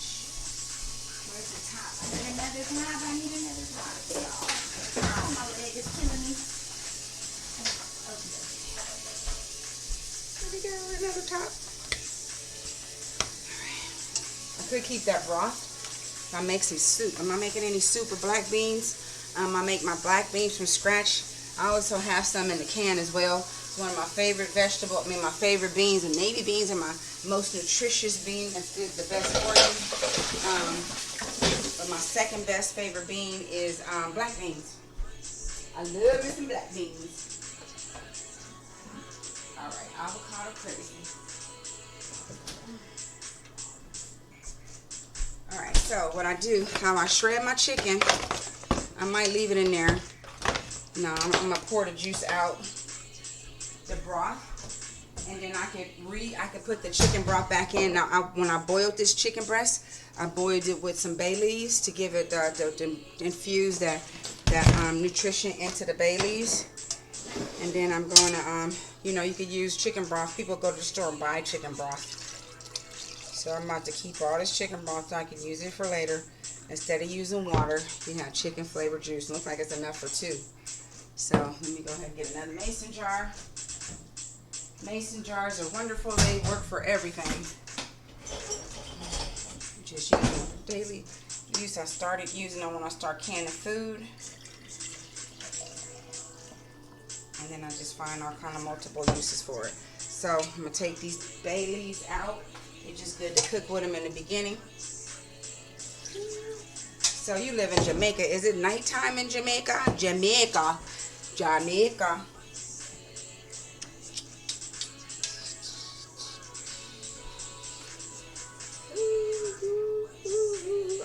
Where's the top? I need another top. I need another top. Oh, my leg is killing me. Okay. There we go, another top. I could keep that broth. I make some soup. Am I making any soup or black beans? I make my black beans from scratch. I also have some in the can as well. It's one of my favorite vegetables. My favorite beans, and navy beans are my most nutritious bean. That's good, the best for you. But my second best favorite bean is black beans. I love me some black beans. All right, avocado crazy. So what I do, how I shred my chicken, I might leave it in there. No, I'm gonna pour the juice out, the broth, and then I could put the chicken broth back in. Now, when I boiled this chicken breast, I boiled it with some bay leaves to give it to infuse that nutrition into the bay leaves. And then I'm going to, you could use chicken broth. People go to the store and buy chicken broth. So I'm about to keep all this chicken broth so I can use it for later. Instead of using water, you have chicken flavored juice. Looks like it's enough for 2. So let me go ahead and get another mason jar. Mason jars are wonderful. They work for everything. Just using them for daily use. I started using them when I start canning food. And then I just find all kind of multiple uses for it. So I'm going to take these bay leaves out. It's just good to cook with them in the beginning. So you live in Jamaica. Is it nighttime in Jamaica? Jamaica.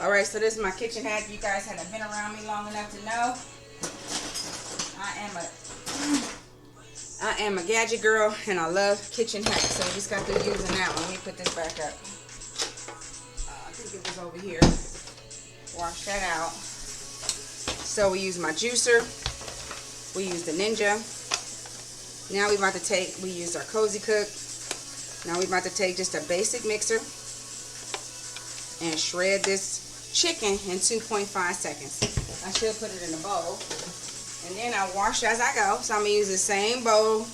Alright, so this is my kitchen hack. You guys haven't been around me long enough to know. I am a gadget girl, and I love kitchen hacks. So we just got through using that one. Let me put this back up. I think it was over here. Wash that out. So we use my juicer. We use the Ninja. Now we use our Cozy Cook. Now we're about to take just a basic mixer and shred this chicken in 2.5 seconds. I should put it in a bowl. And then I wash as I go. So I'm going to use the same bowl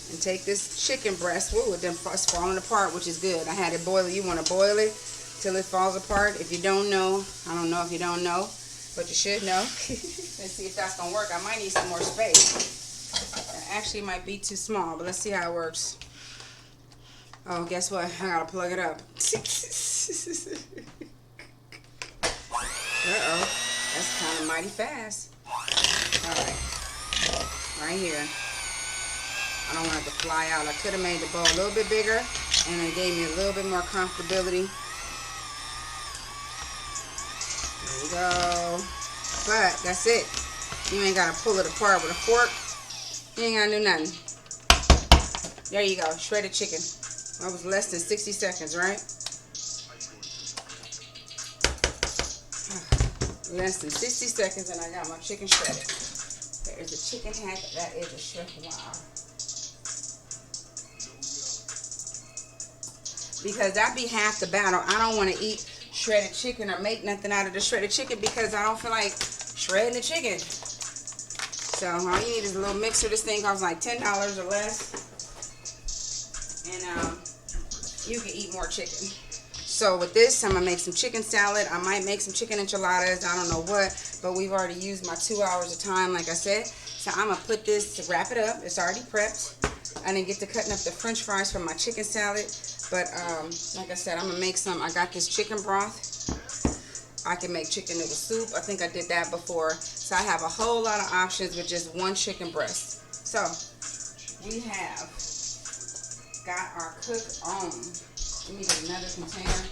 and take this chicken breast. Woo, it's falling apart, which is good. I had it boil. You want to boil it till it falls apart. If you don't know, I don't know if you don't know, but you should know. Let's see if that's going to work. I might need some more space. It actually might be too small, but let's see how it works. Oh, guess what? I got to plug it up. Uh-oh. That's kind of mighty fast. Alright. Right here. I don't want it to fly out. I could have made the bowl a little bit bigger, and it gave me a little bit more comfortability. There we go. But that's it. You ain't got to pull it apart with a fork. You ain't got to do nothing. There you go. Shredded chicken. That was less than 60 seconds, right? Less than 60 seconds, and I got my chicken shredded. There is a chicken hack. That is a chef. Wow. Because that be half the battle. I don't want to eat shredded chicken or make nothing out of the shredded chicken because I don't feel like shredding the chicken. So all you need is a little mixer. This thing costs like $10 or less. And you can eat more chicken. So with this, I'm going to make some chicken salad. I might make some chicken enchiladas. I don't know what. But we've already used my 2 hours of time, like I said. So I'm going to put this, wrap it up. It's already prepped. I didn't get to cutting up the french fries for my chicken salad. But like I said, I'm going to make some. I got this chicken broth. I can make chicken noodle soup. I think I did that before. So I have a whole lot of options with just one chicken breast. So we have got our cook on. We need another container.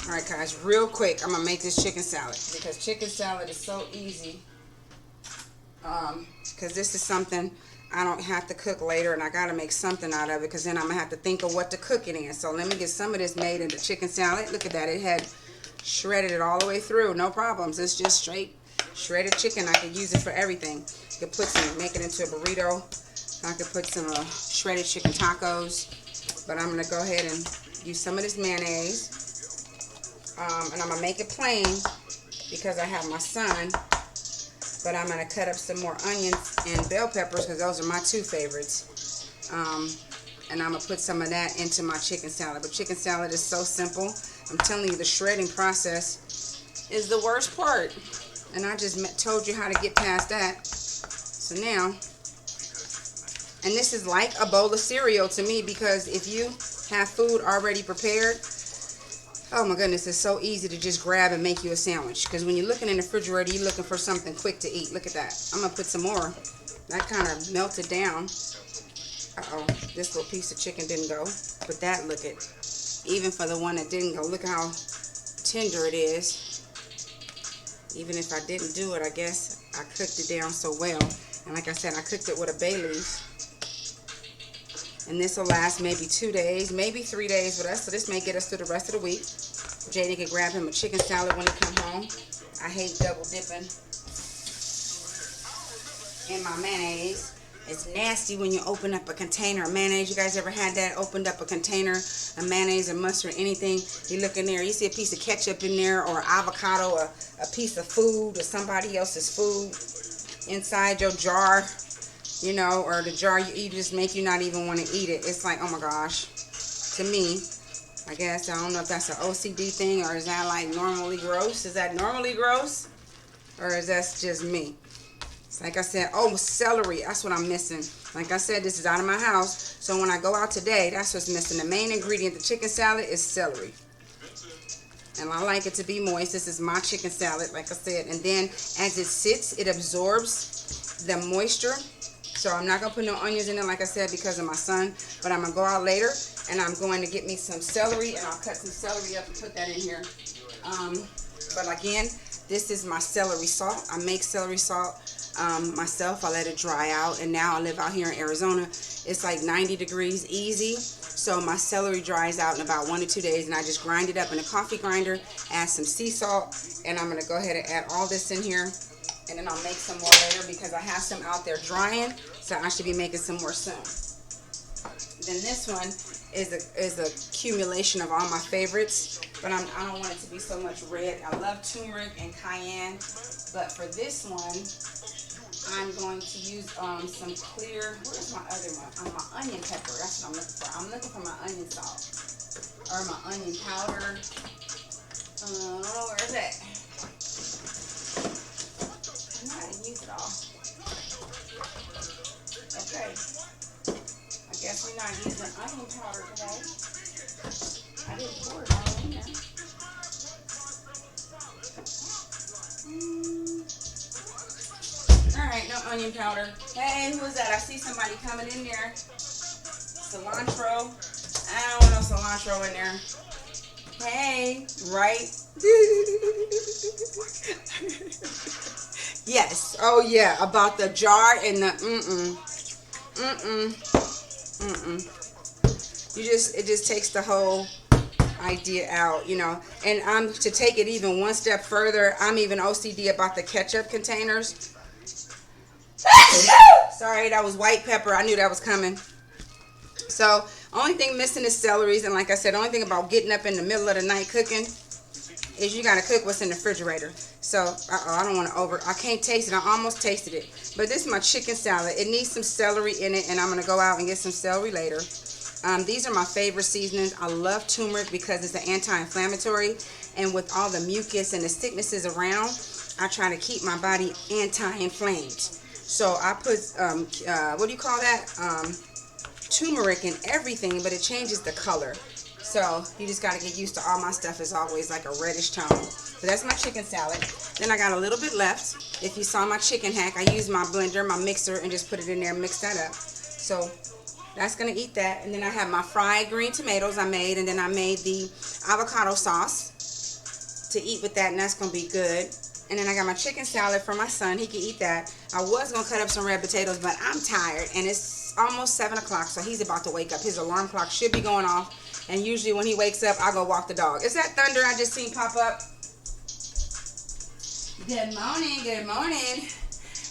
Alright guys, real quick, I'm going to make this chicken salad because chicken salad is so easy. Because this is something I don't have to cook later, and I got to make something out of it because then I'm going to have to think of what to cook it in. So let me get some of this made into chicken salad. Look at that. It had shredded it all the way through. No problems. It's just straight shredded chicken. I could use it for everything. You could put some, make it into a burrito. I could put some shredded chicken tacos. But I'm going to go ahead and use some of this mayonnaise. And I'm going to make it plain because I have my son. But I'm going to cut up some more onions and bell peppers because those are my two favorites. And I'm going to put some of that into my chicken salad. But chicken salad is so simple. I'm telling you, the shredding process is the worst part. And I just told you how to get past that. So now, and this is like a bowl of cereal to me because if you have food already prepared, Oh my goodness, it's so easy to just grab and make you a sandwich. Because when you're looking in the refrigerator, you're looking for something quick to eat. Look at that. I'm going to put some more. That kind of melted down. Uh-oh, this little piece of chicken didn't go. But that, look at, even for the one that didn't go, look how tender it is. Even if I didn't do it, I guess I cooked it down so well. And like I said, I cooked it with a bay leaf. And this will last maybe 2 days, maybe 3 days with us. So this may get us through the rest of the week. Jaden can grab him a chicken salad when he come home. I hate double dipping in my mayonnaise. It's nasty when you open up a container of mayonnaise. You guys ever had that? Opened up a container of mayonnaise or mustard or anything. You look in there, you see a piece of ketchup in there, or avocado, or a piece of food, or somebody else's food inside your jar. You know, or the jar you eat just make you not even want to eat it. It's like, oh my gosh. To me, I guess, I don't know if that's an OCD thing, or is that like normally gross? Is that normally gross? Or is that just me? It's like I said, oh, celery. That's what I'm missing. Like I said, this is out of my house. So when I go out today, that's what's missing. The main ingredient, the chicken salad, is celery. And I like it to be moist. This is my chicken salad, like I said. And then as it sits, it absorbs the moisture. So I'm not going to put no onions in it, like I said, because of my son. But I'm going to go out later, and I'm going to get me some celery, and I'll cut some celery up and put that in here. But again, this is my celery salt. I make celery salt myself. I let it dry out, and now I live out here in Arizona. It's like 90 degrees easy. So my celery dries out in about 1 to 2 days, and I just grind it up in a coffee grinder, add some sea salt, and I'm going to go ahead and add all this in here. And then I'll make some more later because I have some out there drying. So I should be making some more soon. Then this one is a accumulation of all my favorites. But I don't want it to be so much red. I love turmeric and cayenne. But for this one, I'm going to use some clear, where's my other one? My onion pepper. That's what I'm looking for. I'm looking for my onion salt. Or my onion powder. Where's that? I didn't use it all. Okay. I guess we're not using onion powder today. I didn't pour it all in there. Alright, no onion powder. Hey, who is that? I see somebody coming in there. Cilantro. I don't want no cilantro in there. Hey, right? Yes. Oh yeah. About the jar and the it just takes the whole idea out, you know. And I'm to take it even one step further. I'm even OCD about the ketchup containers. Sorry, that was white pepper. I knew that was coming. So only thing missing is celeries, and like I said, the only thing about getting up in the middle of the night cooking is you gotta cook what's in the refrigerator. So I don't want to I can't taste it. I almost tasted it, but this is my chicken salad. It needs some celery in it, and I'm gonna go out and get some celery later. These are my favorite seasonings. I love turmeric because it's an anti-inflammatory, and with all the mucus and the sicknesses around, I try to keep my body anti-inflamed. So I put what do you call that? Turmeric in everything, but it changes the color. So you just got to get used to all my stuff is always like a reddish tone. So that's my chicken salad. Then I got a little bit left. If you saw my chicken hack, I used my blender, my mixer, and just put it in there and mix that up. So that's going to eat that. And then I have my fried green tomatoes I made, and then I made the avocado sauce to eat with that, and that's going to be good. And then I got my chicken salad for my son. He can eat that. I was going to cut up some red potatoes, but I'm tired, and it's almost 7 o'clock, so he's about to wake up. His alarm clock should be going off, and usually when he wakes up, I go walk the dog. Is that thunder I just seen pop up? Good morning, good morning.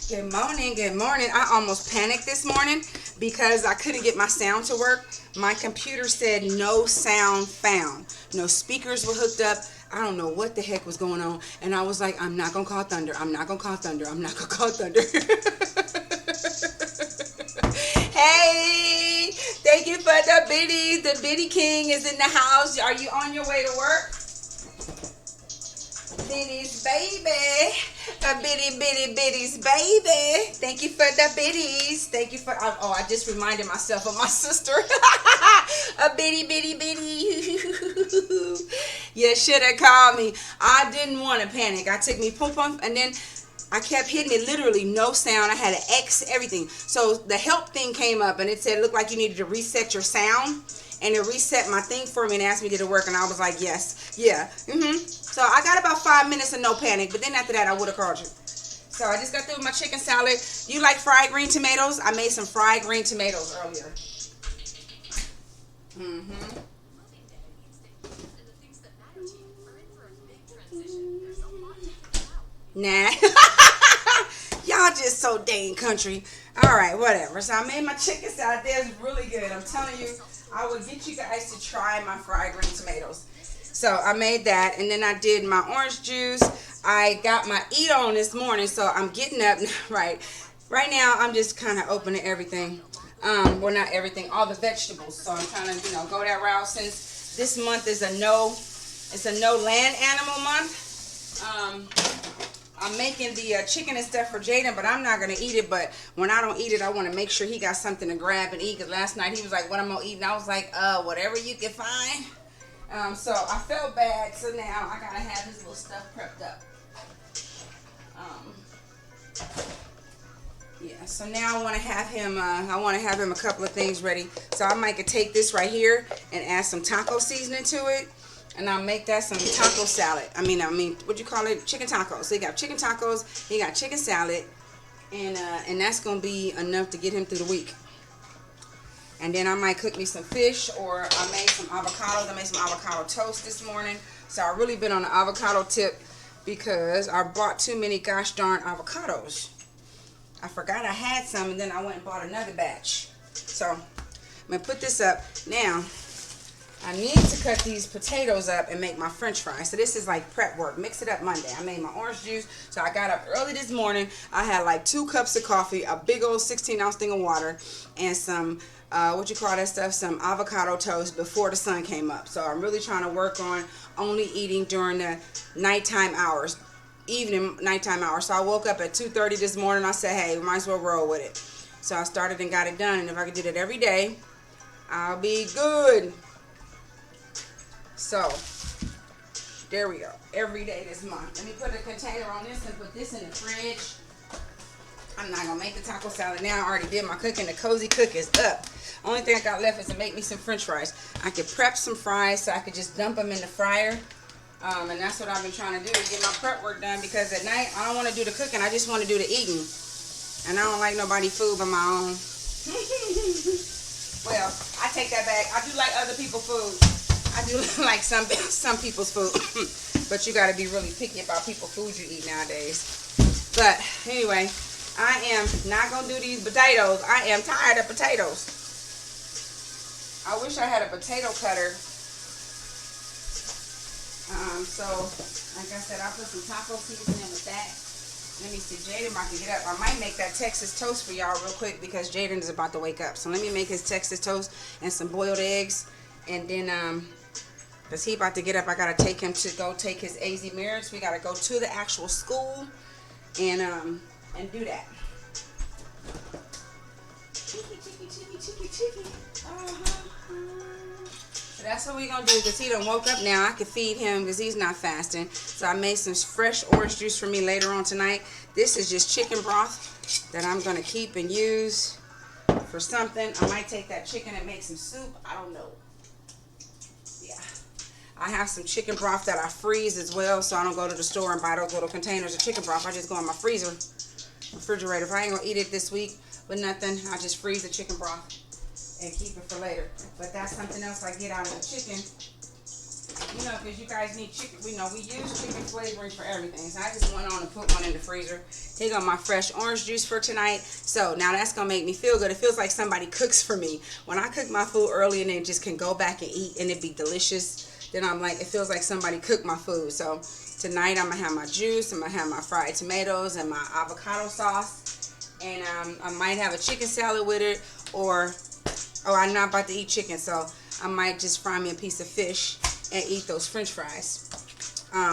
Good morning, good morning. I almost panicked this morning because I couldn't get my sound to work. My computer said no sound found. No speakers were hooked up. I don't know what the heck was going on. And I was like, I'm not going to call thunder. I'm not going to call thunder. I'm not going to call thunder. Hey, thank you for the biddies. The biddy king is in the house. Are you on your way to work? Biddies, baby. A biddies, baby. Thank you for the biddies. Thank you for, I just reminded myself of my sister. A bitty, bitty, bitty. You should have called me. I didn't want to panic. I took me pump pump, and then I kept hitting it, literally no sound. I had an X, everything. So the help thing came up, and it said, looked like you needed to reset your sound. And it reset my thing for me and asked me, did it work? And I was like, yes. Yeah. So I got about 5 minutes of no panic, but then after that, I would have called you. So I just got through with my chicken salad. You like fried green tomatoes? I made some fried green tomatoes earlier. Nah. Y'all just so dang country. All right, whatever. So I made my chicken salad. That's really good. I'm telling you, I would get you guys to try my fried green tomatoes. So I made that, and then I did my orange juice. I got my eat on this morning, so I'm getting up. Right now, I'm just kind of opening everything. Well, not everything, all the vegetables. So I'm trying to, go that route since this month is it's a no land animal month. I'm making the chicken and stuff for Jaden, but I'm not going to eat it. But when I don't eat it, I want to make sure he got something to grab and eat. Because last night he was like, what am I going to eat? And I was like, whatever you can find. So I felt bad. So now I got to have his little stuff prepped up. Yeah, so now I want to have him a couple of things ready. So I might could take this right here and add some taco seasoning to it. And I'll make that some taco salad. I mean, what you call it? Chicken tacos. So you got chicken tacos, you got chicken salad, and that's gonna be enough to get him through the week. And then I might cook me some fish, or I made some avocados. I made some avocado toast this morning. So I've really been on the avocado tip because I bought too many gosh darn avocados. I forgot I had some, and then I went and bought another batch. So I'm gonna put this up now. I need to cut these potatoes up and make my french fries. So this is like prep work. Mix it up Monday. I made my orange juice. So I got up early this morning. I had like 2 cups of coffee, a big old 16-ounce thing of water, and some, some avocado toast before the sun came up. So I'm really trying to work on only eating during the nighttime hours, nighttime hours. So I woke up at 2:30 this morning. I said, hey, we might as well roll with it. So I started and got it done. And if I could do that every day, I'll be good. So, there we go. Every day this month. Let me put a container on this and put this in the fridge. I'm not going to make the taco salad now. I already did my cooking. The cozy cook is up. Only thing I got left is to make me some french fries. I could prep some fries so I could just dump them in the fryer. And that's what I've been trying to do, is get my prep work done. Because at night, I don't want to do the cooking. I just want to do the eating. And I don't like nobody food but my own. Well, I take that back. I do like other people's food. I do like some people's food, but you got to be really picky about people's food you eat nowadays. But anyway, I am not going to do these potatoes. I am tired of potatoes. I wish I had a potato cutter. So, like I said, I put some taco seasoning with that. Let me see, Jaden about to get up. I might make that Texas toast for y'all real quick because Jaden is about to wake up. So let me make his Texas toast and some boiled eggs. And then, because he about to get up, I got to take him to go take his AZ Mirrors. We got to go to the actual school and do that. Cheeky. So that's what we're going to do, because he done woke up now. I can feed him because he's not fasting. So I made some fresh orange juice for me later on tonight. This is just chicken broth that I'm going to keep and use for something. I might take that chicken and make some soup. I don't know. I have some chicken broth that I freeze as well, so I don't go to the store and buy those little containers of chicken broth. I just go in my refrigerator. If I ain't gonna eat it this week with nothing, I just freeze the chicken broth and keep it for later. But that's something else I get out of the chicken. Because you guys need chicken. We use chicken flavoring for everything. So I just went on and put one in the freezer. Here go my fresh orange juice for tonight. So now that's gonna make me feel good. It feels like somebody cooks for me. When I cook my food early and then just can go back and eat and it be delicious, then I'm like, it feels like somebody cooked my food. So tonight I'm gonna have my juice, I'm gonna have my fried tomatoes and my avocado sauce, and I might have a chicken salad with it, or I'm not about to eat chicken, so I might just fry me a piece of fish and eat those french fries.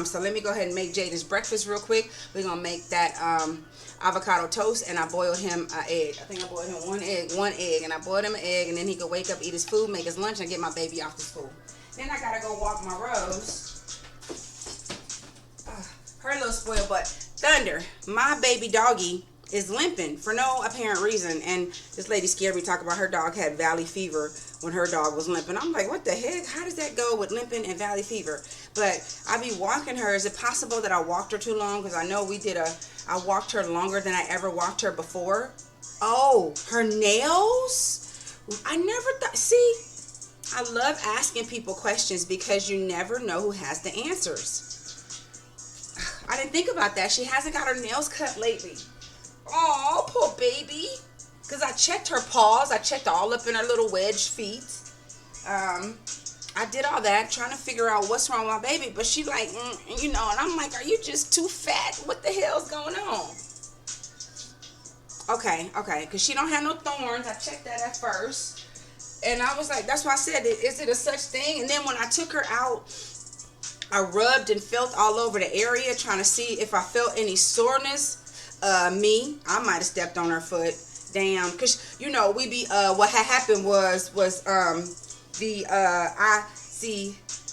So let me go ahead and make Jaden's breakfast real quick. We're gonna make that avocado toast, and I boiled him an egg. I think I boiled him one egg, and I boiled him an egg, and then he could wake up, eat his food, make his lunch, and get my baby off to school. Then I gotta go walk my Rose. Her little spoiled butt. Thunder, my baby doggy is limping for no apparent reason, and this lady scared me talking about her dog had valley fever when her dog was limping. I'm like, what the heck? How does that go with limping and valley fever? But I be walking her. Is it possible that I walked her too long? Because I know I walked her longer than I ever walked her before. Oh, her nails? I never thought. See, I love asking people questions because you never know who has the answers. I didn't think about that. She hasn't got her nails cut lately. Oh, poor baby. Because I checked her paws. I checked all up in her little wedge feet. I did all that trying to figure out what's wrong with my baby. But she like, you know, and I'm like, are you just too fat? What the hell's going on? Okay. Because she don't have no thorns. I checked that at first. And I was like, that's why I said, is it a such thing? And then when I took her out, I rubbed and felt all over the area trying to see if I felt any soreness. I might have stepped on her foot. Damn, because you know we be what had happened was I see but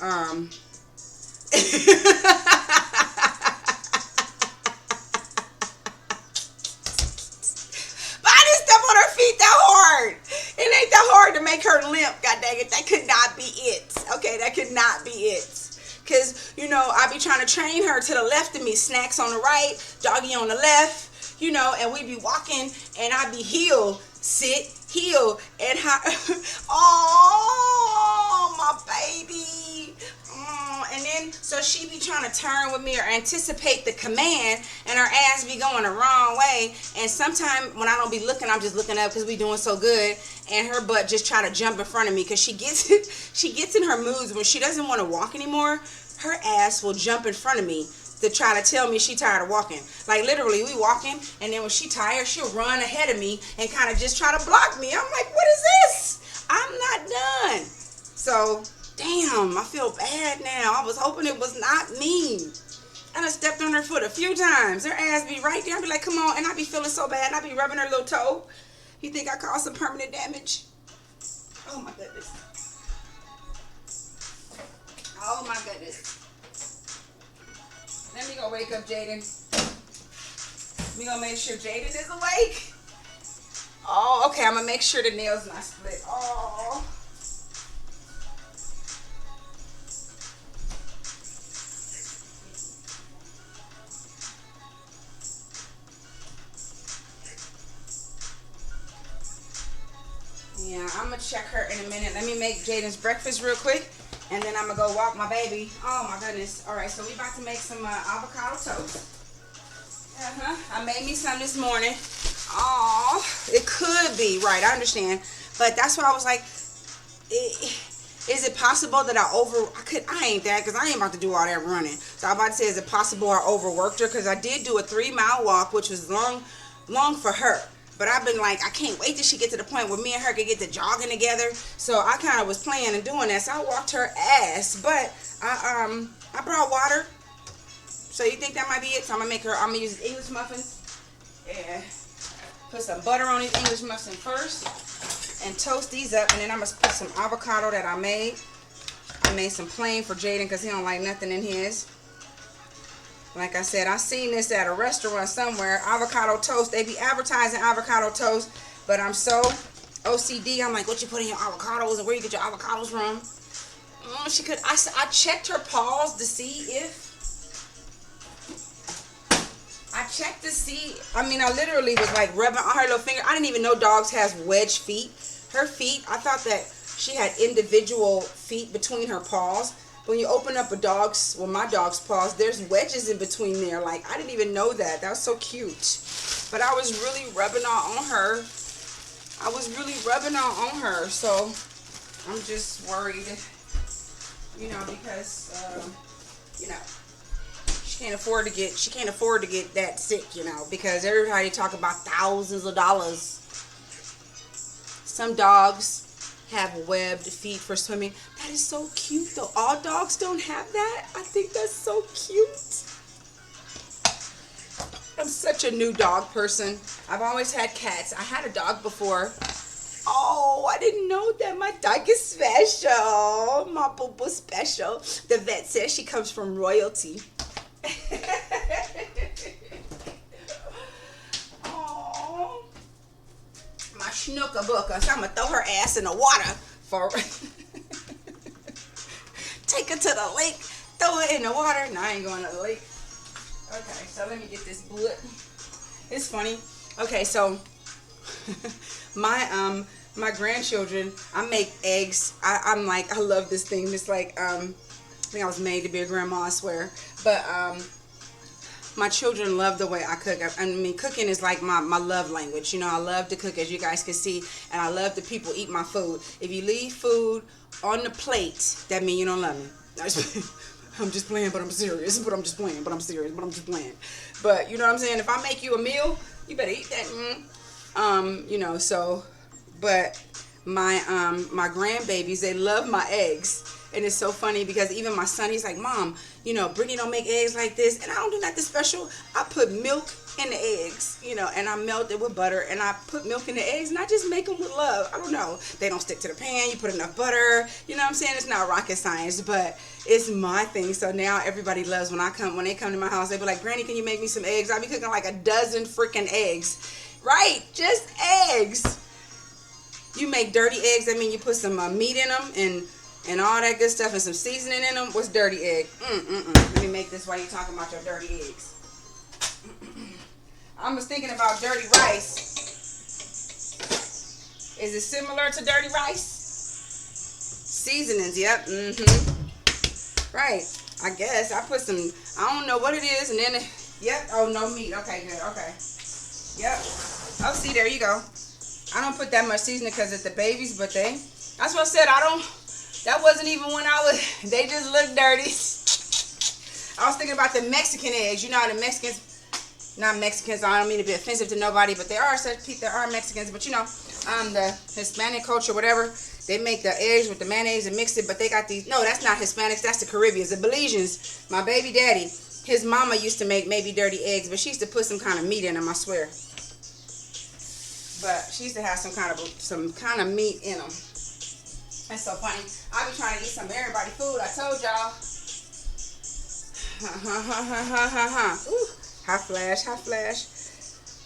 I didn't step on her feet that hard. It ain't that hard to make her limp. God dang it, that could not be it. Okay, that could not be it. Because, you know, I be trying to train her to the left of me. Snacks on the right, doggy on the left, you know, and we be walking and I be heel, sit, heel, and oh, my baby. And then, so she be trying to turn with me or anticipate the command, and her ass be going the wrong way. And sometimes when I don't be looking, I'm just looking up because we doing so good, and her butt just try to jump in front of me because she gets in her moods when she doesn't want to walk anymore. Her ass will jump in front of me to try to tell me she tired of walking. Like literally, we walking, and then when she tired, she'll run ahead of me and kind of just try to block me. I'm like, what is this? I'm not done. So, damn, I feel bad now. I was hoping it was not me. I done stepped on her foot a few times. Her ass be right there. I be like, come on. And I be feeling so bad. And I be rubbing her little toe. You think I caused some permanent damage? Oh, my goodness. Oh, my goodness. Let me go wake up Jaden. We gonna make sure Jaden is awake. Oh, okay. I'm gonna make sure the nail's not split. Oh. Yeah, I'm gonna check her in a minute. Let me make Jaden's breakfast real quick, and then I'm gonna go walk my baby. Oh my goodness. All right, so we about to make some avocado toast. I made me some this morning. Oh, it could be right. I understand, but that's why I was like, is it possible that I ain't that, because I ain't about to do all that running. So I'm about to say, is it possible I overworked her? Because I did do a 3-mile walk, which was long for her. But I've been like, I can't wait till she get to the point where me and her can get to jogging together. So I kind of was playing and doing that. So I walked her ass. But I brought water. So you think that might be it? So I'm gonna use English muffins. And put some butter on these English muffins first. And toast these up. And then I'm gonna put some avocado that I made. I made some plain for Jaden because he don't like nothing in his. Like I said, I seen this at a restaurant somewhere. Avocado toast. They be advertising avocado toast, but I'm so OCD. I'm like, what you put in your avocados and where you get your avocados from? I checked her paws to see if. I literally was like rubbing on her little finger. I didn't even know dogs has wedge feet. Her feet, I thought that she had individual feet between her paws. When you open up my dog's paws, there's wedges in between there. Like, I didn't even know that. That was so cute. But I was really rubbing on her. So I'm just worried, because, she can't afford to get that sick, because everybody talk about thousands of dollars. Some dogs have webbed feet for swimming. That is so cute though. All dogs don't have that. I think that's so cute. I'm such a new dog person. I've always had cats. I had a dog before. Oh, I didn't know that my dog is special. My boo-boo special. The vet says she comes from royalty. Oh, my snooker booker. So I'm going to throw her ass in the water for... Take her to the lake. Throw her in the water. No, I ain't going to the lake. Okay, so let me get this blood. It's funny. Okay, so my grandchildren, I make eggs. I'm like, I love this thing. It's like I think I was made to be a grandma, I swear. But my children love the way I cook. I mean, cooking is like my love language. You know, I love to cook, as you guys can see, and I love the people eat my food. If you leave food on the plate, that means you don't love me. I'm just playing, but I'm serious. But I'm just playing, but I'm serious, but I'm just playing. But you know what I'm saying? If I make you a meal, you better eat that. You know, so, but my grandbabies, they love my eggs. And it's so funny because even my son, he's like, Mom, you know, Brittany don't make eggs like this. And I don't do nothing special. I put milk in the eggs, you know, and I melt it with butter. And I put milk in the eggs and I just make them with love. I don't know. They don't stick to the pan. You put enough butter. You know what I'm saying? It's not rocket science, but it's my thing. So now everybody loves when they come to my house, they be like, Granny, can you make me some eggs? I be cooking like a dozen freaking eggs. Right? Just eggs. You make dirty eggs. That means you put some meat in them and all that good stuff and some seasoning in them. What's dirty egg? Let me make this while you're talking about your dirty eggs. I was thinking about dirty rice. Is it similar to dirty rice? Seasonings, yep. Right. I guess. I put some, I don't know what it is, and then, yep. Oh, no meat. Okay, good. Okay. Yep. Oh, see, there you go. I don't put that much seasoning because it's the babies, but that's what I said. That wasn't even when they just look dirty. I was thinking about the Mexican eggs. You know how the Mexicans, not Mexicans, I don't mean to be offensive to nobody, but there are Mexicans, but you know, the Hispanic culture, whatever, they make the eggs with the mayonnaise and mix it, but they got these, no, that's not Hispanics, that's the Caribbeans, the Belizeans. My baby daddy, his mama used to make maybe dirty eggs, but she used to put some kind of meat in them, I swear. But she used to have some kind of meat in them. That's so funny. I be trying to eat some of everybody's food. I told y'all. Ooh, hot flash.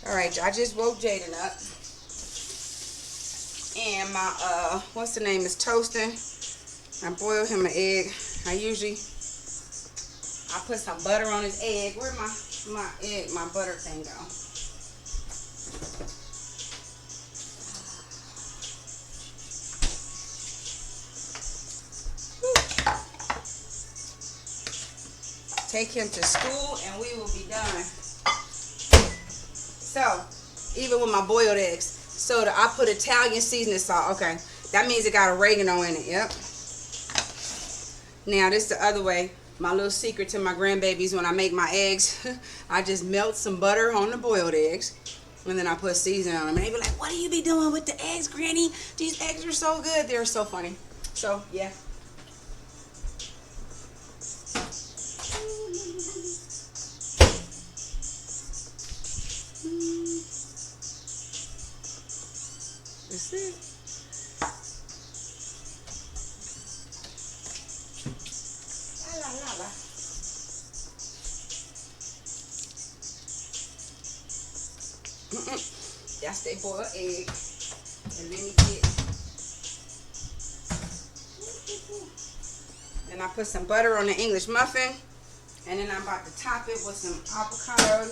All right, I just woke Jaden up. And my, what's the name, is toasting. I boiled him an egg. I put some butter on his egg. Where'd my butter thing go? Take him to school and we will be done. So, even with my boiled eggs, so I put Italian seasoning salt. Okay, that means it got oregano in it. Yep. Now this is the other way. My little secret to my grandbabies: when I make my eggs, I just melt some butter on the boiled eggs, and then I put seasoning on them. And they be like, "What do you be doing with the eggs, Granny? These eggs are so good. They're so funny." So yeah. That's it. La la la. That's the boiled egg. And let me and I put some butter on the English muffin. And then I'm about to top it with some avocado.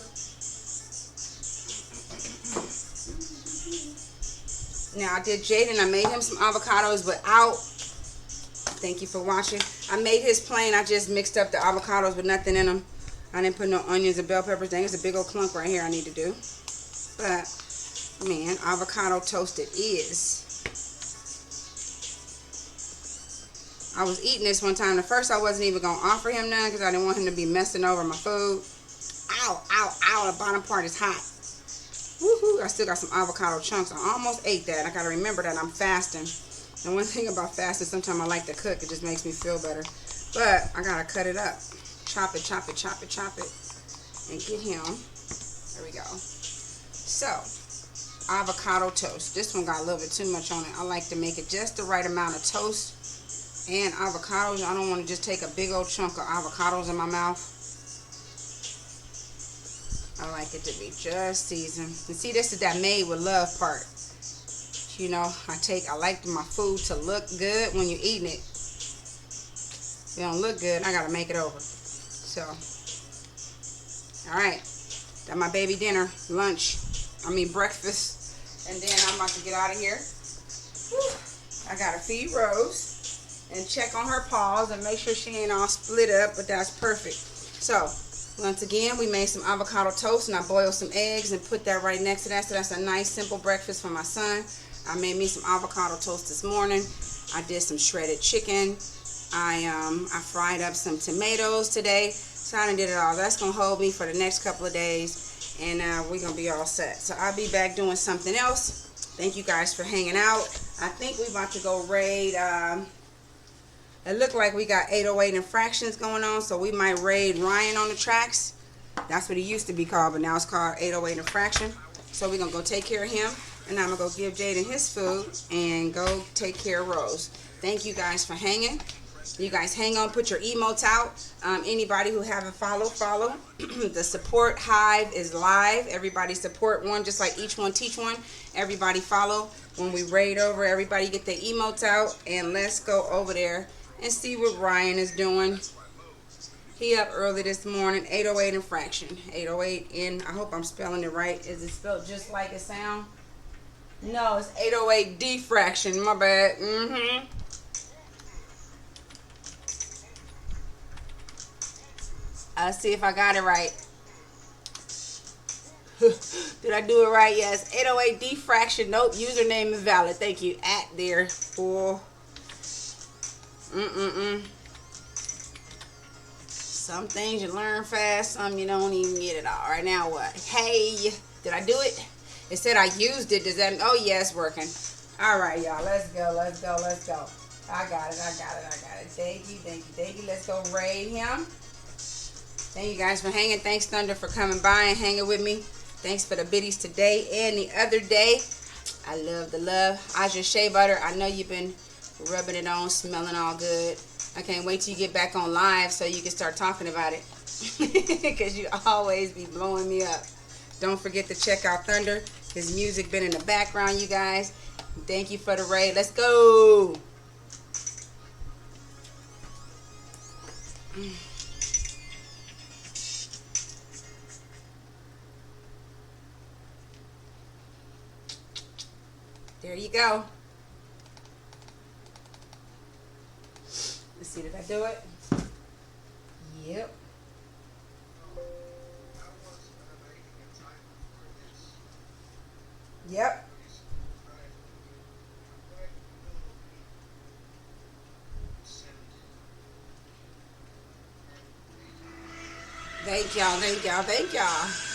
Now I did Jaden, I made him some avocados without, thank you for watching. I made his plain, I just mixed up the avocados with nothing in them. I didn't put no onions or bell peppers. Dang, it's a big old clunk right here I need to do. But, man, avocado toast it is. I was eating this one time. At first I wasn't even going to offer him none because I didn't want him to be messing over my food. Ow, ow, ow, the bottom part is hot. Woohoo, I still got some avocado chunks. I almost ate that. I got to remember that I'm fasting. And one thing about fasting, sometimes I like to cook. It just makes me feel better. But I got to cut it up. Chop it, and get him There we go. So, avocado toast. This one got a little bit too much on it. I like to make it just the right amount of toast and avocados. I don't want to just take a big old chunk of avocados in my mouth. I like it to be just seasoned. And see, this is that made with love part. You know, I like my food to look good when you're eating it. If it don't look good, I gotta make it over. So, all right, got my baby dinner, breakfast, and then I'm about to get out of here. Whew. I gotta feed Rose and check on her paws and make sure she ain't all split up, but that's perfect. So, once again, we made some avocado toast, and I boiled some eggs and put that right next to that. So that's a nice simple breakfast for my son. I made me some avocado toast this morning. I did some shredded chicken. I fried up some tomatoes today. So I done did it all. That's gonna hold me for the next couple of days, and we're gonna be all set. So I'll be back doing something else. Thank you guys for hanging out. I think we're about to go raid. It looked like we got 808 infractions going on, so we might raid Ryan on the tracks. That's what he used to be called, but now it's called 808 infraction. So we're gonna go take care of him, and I'm gonna go give Jaden his food and go take care of Rose. Thank you guys for hanging. You guys hang on, put your emotes out. Anybody who haven't followed, follow. The support hive is live. Everybody support one, just like each one teach one. Everybody follow. When we raid over, everybody get their emotes out, and let's go over there and see what Ryan is doing. He up early this morning. 808 infraction. 808 in, I hope I'm spelling it right. Is it spelled just like it sound? No, it's 808 defraction. My bad. I'll see if I got it right. Did I do it right? Yes. 808 defraction. Nope. Username invalid. Thank you. At there for. Some things you learn fast. Some you don't even get it all. Right now what? Hey, did I do it? It said I used it. Does that? Oh yeah, it's working. All right, y'all. Let's go. I got it. Thank you. Let's go raid him. Thank you guys for hanging. Thanks, Thunder, for coming by and hanging with me. Thanks for the biddies today and the other day. I love the love. Aja Shea Butter, I know you've been rubbing it on, smelling all good. I can't wait till you get back on live so you can start talking about it. Because you always be blowing me up. Don't forget to check out Thunder. His music been in the background, you guys. Thank you for the raid. Let's go. There you go. Let's see, did I do it? Yep. Yep. Thank y'all.